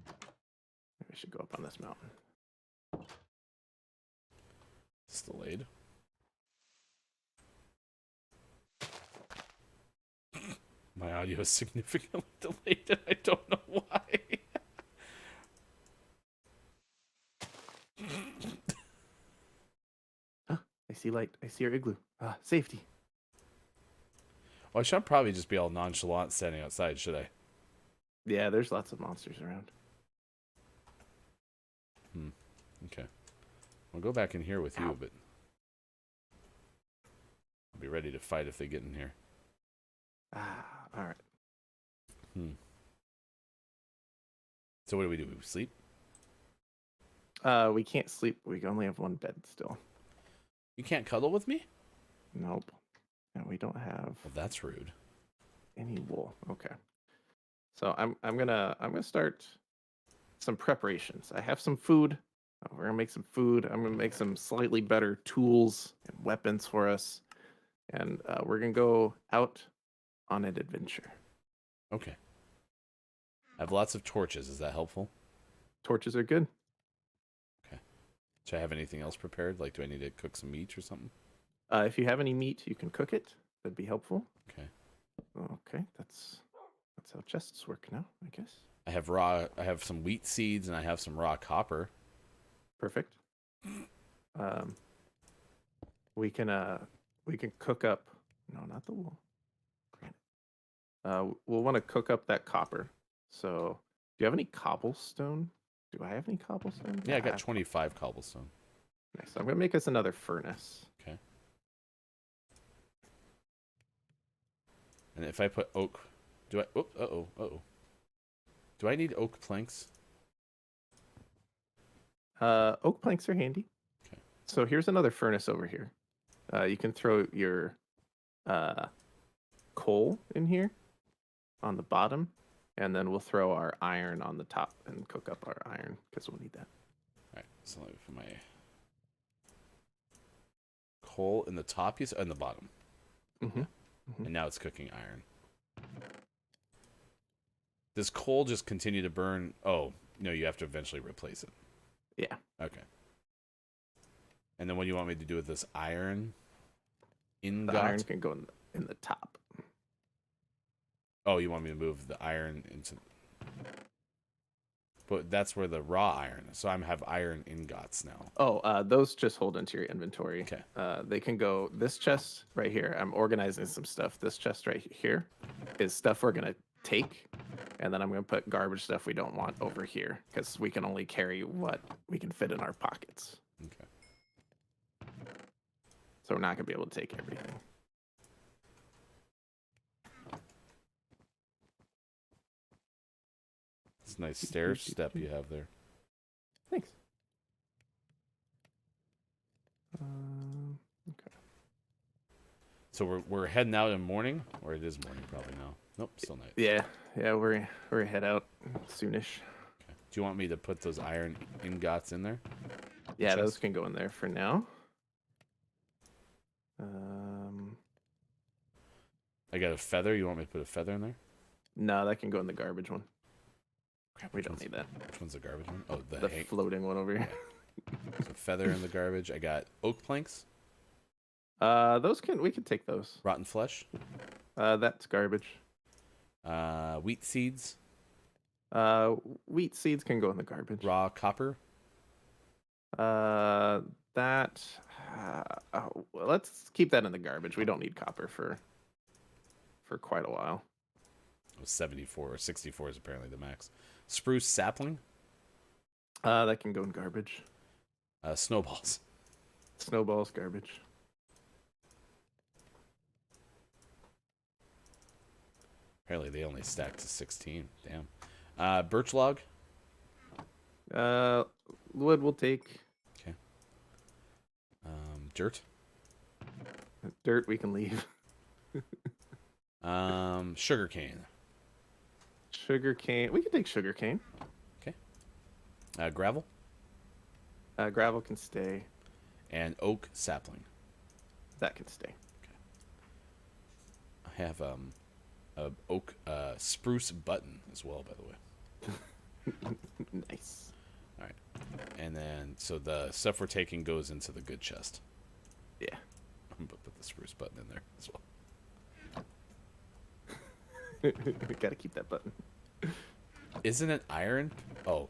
maybe I should go up on this mountain. It's delayed. My audio is significantly delayed, and I don't know why. I see light. I see your igloo. Safety. Well, I should probably just be all nonchalant standing outside, should I? Yeah, there's lots of monsters around. Okay. I'll go back in here with you, but I'll be ready to fight if they get in here. All right. So what do? We sleep? We can't sleep. We only have one bed still. You can't cuddle with me? Nope. And we don't have Well, that's rude. any wool. Okay. So I'm gonna start some preparations. I have some food. We're gonna make some food. I'm gonna make some slightly better tools and weapons for us, and we're gonna go out on an adventure. Okay. I have lots of torches. Is that helpful? Torches are good. Do I have anything else prepared? Like, do I need to cook some meat or something? If you have any meat, you can cook it. That'd be helpful. Okay. Okay, that's how chests work now, I guess. I have some wheat seeds and I have some raw copper. Perfect. We can cook up. No, not the wool. Granite. We'll want to cook up that copper. So, do you have any cobblestone? Do I have any cobblestone? Yeah, I got 25 cobblestone. Nice. I'm gonna make us another furnace. Okay. And if I put oak, do I? Oh. Do I need oak planks? Oak planks are handy. Okay. So here's another furnace over here. You can throw your coal in here on the bottom, and then we'll throw our iron on the top and cook up our iron because we'll need that. All right. So let me put my coal in the top, and the bottom. Mm-hmm. And now it's cooking iron. Does coal just continue to burn? Oh, no, you have to eventually replace it. Yeah. Okay. And then what do you want me to do with this iron ingot? The iron can go in the top. Oh, you want me to move the iron into... But that's where the raw iron is. So I have iron ingots now. Oh, those just hold into your inventory. Okay. They can go... This chest right here, I'm organizing some stuff. This chest right here is stuff we're going to take. And then I'm going to put garbage stuff we don't want over here. Because we can only carry what we can fit in our pockets. Okay. So we're not going to be able to take everything. It's a nice stair step you have there. Thanks. Okay. So we're heading out in morning? Or it is morning probably now. Nope, still night. Yeah, we're head out soonish. Okay. Do you want me to put those iron ingots in there? Yeah, Chest? those can go in there for now. I got a feather. You want me to put a feather in there? No, that can go in the garbage one. We don't need that. Which one's the garbage one? Oh, The floating one over here. So feather in the garbage. I got oak planks. We can take those. Rotten flesh. That's garbage. Wheat seeds. Wheat seeds can go in the garbage. Raw copper. That Well, let's keep that in the garbage. We don't need copper for quite a while. 74 or 64 is apparently the max. Spruce sapling. That can go in garbage. Snowballs. Snowballs, garbage. Apparently they only stack to 16. Damn. Birch log. Wood will take. Okay. Dirt. Dirt we can leave. Sugar cane. Sugar cane. We can take sugar cane. Okay. Gravel. Gravel can stay. And oak sapling. That can stay. I have a oak spruce button as well, by the way. Nice. All right. And then so the stuff we're taking goes into the good chest. Yeah. I'm gonna put the spruce button in there as well. Gotta keep that button. Isn't it iron? Oh,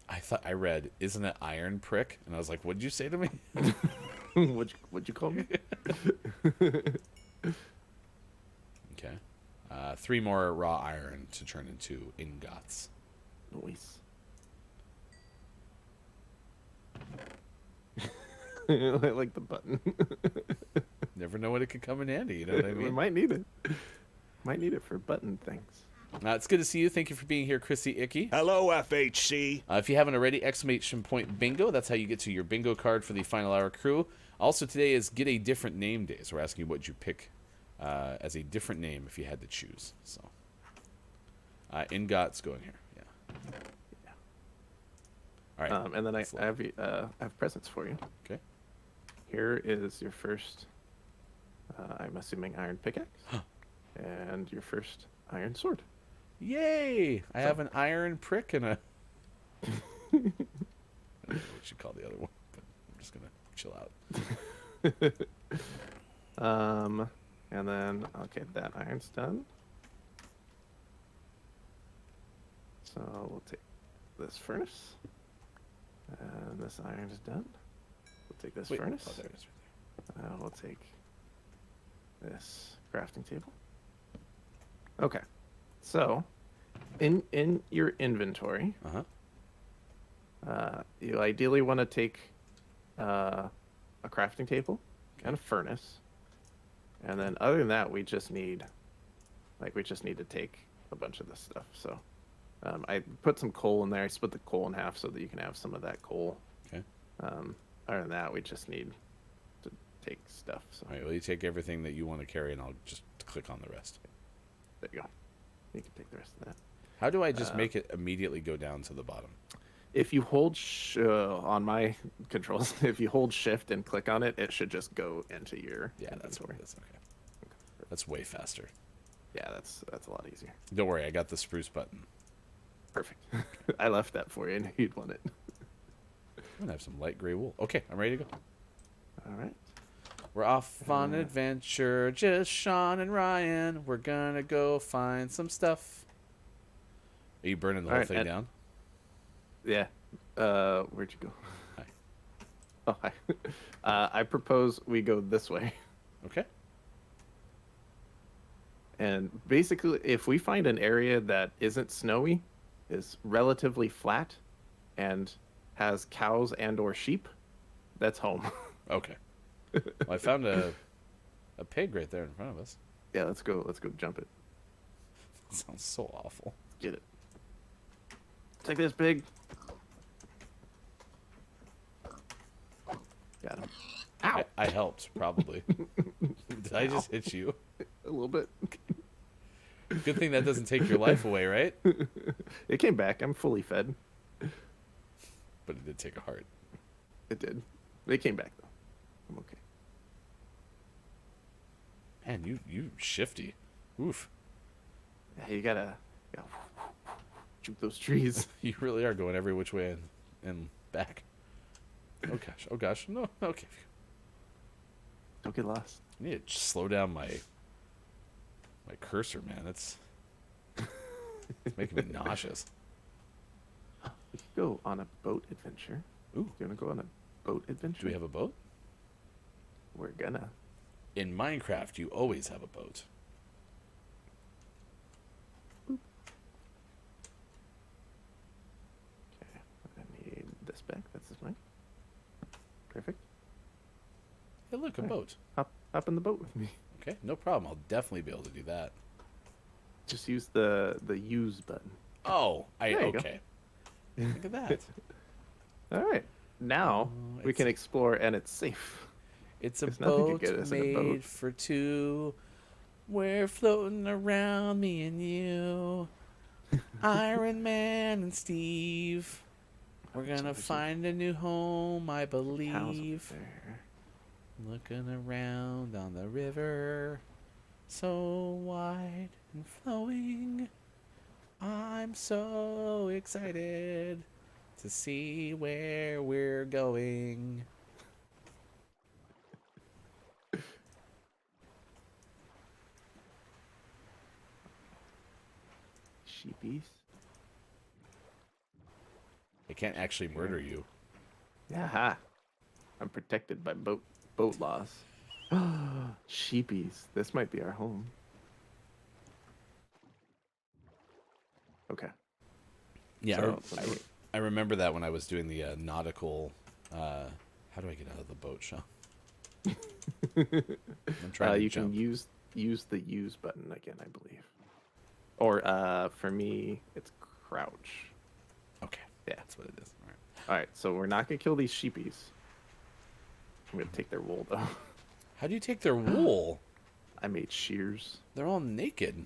I thought I read, isn't it iron prick? And I was like, what'd you say to me? What'd you call me? Okay. 3 more raw iron to turn into ingots. Nice. I like the button. Never know when it could come in handy, you know what I We mean? might need it. Might need it for button things. It's good to see you. Thank you for being here, Chrissy Icky. Hello, FHC. If you haven't already, exclamation point bingo. That's how you get to your bingo card for the final hour crew. Also, today is Get a Different Name Day. So we're asking you what you pick as a different name if you had to choose. So, ingots going here. Yeah. All right. And then I have presents for you. Okay. Here is your first, I'm assuming, iron pickaxe. And your first iron sword. Yay! I have an iron prick and a... I don't know what you call the other one, but I'm just going to chill out. And then, okay, that iron's done. So we'll take this furnace. And this iron is done. We'll take this furnace. Oh, there it is right there. We'll take this crafting table. Okay. So, in your inventory, you ideally want to take a crafting table and a furnace, and then other than that, we just need to take a bunch of this stuff. So, I put some coal in there. I split the coal in half so that you can have some of that coal. Okay. Other than that, we just need to take stuff. So. All right, well, you take everything that you want to carry, and I'll just click on the rest. There you go. You can take the rest of that. How do I just make it immediately go down to the bottom? If you hold on my controls, if you hold shift and click on it, it should just go into your Yeah, that's what it is. Okay. That's way faster. Yeah, that's a lot easier. Don't worry, I got the spruce button. Perfect. I left that for you. I knew you'd want it. I'm going to have some light gray wool. Okay, I'm ready to go. All right. We're off on an adventure, just Sean and Ryan. We're going to go find some stuff. Are you burning the whole thing down? Yeah. Where'd you go? Hi. Oh, hi. I propose we go this way. Okay. And basically, if we find an area that isn't snowy, is relatively flat, and has cows and or sheep, that's home. Okay. Well, I found a pig right there in front of us. Yeah, let's go jump it. That sounds so awful. Get it. Take this, pig. Got him. Ow! I helped, probably. Did I just hit you? A little bit. Good thing that doesn't take your life away, right? It came back. I'm fully fed. But it did take a heart. It did. It came back, though. I'm okay. Man, you shifty. Oof. Yeah, you gotta shoot those trees. You really are going every which way and back. Oh gosh. Oh gosh. No. Okay. Don't get lost. I need to slow down my cursor, man. It's making me nauseous. We could go on a boat adventure. Ooh. Do you want to go on a boat adventure? Do we have a boat? we're gonna. In Minecraft, you always have a boat. Okay, I need this back. That's this mine. Perfect. Hey, look, a Alright. boat. Hop in the boat with me. Okay, no problem. I'll definitely be able to do that. Just use the use button. Oh, There you go. okay. Look at that. All right. Now we it's- can explore, and it's safe. It's a There's nothing boat to get us in a boat. made for two. We're floating around, me and you. Iron Man and Steve. We're gonna there's some find a new home, I Cows up believe. there. Looking around on the river, so wide and flowing. I'm so excited to see where we're going. Sheepies. I can't actually murder you. Yeah. I'm protected by boat laws. Sheepies. This might be our home. Okay. Yeah, So, I remember that when I was doing the nautical. How do I get out of the boat, Sean? I'm trying to you jump. can use the use button again, I believe. Or for me, it's crouch. Okay, Yeah. that's what it is. All right. All right. So we're not gonna kill these sheepies. I'm gonna take their wool though. How do you take their wool? I made shears. They're all naked.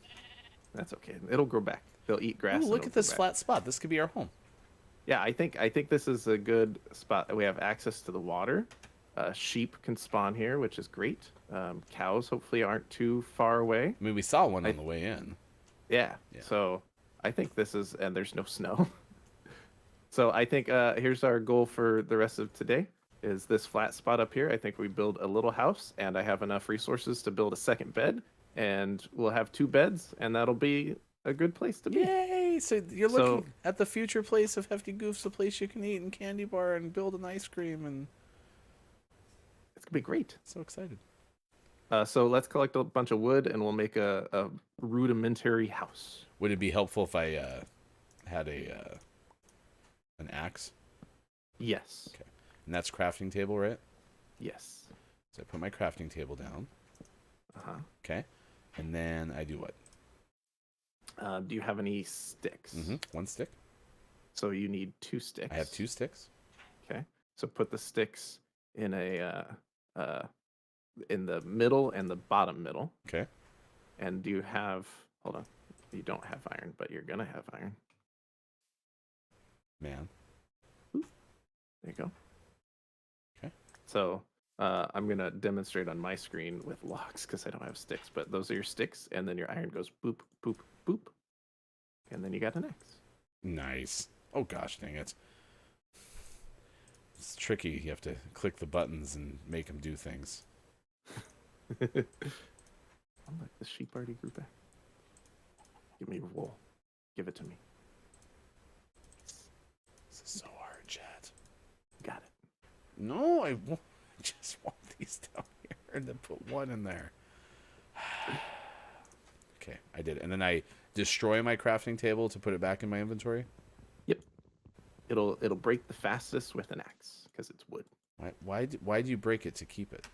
That's okay. It'll grow back. They'll eat grass. Ooh, and look it'll at this grow back. flat spot. This could be our home. Yeah, I think this is a good spot. We have access to the water. Sheep can spawn here, which is great. Cows hopefully aren't too far away. I mean, we saw one on the way in. Yeah. Yeah. So I think this is, and there's no snow. So I think here's our goal for the rest of today. Is this flat spot up here? I think we build a little house, and I have enough resources to build a second bed, and we'll have 2 beds, and that'll be a good place to be. Yay! So you're looking at the future place of Hefty Goofs, a place you can eat and candy bar and build an ice cream, and It's gonna be great. so excited. So let's collect a bunch of wood, and we'll make a rudimentary house. Would it be helpful if I had an axe? Yes. Okay. And that's crafting table, right? Yes. So I put my crafting table down. Okay. And then I do what? Do you have any sticks? 1 stick. So you need 2 sticks. I have 2 sticks. Okay. So put the sticks in in the middle and the bottom middle. Okay. And do you have? Hold on. You don't have iron, but you're gonna have iron. Man. There you go. Okay. So I'm gonna demonstrate on my screen with logs because I don't have sticks. But those are your sticks, and then your iron goes boop, boop, boop, and then you got an axe. Nice. Oh gosh, dang it. It's tricky. You have to click the buttons and make them do things. Oh, look, the sheep already grew back. Give me your wool. Give it to me. This is so hard, chat. Got it. No, I just want these down here and then put 1 in there. Okay, I did it. And then I destroy my crafting table to put it back in my inventory. Yep. It'll break the fastest with an axe because it's wood. Why do you break it to keep it?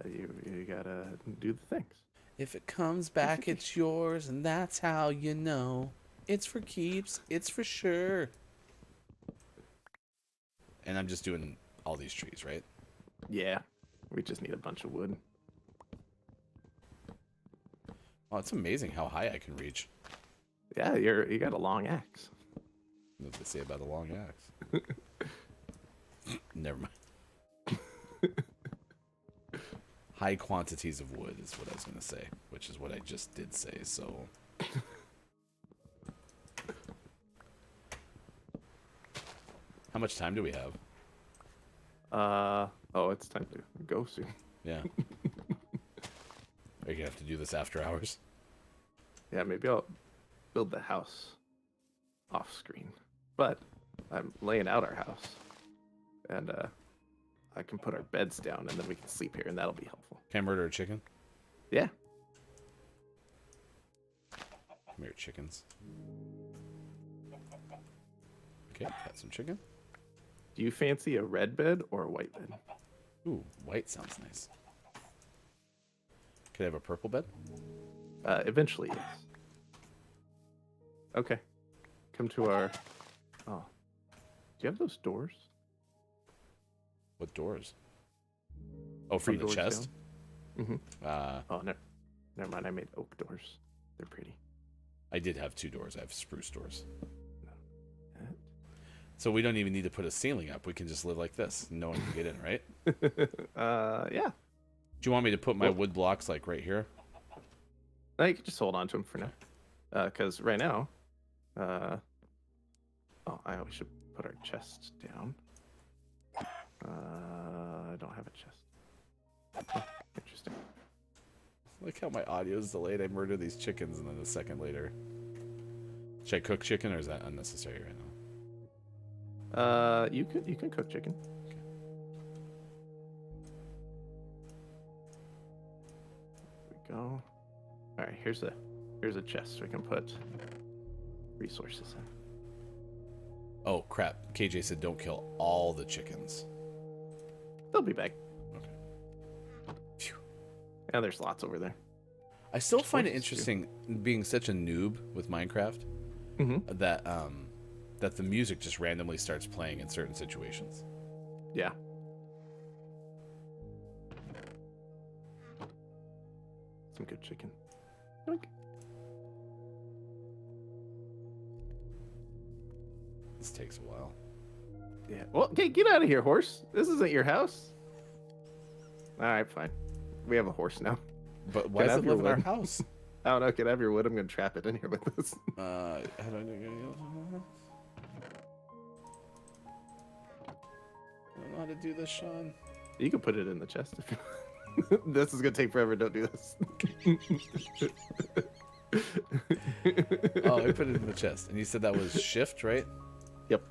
You gotta do the things. If it comes back, it's yours, and that's how you know. It's for keeps. It's for sure. And I'm just doing all these trees, right? Yeah. We just need a bunch of wood. Oh, it's amazing how high I can reach. Yeah, you got a long axe. What did they say about a long axe? Never mind. High quantities of wood is what I was going to say, which is what I just did say, so... How much time do we have? Oh, it's time to go soon. Yeah. Are you going to have to do this after hours? Yeah, maybe I'll build the house off screen. But I'm laying out our house. And I can put our beds down, and then we can sleep here, and that'll be helpful. Can I murder a chicken? Yeah. Come here, chickens. Okay, got some chicken. Do you fancy a red bed or a white bed? Ooh, white sounds nice. Could I have a purple bed? Eventually, yes. Okay. Come to our... Oh. Do you have those doors? What doors? Oh, from the doors chest? Mm-hmm. Oh, Never mind. I made oak doors. They're pretty. I did have 2 doors. I have spruce doors. No. So we don't even need to put a ceiling up. We can just live like this. No one can get in, right? Yeah. Do you want me to put my wood blocks like right here? No, you can just hold on to them for now. Because right now... Oh, we should put our chest down. I don't have a chest. Oh, interesting. Look how my audio is delayed. I murder these chickens and then a second later. Should I cook chicken or is that unnecessary right now? You can cook chicken. Okay. There we go. All right, here's a chest we can put resources in. Oh crap! KJ said don't kill all the chickens. They'll be back. Okay. Phew. Yeah, there's lots over there. I still find it horses, interesting being such a noob with Minecraft that that the music just randomly starts playing in certain situations. Yeah. Some good chicken. Yoink. This takes a while. Yeah. Well, okay, get out of here, horse. This isn't your house. All right, fine. We have a horse now. But why does it live in our wood? house? I don't know. Can I have your wood? I'm gonna trap it in here with this. How do I don't know how to do this, Sean. You can put it in the chest if you. This is gonna take forever. Don't do this. Oh, I put it in the chest, and you said that was shift, right? Yep.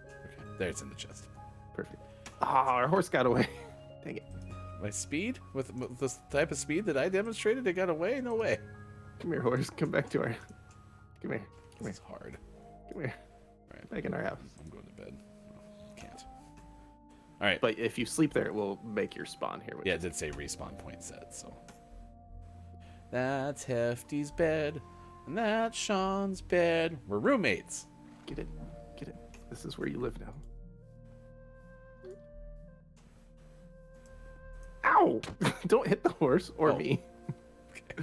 Okay, there it's in the chest. Perfect. Ah, our horse got away. Dang it. My speed with this type of speed that I demonstrated, it got away. No way. Come here, horse. Come back to our. Come here. Come This is here. hard. Come here. All right, Back in our house. I'm going to bed. Oh, can't. All right. But if you sleep there, it will make your spawn here. Yeah, it did say respawn point set, so. That's Hefty's bed, and that's Sean's bed. We're roommates. Get it. Get it. This is where you live now. Ow! Don't hit the horse or me. Okay.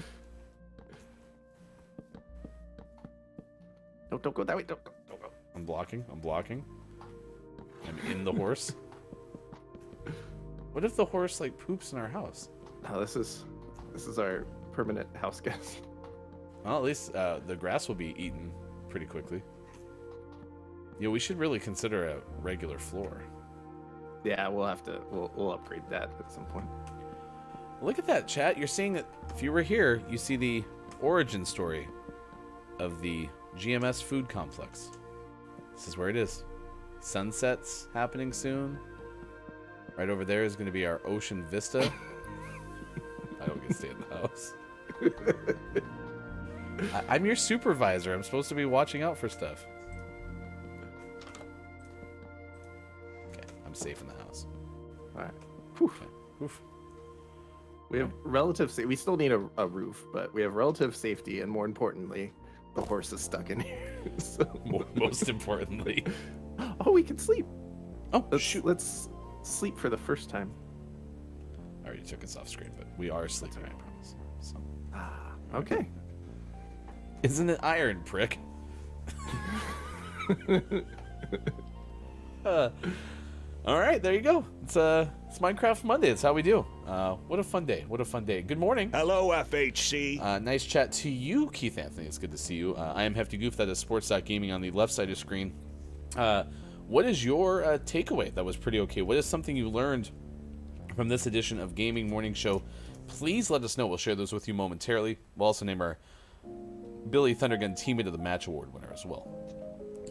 Don't go that way. Don't go. I'm blocking. I'm in the horse. What if the horse like poops in our house? No, this is our permanent house guest. Well, at least the grass will be eaten pretty quickly. Yeah, we should really consider a regular floor. Yeah, we'll have to. We'll upgrade that at some point. Look at that, chat. You're seeing that if you were here, you see the origin story of the GMS food complex. This is where it is. Sunset's happening soon. Right over there is going to be our ocean vista. I don't get to stay in the house. I'm your supervisor. I'm supposed to be watching out for stuff. Okay, I'm safe in the house. All right. Whew. Okay. Oof. We have relative safety. We still need a roof, but we have relative safety, and more importantly, the horse is stuck in here. So... Most importantly. Oh, we can sleep. Oh, Let's, shoot. let's sleep for the first time. I already took us off screen, but we are sleeping, I promise. So. Okay. Isn't it iron, prick? All right, there you go. It's Minecraft Monday. That's how we do. What a fun day. What a fun day. Good morning. Hello, FHC. Nice chat to you, Keith Anthony. It's good to see you. I am Hefty Goof. That is Sports.Gaming on the left side of the screen. What is your takeaway? That was pretty okay. What is something you learned from this edition of Gaming Morning Show? Please let us know. We'll share those with you momentarily. We'll also name our Billy Thundergun Teammate of the Match Award winner as well.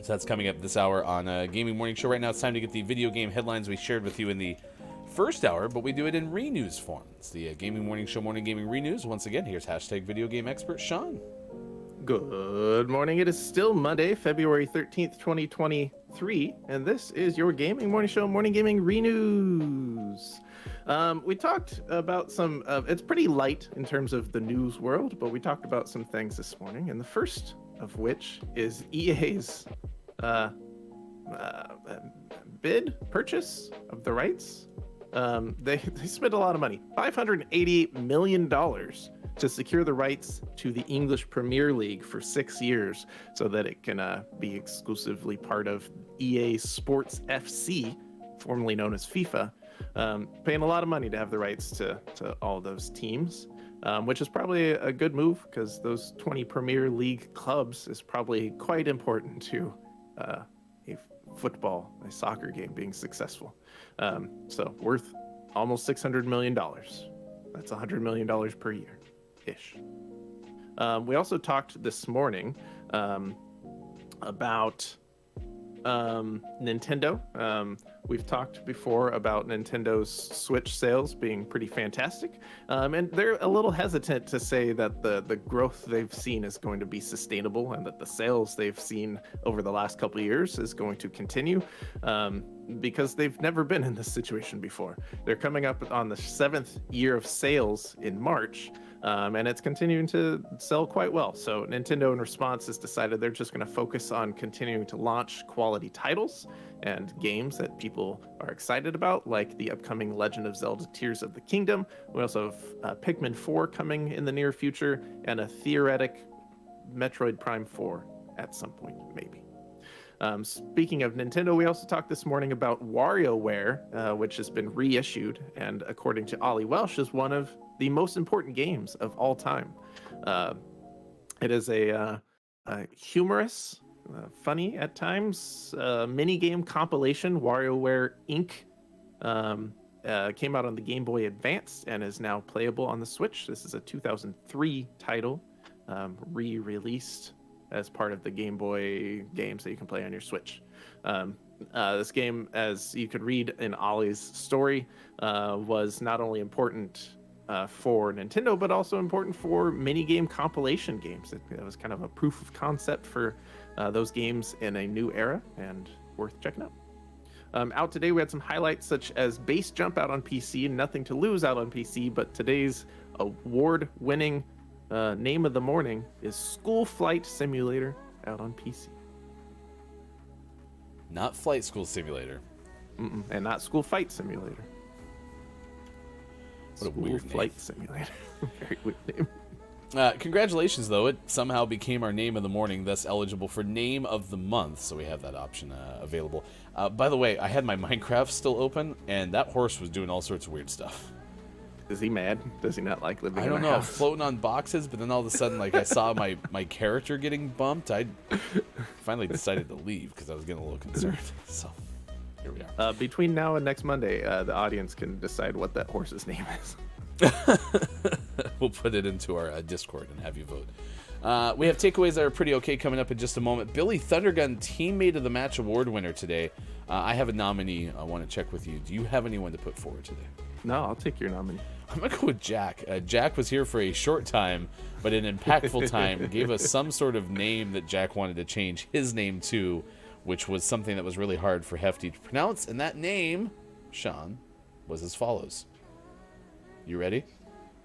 So that's coming up this hour on Gaming Morning Show. Right now it's time to get the video game headlines we shared with you in the first hour, but we do it in Renews form. It's the Gaming Morning Show Morning Gaming Renews. Once again, here's hashtag video game expert Sean. Good morning. It is still Monday, February 13th, 2023, and this is your Gaming Morning Show Morning Gaming Renews. We talked about some, it's pretty light in terms of the news world, but we talked about some things this morning, and the first of which is EA's purchase of the rights. They spent a lot of money, $588 million, to secure the rights to the English Premier League for 6 years so that it can be exclusively part of EA Sports FC, formerly known as FIFA. Paying a lot of money to have the rights to all those teams, which is probably a good move because those 20 Premier League clubs is probably quite important to a soccer game being successful. So worth almost $600 million. That's $100 million per year. Ish. We also talked this morning about Nintendo. We've talked before about Nintendo's Switch sales being pretty fantastic, and they're a little hesitant to say that the growth they've seen is going to be sustainable and that the sales they've seen over the last couple of years is going to continue, because they've never been in this situation before. They're coming up on the 7th year of sales in March, and it's continuing to sell quite well. So Nintendo, in response, has decided they're just going to focus on continuing to launch quality titles and games that people are excited about, like the upcoming Legend of Zelda Tears of the Kingdom. We also have Pikmin 4 coming in the near future, and a theoretic Metroid Prime 4 at some point, maybe. Speaking of Nintendo, we also talked this morning about WarioWare, which has been reissued, and according to Ollie Welsh, is one of the most important games of all time. It is a humorous, funny at times, mini-game compilation. WarioWare Inc. Came out on the Game Boy Advance and is now playable on the Switch. This is a 2003 title, re-released as part of the Game Boy games that you can play on your Switch. This game, as you could read in Ollie's story, was not only important for Nintendo, but also important for mini-game compilation games. It was kind of a proof of concept for those games in a new era, and worth checking out. Out today, we had some highlights such as Base Jump out on PC and Nothing to Lose out on PC, but today's award-winning name of the morning is School Flight Simulator out on PC. Not Flight School Simulator. And not School Fight Simulator. What a weird Flight Simulator. Very weird name. Congratulations, though. It somehow became our name of the morning, thus eligible for name of the month, so we have that option available. By the way, I had my Minecraft still open, and that horse was doing all sorts of weird stuff. Is he mad? Does he not like living in I don't the know, house? floating on boxes, but then all of a sudden, like, I saw my character getting bumped. I finally decided to leave because I was getting a little concerned. So, here we are. Between now and next Monday, the audience can decide what that horse's name is. We'll put it into our Discord and have you vote. We have takeaways that are pretty okay coming up in just a moment. Billy Thundergun, Teammate of the Match Award winner today. I have a nominee I want to check with you. Do you have anyone to put forward today? No, I'll take your nominee. I'm going to go with Jack. Jack was here for a short time, but an impactful time. Gave us some sort of name that Jack wanted to change his name to, which was something that was really hard for Hefty to pronounce. And that name, Sean, was as follows. You ready?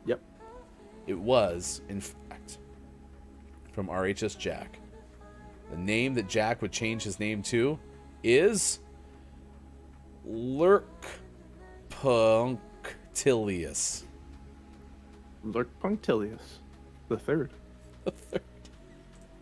Yep. It was, in fact, from RHS Jack. The name that Jack would change his name to is Lurkpunctilius. Lurkpunctilius. The third.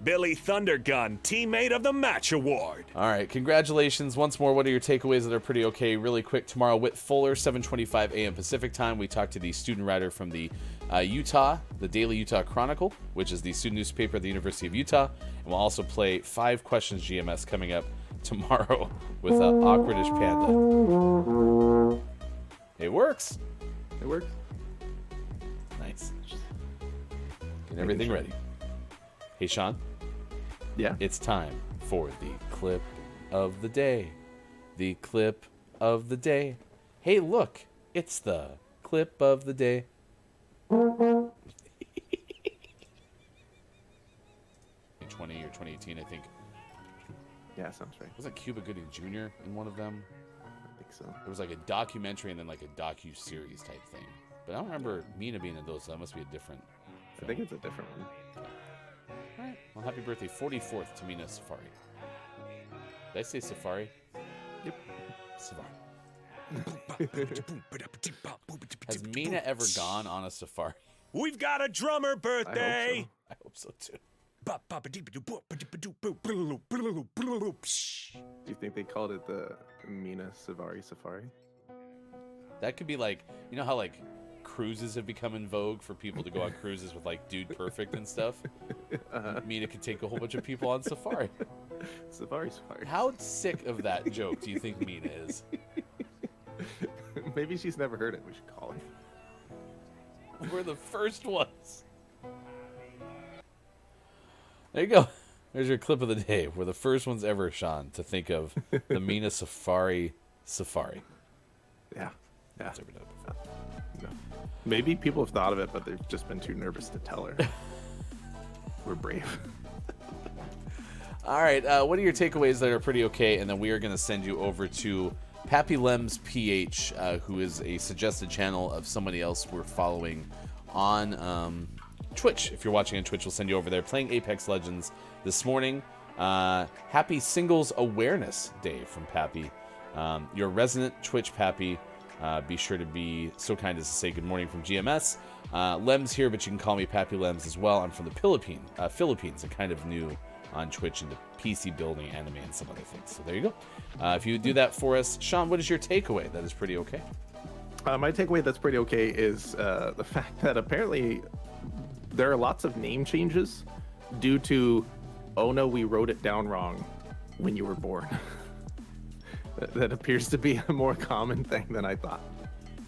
Billy Thundergun, Teammate of the Match Award. All right, congratulations. Once more, what are your takeaways that are pretty okay? Really quick, tomorrow, Whit Fuller, 7:25 a.m. Pacific time. We talked to the student writer from the the Daily Utah Chronicle, which is the student newspaper at the University of Utah. And we'll also play 5 Questions GMS coming up tomorrow with Awkwardish Panda. It works. It works. Nice. Get everything ready. Hey, Sean. Yeah? It's time for the clip of the day. The clip of the day. Hey, look, it's the clip of the day. 2020 or 2018, I think. Yeah, sounds right. Was it Cuba Gooding Jr. in one of them? I think so. There was like a documentary and then like a docu-series type thing. But I don't remember Mina being in those, so that must be a different film. I think it's a different one. All right. Well, happy birthday, 44th to Mina Safari. Did I say Safari? Yep. Safari. Has Mina ever gone on a safari? We've got a drummer birthday. I hope so too. Do you think they called it the Mina Safari? That could be like, you know how like cruises have become in vogue for people to go on cruises with like Dude Perfect and stuff? Mina could take a whole bunch of people on safari. Safari. How sick of that joke do you think Mina is? Maybe she's never heard it. We should call her. We're the first ones. There you go. There's your clip of the day. We're the first ones ever, Sean, to think of the Mina Safari. Yeah. That's ever done before. No. Maybe people have thought of it, but they've just been too nervous to tell her. We're brave. All right. What are your takeaways that are pretty okay? And then we are going to send you over to Pappy Lems PH, who is a suggested channel of somebody else we're following on Twitch. If you're watching on Twitch, we'll send you over there. Playing Apex Legends this morning. Happy Singles Awareness Day from Pappy. Your resident Twitch Pappy. Be sure to be so kind as to say good morning from GMS. Lems here, but you can call me Pappy Lems as well. I'm from the Philippines, and kind of new on Twitch into PC building, anime, and some other things. So there you go. If you would do that for us, Sean, what is your takeaway? That is pretty okay. My takeaway that's pretty okay is the fact that apparently there are lots of name changes due to, oh no, we wrote it down wrong when you were born. That appears to be a more common thing than I thought.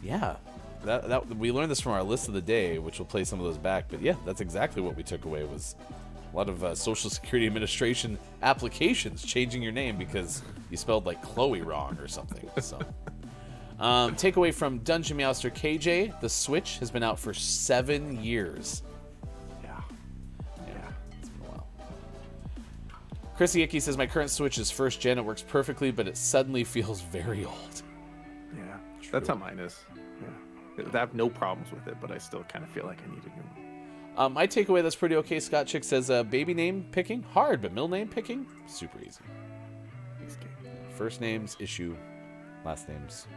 Yeah, that we learned this from our list of the day, which we'll play some of those back. But yeah, that's exactly what we took away, was a lot of Social Security Administration applications changing your name because you spelled like Chloe wrong or something. So, takeaway from Dungeon Meowster KJ: the Switch has been out for 7 years. It's been a while. Chrissy Icky says, my current Switch is first gen. It works perfectly, but it suddenly feels very old. Yeah, that's how mine is. Yeah, I have no problems with it, but I still kind of feel like I need a new one. My takeaway that's pretty okay. Scott Chick says, baby name picking hard, but middle name picking super easy. First names issue, last names.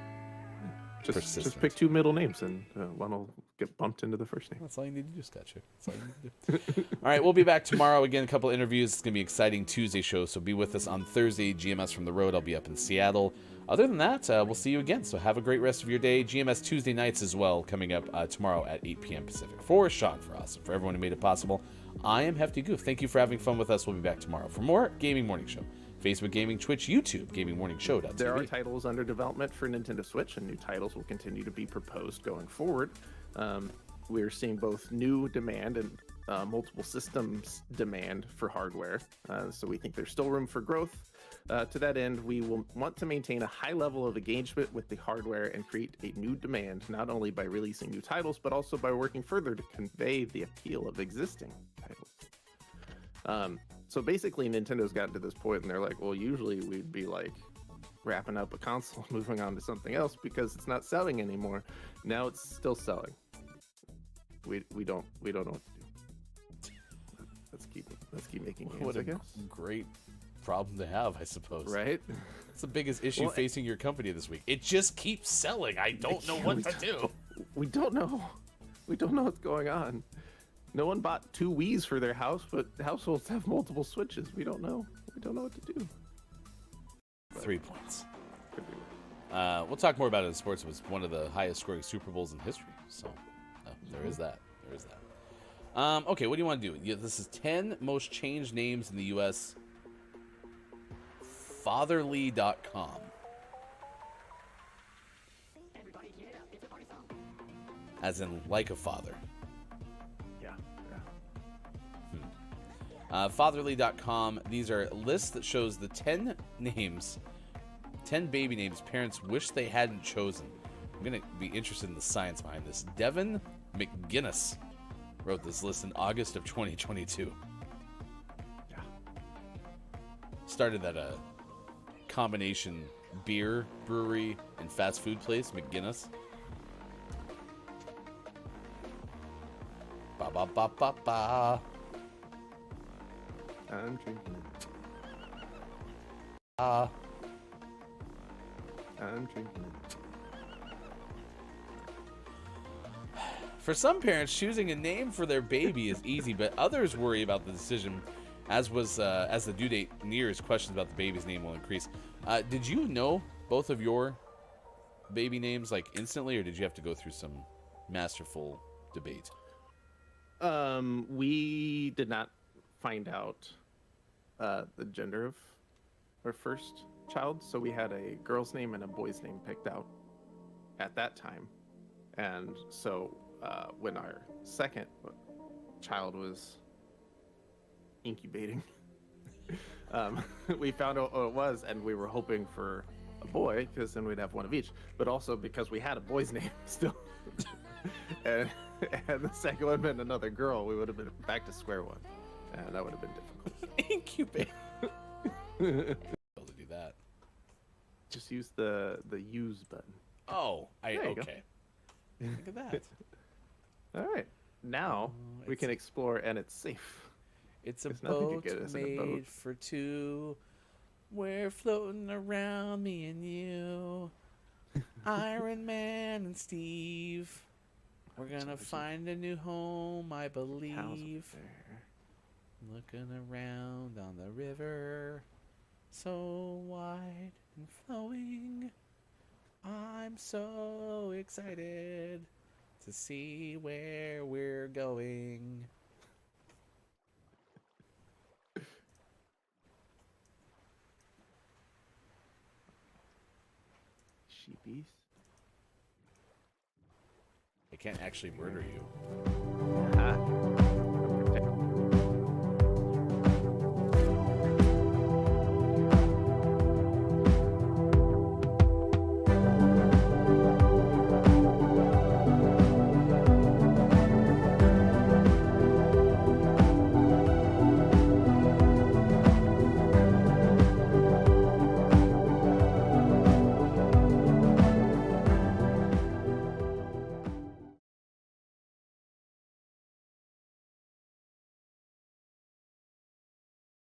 Just pick 2 middle names, and one will get bumped into the first name. That's all you need to do, Scott Chick. That's all you need to do. All right, we'll be back tomorrow. Again, a couple interviews. It's going to be an exciting Tuesday show, so be with us on Thursday. GMS from the road. I'll be up in Seattle. Other than that, we'll see you again. So have a great rest of your day. GMS Tuesday nights as well, coming up tomorrow at 8 p.m. Pacific. For Sean, for us, and for everyone who made it possible, I am Hefty Goof. Thank you for having fun with us. We'll be back tomorrow for more Gaming Morning Show. Facebook Gaming, Twitch, YouTube, GamingMorningShow.tv. There are titles under development for Nintendo Switch, and new titles will continue to be proposed going forward. We're seeing both new demand and multiple systems demand for hardware, so we think there's still room for growth. To that end, we will want to maintain a high level of engagement with the hardware and create a new demand, not only by releasing new titles, but also by working further to convey the appeal of existing titles. So basically, Nintendo's gotten to this point, and they're like, well, usually we'd be like wrapping up a console and moving on to something else because it's not selling anymore. Now it's still selling. We don't know what to do. Let's keep making games. What I a guess. great problem to have, I suppose. Right? It's the biggest issue facing your company this week. It just keeps selling. I don't know what to do. We don't know. We don't know what's going on. No one bought 2 Wiis for their house, but households have multiple Switches. We don't know. We don't know what to do. 3 points. We'll talk more about it in sports. It was one of the highest scoring Super Bowls in history. So there is that. There is that. Okay, what do you want to do? Yeah, this is 10 most changed names in the U.S. Fatherly.com. As in, like a father. Fatherly.com. These are lists that shows the 10 names, 10 baby names parents wish they hadn't chosen. I'm going to be interested in the science behind this. Devin McGinnis wrote this list in August of 2022. Yeah. Started at a combination beer, brewery, and fast food place, McGinnis. Ba ba ba ba ba. I'm drinking it. Ah. I'm drinking it. For some parents, choosing a name for their baby is easy, but others worry about the decision. As the due date nears, questions about the baby's name will increase. Did you know both of your baby names like instantly, or did you have to go through some masterful debate? We did not find out the gender of our first child, so we had a girl's name and a boy's name picked out at that time. And so when our second child was incubating, we found out what it was, and we were hoping for a boy because then we'd have one of each, but also because we had a boy's name still. and the second one meant another girl, we would have been back to square one, and that would have been difficult. Incubate. Able to do that. Just use the use button. Oh, There you go. okay. Look at that. All right, now we can explore, and it's safe. It's a There's nothing boat to get us in a made boat. for two. We're floating around, me and you. Iron Man and Steve. We're gonna find a new home, I believe. Looking around on the river, so wide and flowing. I'm so excited to see where we're going. Sheepies. I can't actually murder you.